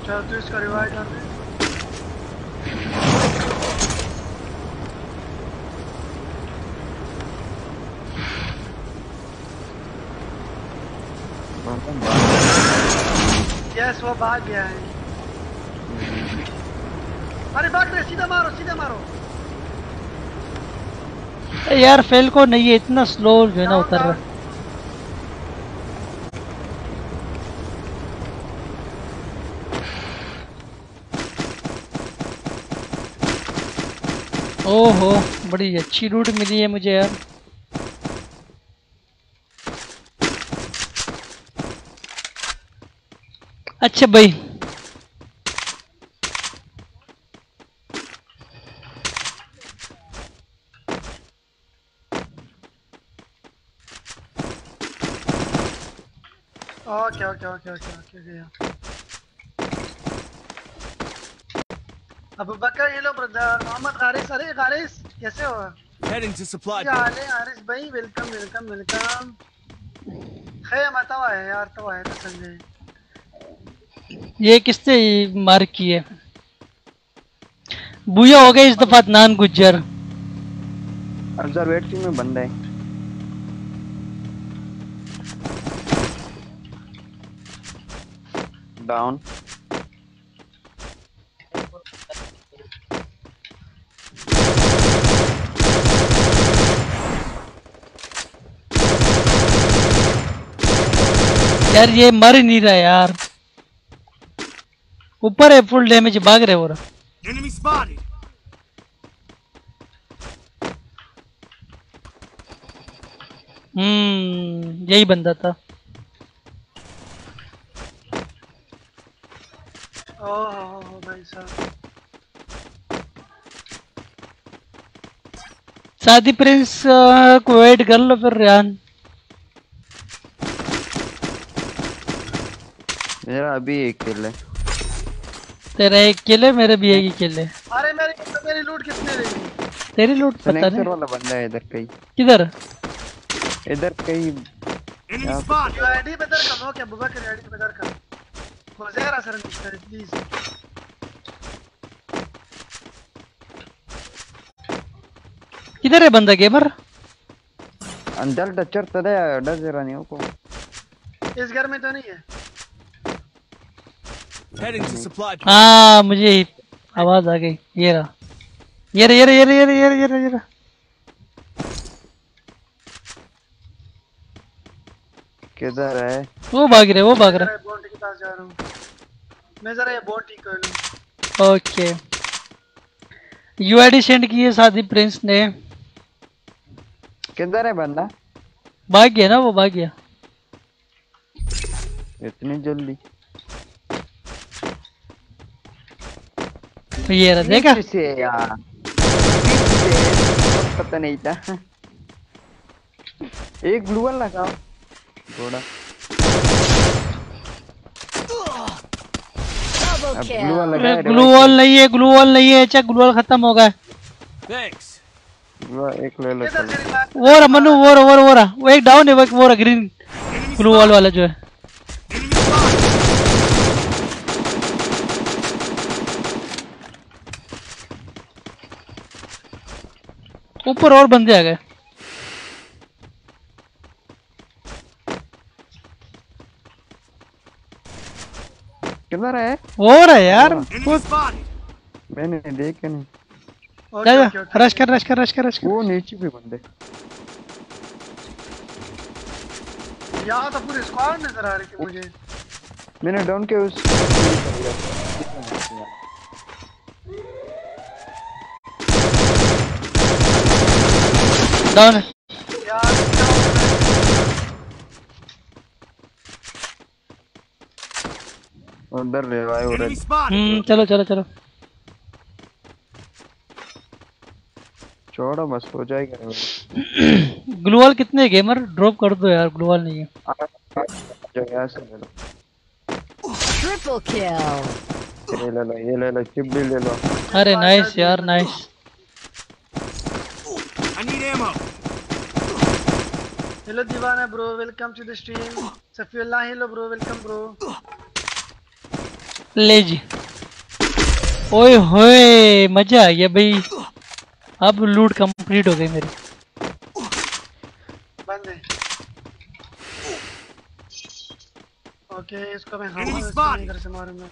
चल तू इसका रिवाइव कर दे। यस वो भाग गया है। अरे भाग रहे, सीधा मारो सीधा मारो। यार फेल को नहीं है, इतना स्लो जो है ना उतर रहा। ओहो बड़ी अच्छी लूट मिली है मुझे यार। अच्छा भाई ओके गया। अबू बकर ये लो ब्रदर मोहम्मद गारिस। अरे गारिस कैसे हो? Heading to supply क्या point. हाल है हारिस भाई? वेलकम। खैर तवा है यार, तवा है तो संजय। ये किसने मार की है? बुया हो गया इस दफा अदनान गुज्जर। ऑब्जर्वेटरी में बंदा है। डाउन। यार ये मर ही नहीं रहा यार, ऊपर है फुल डैमेज, भाग रहे हो रहा। Enemy spotted. यही बंदा था। ओह भाई साहब। सादी प्रिंस को वेट कर लो फिर रियान। मेरा अभी एक किल है। तेरा एक किल है, मेरे भी एक ही किल है। अरे मेरी लूट किसने ले ली? तेरी लूट पता स्नेक्सर नहीं वाला बंदा है इधर कहीं। किधर। इधर कहीं। Enemy spotted. यूआईडी पे दर कर, ओके अबू बकर यूआईडी पे दर कर। खुज़ैरा सर प्लीज। किधर है बंदा गेमर? अंदर डचर तदे डजरा नहीं को। इस घर में तो नहीं है। Heading to supply point. हाँ मुझे आवाज आ गई। ये रहा। किधर है? वो भाग रहा। बोंटी के पास जा रहा हूँ मैं, जरा ये बोंटी कर लूँ। ओके यूआईडी सेंड की है सादी प्रिंस ने। किधर है बंदा? भाग गया ना, वो भाग गया इतनी जल्दी। ये रहा, देखा? से यार पता नहीं था। एक ब्लू वाला लगाओ थोड़ा। Double blue kill. वाला लगा। ग्लू वॉल नहीं है, अच्छा ग्लू वॉल खत्म हो गया। Thanks. एक ले लो इधर चलो। तेरी बात वो रहा मनु, वो रहा वो एक डाउन है, वो रहा ग्रीन ग्लू वॉल वाला जो है। Enemy spotted. ऊपर और बंदे आ गए। किधर है? हो रहा है यार। Enemy spotted. मैंने देखा नहीं। जा रश कर। वो नीचे भी बंदे। यहाँ तो पूरी स्क्वाड नजर आ रही थी मुझे। मैंने डाउन के उस डाउन है। यार उधर रिवाइव हो रहा Enemy spotted. चलो चलो चलो। छोड़ो बस हो जाएगा revive। ग्लूवाल कितने गेमर ड्रॉप कर दो यार, ग्लूवाल नहीं है। जो यहाँ से ले लो, Triple kill. ये ले लो, चिप भी ले लो। अरे नाइस यार nice. I need ammo. Hello Deewana bro, welcome to the stream. Safiullah hello bro, welcome bro. ले जी। ओए होए मजा आ गया भाई। अब लूट कंप्लीट हो गई मेरी। बंद है। ओके इसको मैं Enemy हम spotted. घर से मारूंगा।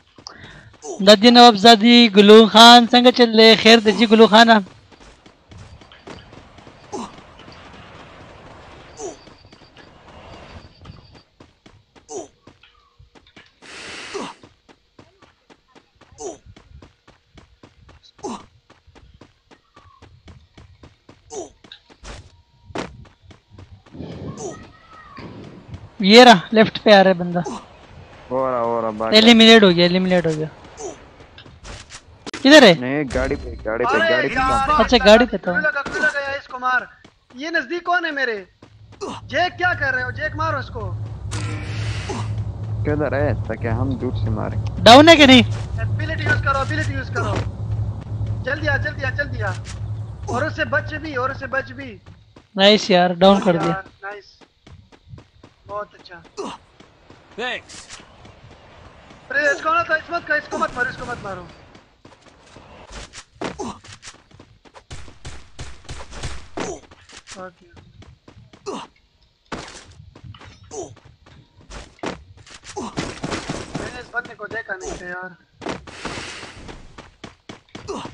दादी नवाबजादी गुलू खान संग चले खैर दीजिए गुलू खाना। ये रहा लेफ्ट पे आ रहा है बंदा। हो रहा बाकी। एलिमिनेट हो गया, एलिमिनेट हो गया। किधर है? नहीं गाड़ी पे अरे यार, अच्छा, गाड़ी पे था। खुला गया इसको मार। ये नजदीक कौन है मेरे? जेक क्या कर रहे हो? जेक मारो इसको। किधर है ताकि हम दूर से मारें। डाउन है कि नहीं? एबिलिटी यूज करो, एबिलिटी यूज करो। जल्दी आ जल्दी आ जल्दी आ। और उससे बच भी, और उससे बच भी। नाइस यार, डाउन कर दिया। नाइस, बहुत अच्छा। Thanks. अरे इसको ना, इसको मत मारो, इसको मत मारो। ओके मैंने इस बंदे को देखा नहीं था यार।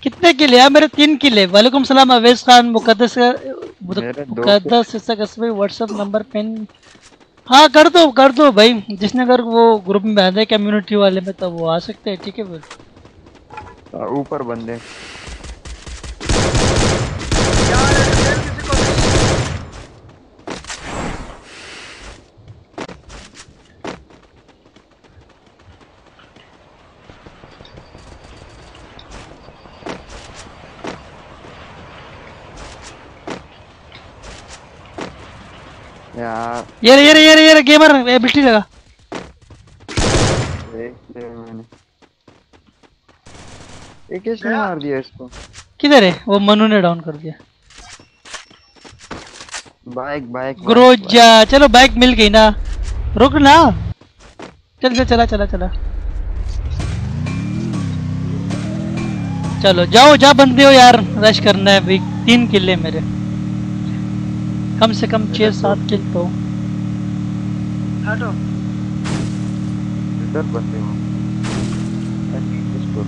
कितने किले यार? मेरे 3 किले। वालेकुम सलाम अवैस खान। मुकद्दस मेरे 2 मुकद्दस भाई व्हाट्सएप नंबर पिन। हाँ कर दो भाई। जिसने अगर वो ग्रुप में आते कम्युनिटी वाले में तो वो आ सकते हैं। ठीक है फिर। ऊपर बंदे। यार किसी को यार ये गेमर एबिलिटी लगा। देख ले मैंने। ये किसने मार दिया इसको? किधर है? वो मनु ने डाउन कर दिया। Bike Groza. चलो बाइक मिल गई ना, रुक ना। चला चलो जाओ, जा बंदे हो यार, रश करना है भाई। 3 किले मेरे, कम से कम 6-7 किल तो। हटो। इधर बंदे हो। इसको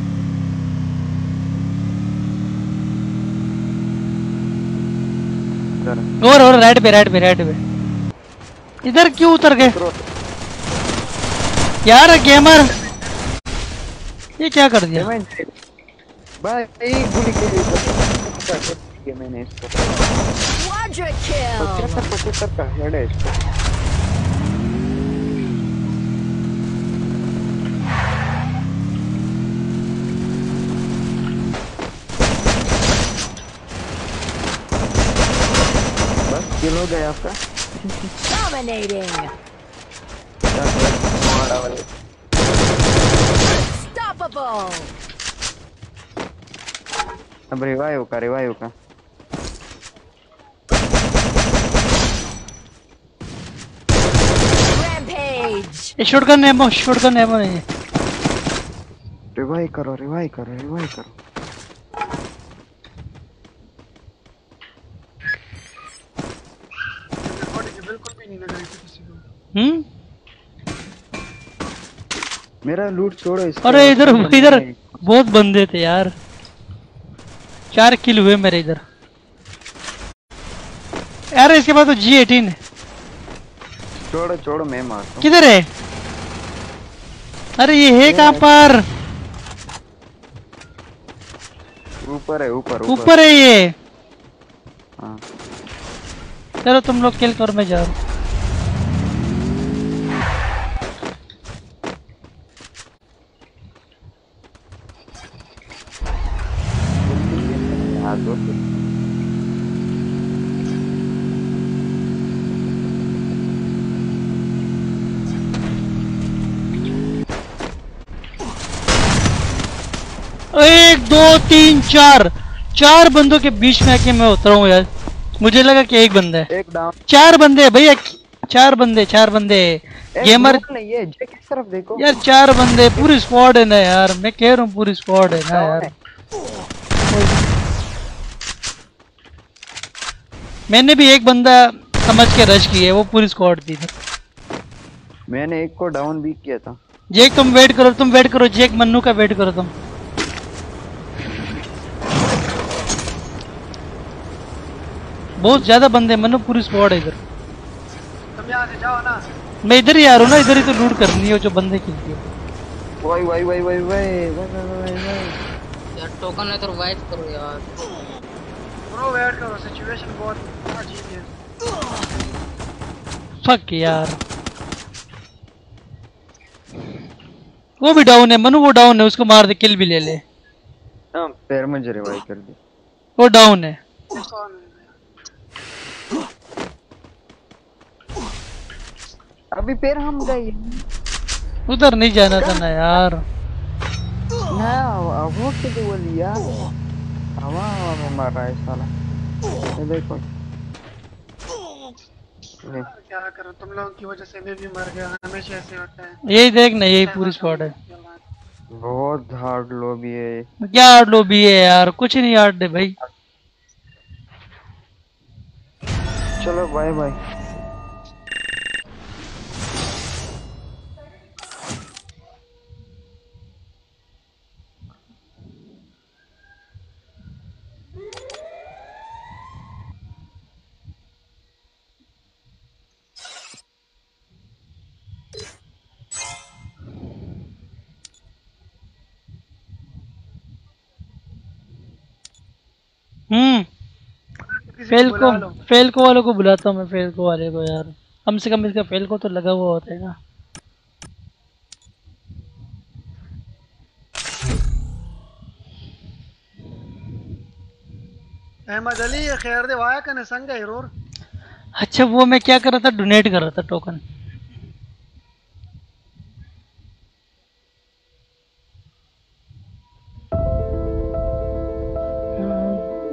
और राइट पे। इधर क्यों उतर गए यार? गेमर ये क्या कर दिया? भाई एक गोली के लिए मैंने इसको Quadra kill. 75 का हेड है इसको। बस किल हो गया आपका। Dominating. Unstoppable. अब रिवाइव का Rampage. ये शॉटगन एमो नहीं है। रिवाइव करो। बॉडी की बिल्कुल भी नहीं लग रही थी किसी को। मेरा लूट छोड़ो इसको। अरे इधर बहुत बंदे थे यार। 4 किल हुए मेरे इधर यार। इसके बाद तो G18 है। छोड़ो मैं मारता हूँ। किधर है? अरे ये है कहाँ पर? ऊपर है ये। हाँ चलो तुम लोग किल कर, मैं जा रहा हूँ। 1 2 3 4 4 बंदों के बीच में आके मैं उतरा हूँ यार। मुझे लगा कि एक बंदा है। एक डाउन। 4 बंदे हैं भैया, 4 बंदे गेमर। नहीं है जे किस तरफ देखो यार 4 बंदे, पूरी स्क्वाड है ना यार, मैं कह रहा हूँ पूरी स्क्वाड है ना यार। मैंने भी एक बंदा समझ के रश की है, वो पूरी स्क्वाड थी। मैंने एक को डाउन भी किया था। जेक तुम वेट करो जेक, मन्नू का वेट करो तुम। बहुत ज्यादा बंदे मन्नू, पूरी स्क्वाड है इधर। तुम यहाँ से जाओ ना। मैं इधर ही आ रहा हूँ ना, इधर ही तो लूट करनी है जो बंदे खेलती है। वाई यार टोकन है तो रिवाइव करो यार। ब्रो वेट करो, सिचुएशन बहुत अजीब है। फक यार, वो भी डाउन है मनु, वो डाउन है, उसको मार दे, किल भी ले ले। हाँ पैर में रिवाइव कर दी। वो डाउन है। अभी पैर हम गए। उधर नहीं जाना था ना यार। ना वो किधर बोली यार, हवा में मार रहा है साला। ये देखो क्या करूं, तुम लोगों की वजह से मैं भी मर गया, हमेशा ऐसे होता है। यही देख ना, यही पूरी स्क्वाड है। बहुत हार्ड लॉबी है। क्या हार्ड लॉबी है यार, कुछ नहीं हार्ड है भाई। चलो बाय बाय। फेल्को वालों को बुलाता हूँ मैं, फेल्को वाले को यार, कम से कम इसका फेल्को तो लगा हुआ होता है ना। अहमद अली खैर दे वाया कने संग है रोर। अच्छा वो मैं क्या कर रहा था, डोनेट कर रहा था टोकन।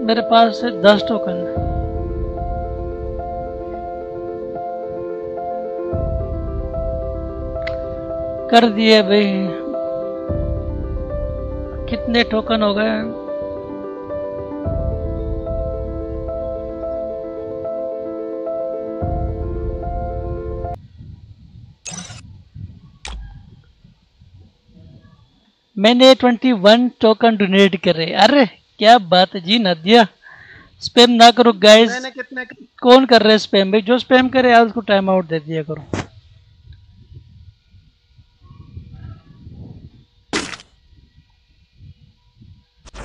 मेरे पास 10 टोकन। कर दिए भाई। कितने टोकन हो गए? मैंने 21 टोकन डोनेट करे। अरे क्या बात है जी नदिया। स्पैम ना करो गाइस। मैंने कितने कौन कर रहे हैं स्पैम भाई? जो स्पैम करे यार उसको टाइम आउट दे दिया करो।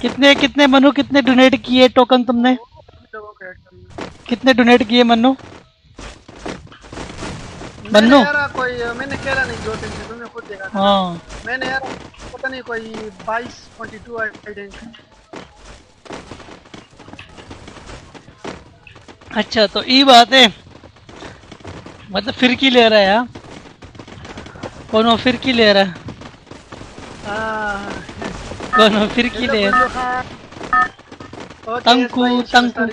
कितने कितने मनु, कितने डोनेट किए टोकन तुमने? कितने डोनेट किए मनु? मन्नू कोई मैंने खेला नहीं, 2-3 से तुमने खुद देखा था। हाँ मैंने यार पता नहीं कोई 22-22 आइडेंट। अच्छा तो ये बात है, मतलब फिरकी ले रहा है यार। कौन फिरकी ले रहा है? कौन फिरकी ले रहा है? तंकू तंकू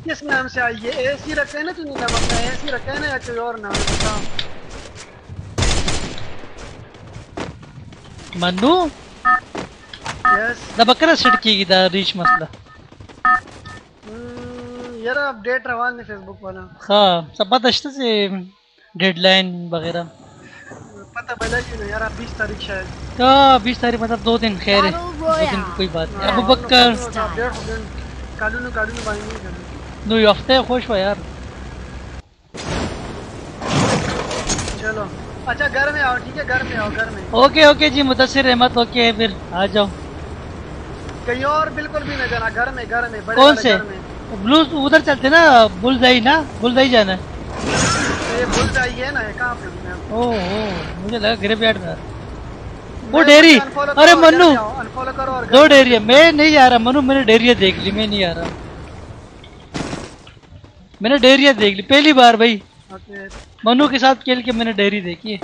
किस नाम से आई है? एसी रखा है ना तूने, नमक का एसी रखा है ना या कोई और नाम है? मन्नू यस दबकरा सिटकी दा रीच मसला। यार अपडेट रवान ने फेसबुक वाला। हाँ सब बात अच्छे से डेडलाइन वगैरह पता भला कि नहीं यार, 20 तारीख शायद। तो 20 तारीख मतलब 2 दिन खैर है, 2 दिन की कोई बात नहीं। अबू बकर कालू बाई नहीं करना। नो हफ्ते खुश हो यार। चलो अच्छा घर में आओ, ठीक है घर में आओ, घर में। ओके ओके जी मुदस्सिर अहमद, ओके फिर आ जाओ। कहीं और बिल्कुल भी न जाना, घर में बड़े कौन से? घर में। ब्लू उधर चलते ना, बुलजाई ना, बुलजाई जाना है। ये बुलजाई है ना, कहाँ पे? ओह मुझे लगा ग्रेवयार्ड में। वो डेयरी, अरे मन्नू अनफॉलो करो और 2 डेयरी। मैं नहीं जा रहा मनु, मैंने डेयरिया देख ली, मैं नहीं आ रहा। मैंने डेयरिया देख ली पहली बार भाई। मनु के साथ खेल के मैंने डेयरी देखी है।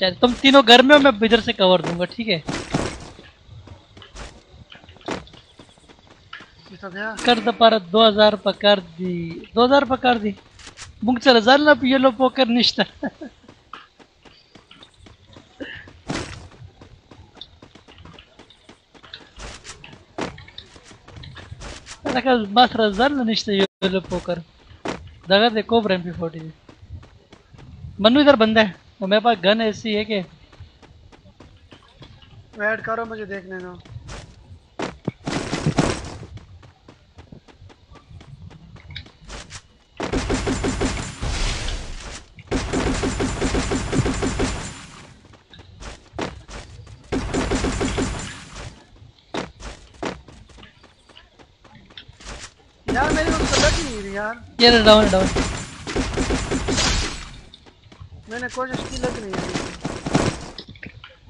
चल तुम तीनों घर में हो, मैं इधर से कवर दूंगा, ठीक है? ये तो गया। कर द पर 2000 पकड़ दी, 2000 पकड़ दी। मुंगसर झालं येलो पोकर निष्ठा। रखा मात्र झालं निष्ठा येलो पोकर। दगा दे कोबरा MP40। मन्नू इधर बंदा है, तो मेरे पास गन ऐसी है कि ऐड करो, मुझे देखने दो। यार मेरी उसको लग ही नहीं रही यार। ये डाउन डाउन। मैंने कोशिश की, लग नहीं रही।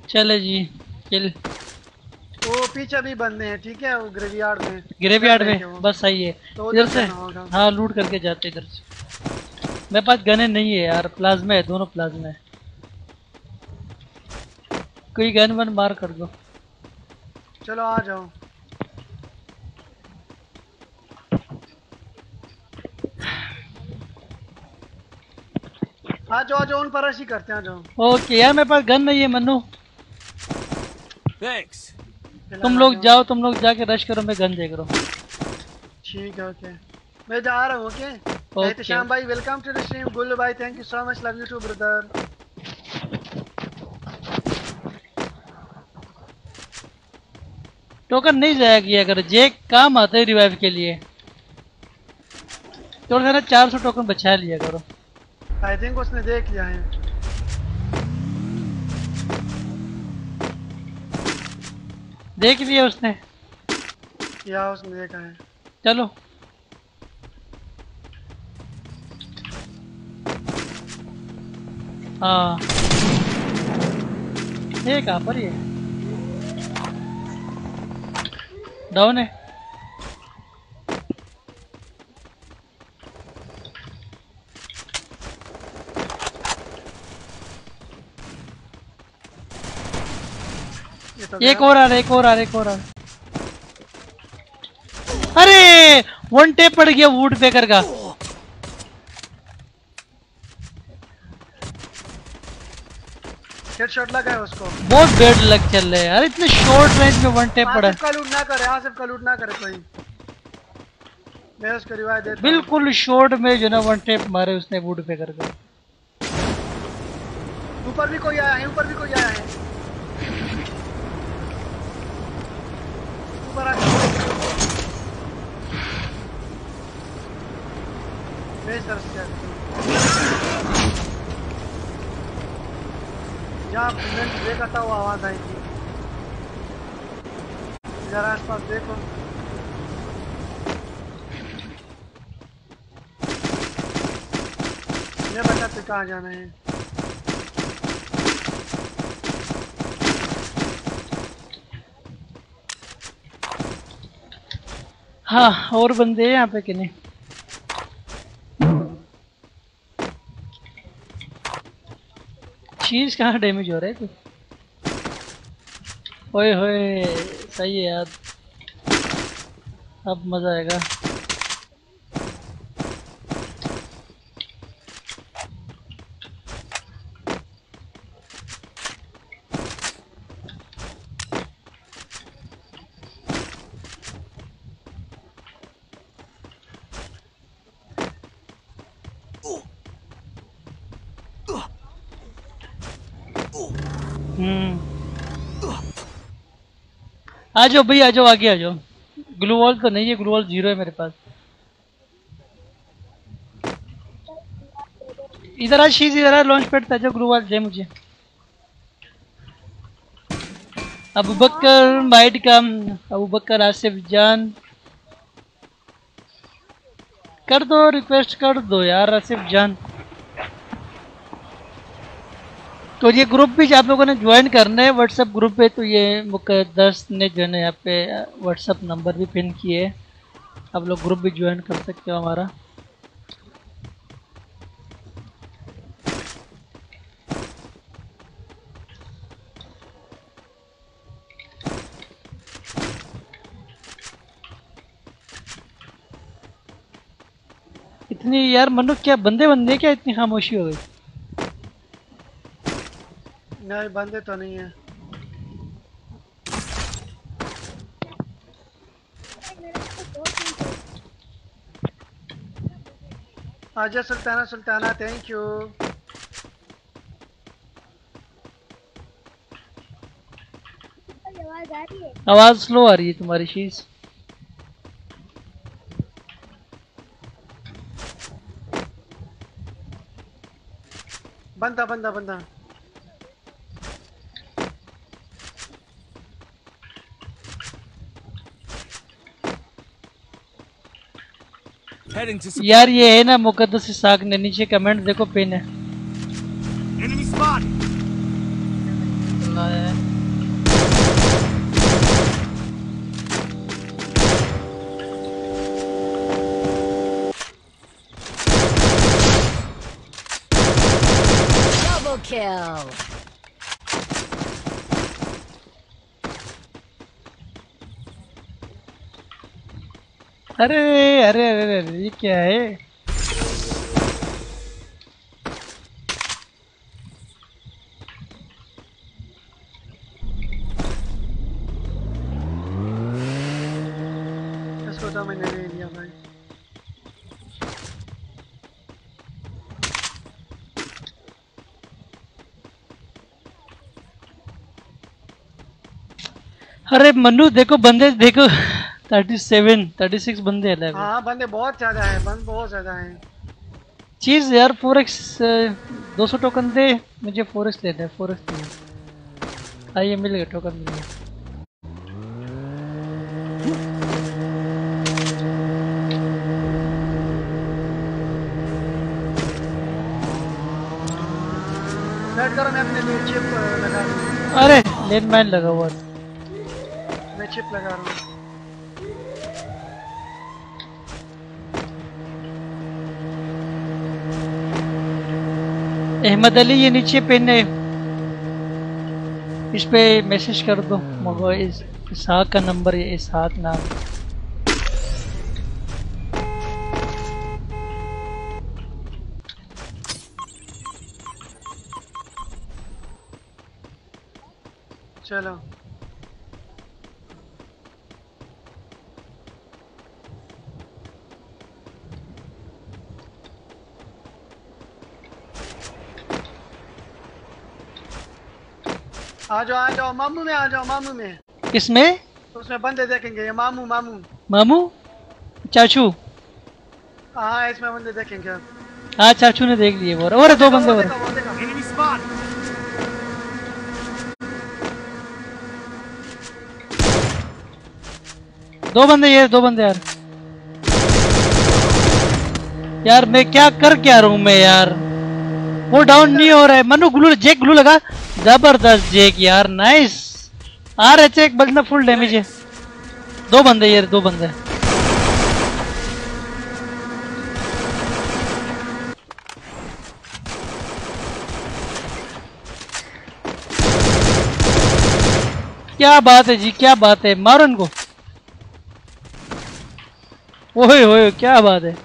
चले जी किल। वो पीछे भी बंदे हैं, ठीक है? वो ग्रेवयार्ड में। ग्रेवयार्ड में बस सही है। तो इधर से जाना होगा। हाँ लूट करके जाते इधर से। मेरे पास गने नहीं है यार, प्लाज्मा है, दोनों प्लाज्मा है। कोई गन वन मार कर दो। चलो आ जाओ। आ जाओ उन पर ही करते हैं, आ जाओ। ओके यार मेरे पास गन नहीं है मन्नू। Thanks. तुम लोग जाओ, तुम लोग जाके रश करो, मैं गन देख रहा हूँ। ठीक है, ओके। मैं जा रहा हूँ, ओके। एहतशाम भाई welcome to the stream. Gullu भाई thank you so much, love you too brother. Token नहीं जाया किया कर, जे काम आता है रिवाइव के लिए। थोड़ा सा ना 400 टोकन बचा लिया करो। आई थिंक उसने देख लिया है। देख लिया उसने, या उसने देखा है। चलो हाँ ये कहाँ पर ही है? डाउन है। एक और आ रहा है, एक और आ रहा है, एक और आ रहा है। अरे वन टेप पड़ गया वुड पेकर का। हेडशॉट लगा है उसको। बहुत बेड लग चल रहा है यार, इतने शॉर्ट रेंज में वन टेप पड़ा है। आसिफ का लूट ना करे, आसिफ का लूट ना करे कोई। मैं उसको रिवाइव देता हूं। बिल्कुल शॉर्ट में जो ना वन टेप मारे उसने वुड पेकर का। ऊपर भी कोई आया है, ऊपर भी कोई आया है। ऊपर आ मैं सर से जहाँ मैं देखा था वो आवाज आई थी। जरा आसपास देखो। ये बताते कहाँ जाना है। हाँ और बंदे हैं यहाँ पे कि नहीं? चीज कहाँ डैमेज हो रहा है? ओए होए सही है यार, अब मजा आएगा। आ जाओ भाई, आ जाओ, आगे आ जाओ। ग्लू वॉल तो नहीं है, ग्लू वॉल 0 है मेरे पास। इधर आ शीज, इधर आ, लॉन्च पैड पे आ जाओ। ग्लू वॉल दे मुझे। अबू बकर माइड का, अबू बकर आसिफ जान कर दो, रिक्वेस्ट कर दो यार आसिफ जान। तो ये ग्रुप भी आप लोगों ने ज्वाइन करना है व्हाट्सएप ग्रुप पे। तो ये मुकद्दस ने जो है यहाँ पे व्हाट्सएप नंबर भी पिन किए, आप लोग ग्रुप भी ज्वाइन कर सकते हो हमारा। इतनी यार मनु क्या बंदे बंदे क्या इतनी खामोशी हो गई? नहीं बंदे तो नहीं है। आजा सुल्ताना सुल्ताना थैंक यू। आवाज स्लो आ रही है तुम्हारी शीज। बंदा बंदा बंदा Heading to supply. यार ये है ना मुकद्दस इसाक ने नीचे कमेंट देखो पिन है। Enemy spot. बंदा है। Double kill. अरे अरे अरे अरे ये क्या है? इसको तो मैंने ले लिया भाई। अरे मनु देखो बंदे देखो 37 36 बंदे हैं लैब में। हाँ बंदे बहुत ज्यादा हैं, बंद बहुत ज्यादा हैं। चीज यार 4x 200 टोकन दे मुझे 4x लेना है 4x दे। आइए मिल गया टोकन मिल गया। वेट करो मैं अपने लिए चिप लगा दूँ। अरे लेन माइन लगा हुआ था। मैं चिप लगा रहा हूँ। अहमद अली ये नीचे पिन है, इस पे मैसेज कर दो मगर इसहाक का नंबर है, इसहाक नाम। चलो आ जाओ मामू में, आ जाओ मामू में। किसमें? उसमें बंदे देखेंगे, ये मामू मामू मामू चाचू। हाँ इसमें बंदे देखेंगे आप। हाँ चाचू ने देख लिए वो। और दो बंदे और। वो देखो। Enemy spot. दो बंदे ये दो बंदे यार। यार मैं क्या कर क्या रहा हूँ मैं यार, वो डाउन नहीं हो रहा है। मनु ग्लू जेक ग्लू लगा, जबरदस्त जेक यार नाइस। आ रहे चेक बंदा फुल डैमेज है। दो बंदे यार दो बंदे। क्या बात है जी, क्या बात है, मारो इनको। ओए ओए क्या बात है।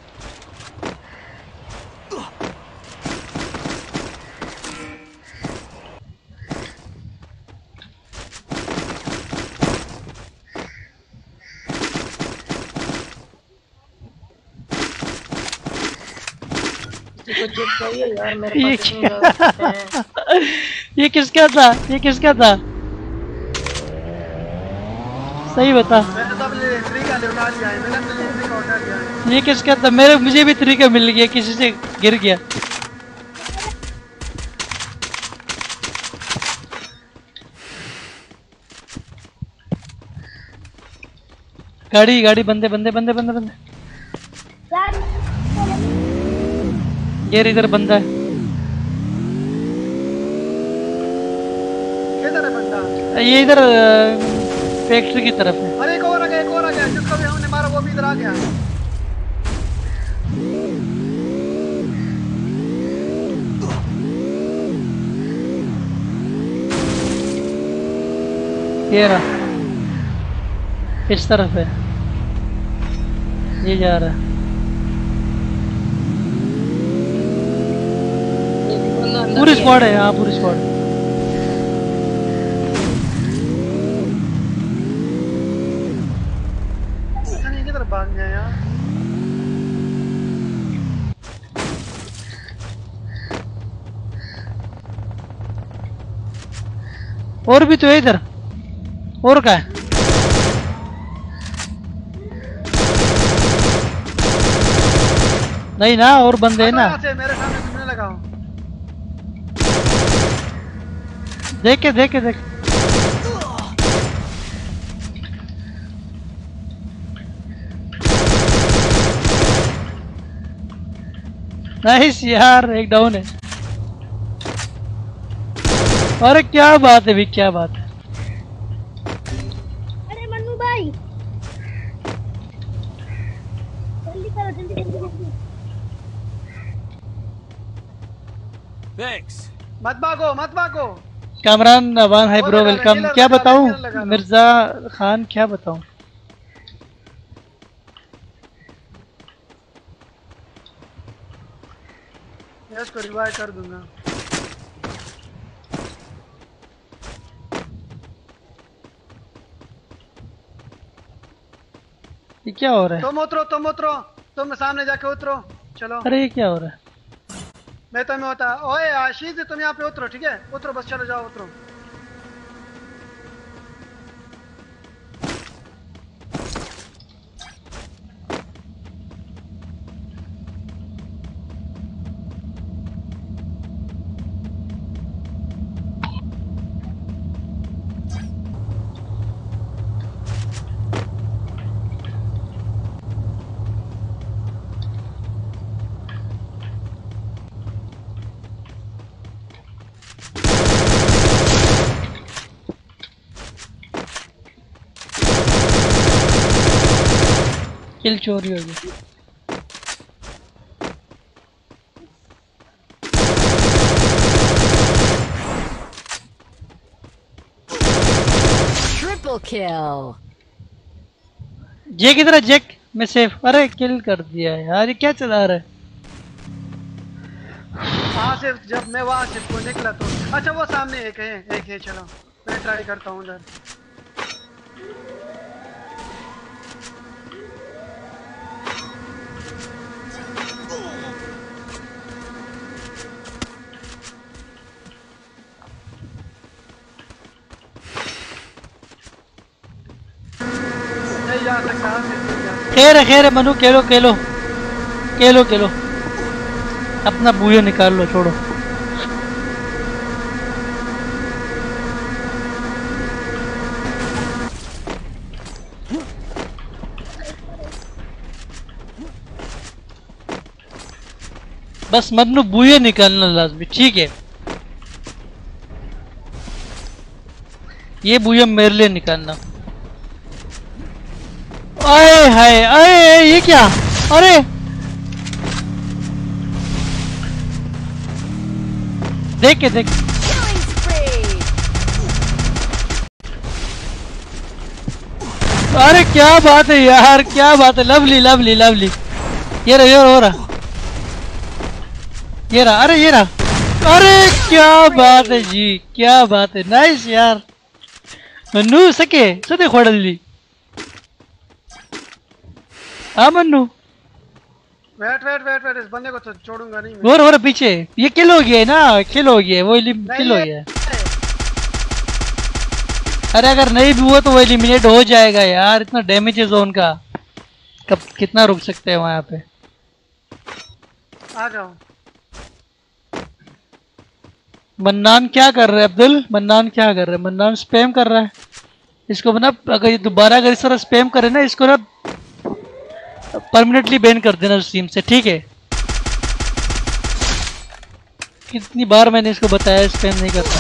किसी को चिप चाहिए यार, मेरे ये पास इतनी ज़्यादा हैं। ये किसका था, ये किसका था सही बता। मैंने तो अपने ट्री का उठा लिया है, मैंने अपने ट्री का उठा लिया है। ये किसका था? मुझे भी तरीका मिल गया, किसी से गिर गया। गाड़ी गाड़ी बंदे बंदे बंदे बंदे बंदे। ये इधर बंदा है। किधर है बंदा? ये इधर फैक्ट्री की तरफ है। अरे एक और आ गया, एक और आ गया। जिसको भी हमने मारा वो भी इधर आ गया। ये रहा, इस तरफ है, ये जा रहा है। पूरी स्क्वाड है यहाँ, पूरी स्क्वाड। अच्छा नहीं किधर भाग गया यार। और भी तो है इधर, और क्या है? नहीं ना, और बंदे हैं ना। यहाँ से मेरे सामने घूमने लगा हूँ। देख के देख के देख। नाइस यार, एक डाउन है। अरे क्या बात है भी, क्या बात है। अरे मन्नू भाई जल्दी करो, जल्दी जल्दी जल्दी। Thanks. मत भागो मत भागो। कामरान नवान है ब्रो, वेलकम। क्या बताऊं लगा लो। मिर्जा खान, क्या बताऊं? मैं इसको रिवाइव कर दूंगा। ये क्या हो रहा है? तुम उतरो तुम सामने जाके उतरो। चलो अरे ये क्या हो रहा है? मैं तुम्हें होता। ओए आशीष तुम यहाँ पे उतरो, ठीक है? उतरो बस, चलो जाओ उतरो। किल चोरी हो गई। Triple kill. जेक इधर है, जेक मैं सेफ। अरे किल कर दिया यार, ये क्या चला रहा है? वहाँ से जब मैं वहाँ से को निकला तो अच्छा वो सामने एक है। चलो मैं ट्राई करता हूँ उधर। नहीं जा सकता, नहीं जा सकता। खैर है मनु, खेलो खेलो खेलो खेलो, अपना बूया निकाल लो, छोड़ो। बस मन्नू बूया निकालना लाजमी, ठीक है? ये बूया मेरे लिए निकालना। आए हाय, आए ये क्या? अरे देख के देख। Killing spree. अरे क्या बात है यार, क्या बात है। Lovely lovely lovely. ये रहा, ये हो रहा, ये रहा। अरे ये रहा। अरे क्या बात है जी, क्या बात है। नाइस यार मन्नू, सके सदे खोड़ली। हाँ मन्नू, वेट इस बंदे को तो छोड़ूंगा नहीं मैं। और पीछे ये किल हो गया है ना, किल हो गया है वो, किल हो गया है। अरे अगर नहीं भी हुआ तो वो एलिमिनेट हो जाएगा यार, इतना डैमेज है जोन का, कब कितना रुक सकते हैं वहां पे। आ जाओ। मन्नान क्या कर रहे हैं अब्दुल? मन्नान क्या कर रहे हैं? मन्नान स्पैम कर रहा है। इसको ना अगर ये दोबारा अगर इस तरह स्पैम करे ना, इसको ना परमानेंटली बैन कर देना उस टीम से, ठीक है? कितनी बार मैंने इसको बताया स्पैम नहीं करता।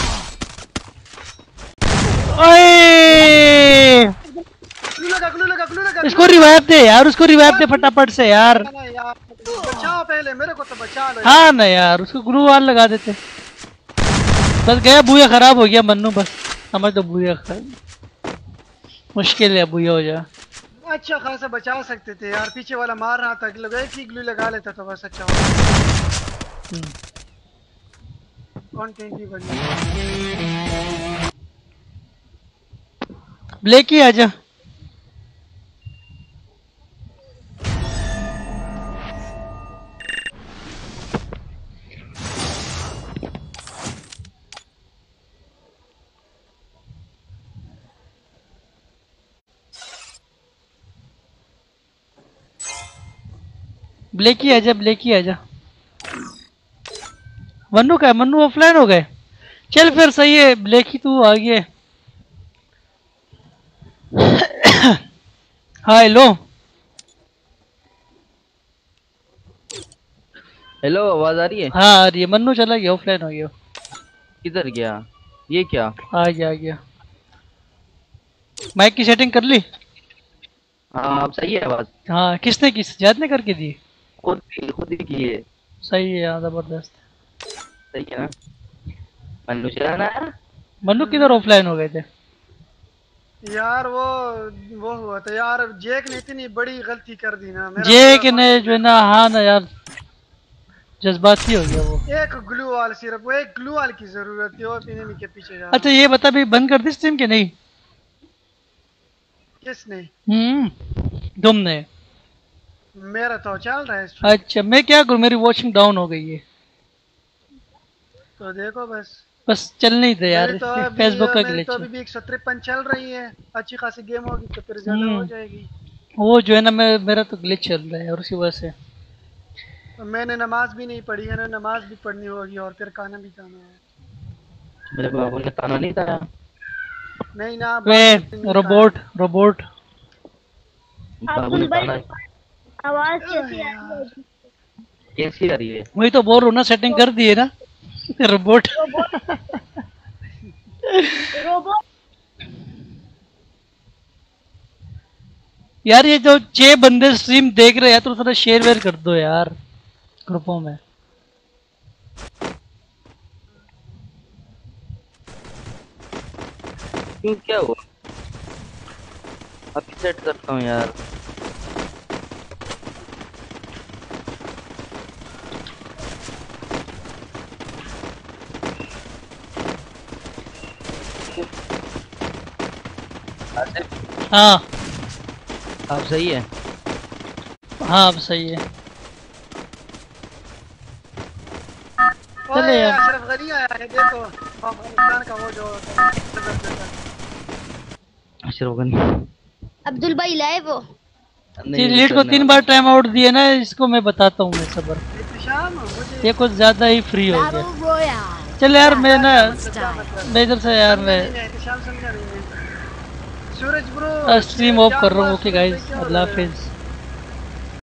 ओए ग्लू लगा। इसको रिवाइव दे यार, उसको रिवाइव दे फटाफट से यार। यार बचाओ पहले, मेरे को तो बचा लो। हाँ ना यार, उसको ग्लू वाल लगा देते। बस गया, बूया खराब हो गया मन्नू, बस समझ तो बूया मुश्किल है, बूया हो जा। अच्छा खासा बचा सकते थे यार, पीछे वाला मार रहा था, एक ही ग्लू लगा लेता तो बस अच्छा होता। कंटेंट भी बढ़िया। ब्लैक ही आजा। ब्लैक ही आजा, ब्लैक ही आजा। मन्नू का है? मन्नू ऑफलाइन हो गए। चल फिर सही है, ब्लैक ही तू आ गया। हाँ हेलो। हेलो, आवाज आ रही है? हाँ आ रही है। मन्नू चला गया, ऑफलाइन हो गया। किधर गया? ये क्या? आ गया आ गया। माइक की सेटिंग कर ली? हाँ अब सही है आवाज। हाँ किसने की? सजाद ने करके दी? खुद ही की है। सही है, हाँ जबरदस्त। सही है ना? मन्नू चलाना है। मन्नू किधर ऑफलाइन हो गए थे? यार वो हुआ था यार, जेक ने इतनी बड़ी गलती कर दी ना। जेक ने जो है ना, हाँ ना यार, जज्बाती हो गया वो। एक ग्लू वाल, सिर्फ वो एक ग्लू वाल की जरूरत थी और इन्हीं के पीछे जा। अच्छा ये बता, भी बंद कर दी स्ट्रीम के नहीं? किसने? तुमने? मेरा तो चल रहा है। अच्छा मैं क्या करूं, मेरी वॉचिंग डाउन हो गई है। तो देखो बस चल नहीं दे यार, तो फेसबुक का मेरी ग्लिच तो है। अभी भी 153 चल रही है। अच्छी खासी गेम होगी तो फिर ज्यादा हो जाएगी। वो जो है ना, मेरा तो ग्लिच चल रहा है और उसी वजह से। तो मैंने नमाज भी नहीं पढ़ी है ना, नमाज भी पढ़नी होगी और फिर खाना भी खाना है। मेरे बाबू ने खाना नहीं खाया। नहीं ना वे रोबोट बाबू ने खाना। आवाज कैसी आ रही है? कैसी आ रही है? वही तो बोल रहा हूँ ना, सेटिंग कर दी है ना। रोबोट रोबोट यार ये जो 6 बंदे स्ट्रीम देख रहे हैं तो थोड़ा शेयर वेयर कर दो यार ग्रुपों में। क्यों, क्या हुआ? अभी सेट करता हूँ यार। हाँ अब सही है। हाँ अब सही है। चले यार, अशरफ गनी आया है देखो, अफगानिस्तान का वो जो अशरफ गनी। अब्दुल भाई लाइव हो? लीड को 3 बार टाइम आउट दिए ना, इसको मैं बताता हूँ। मैं सबर, ये कुछ ज्यादा ही फ्री हो गया। चल यार मैं ना, मैं इधर से यार मैं सूरज ब्रो स्ट्रीम ऑफ कर रहा हूँ। ओके गाइस, अल्लाह हाफिज।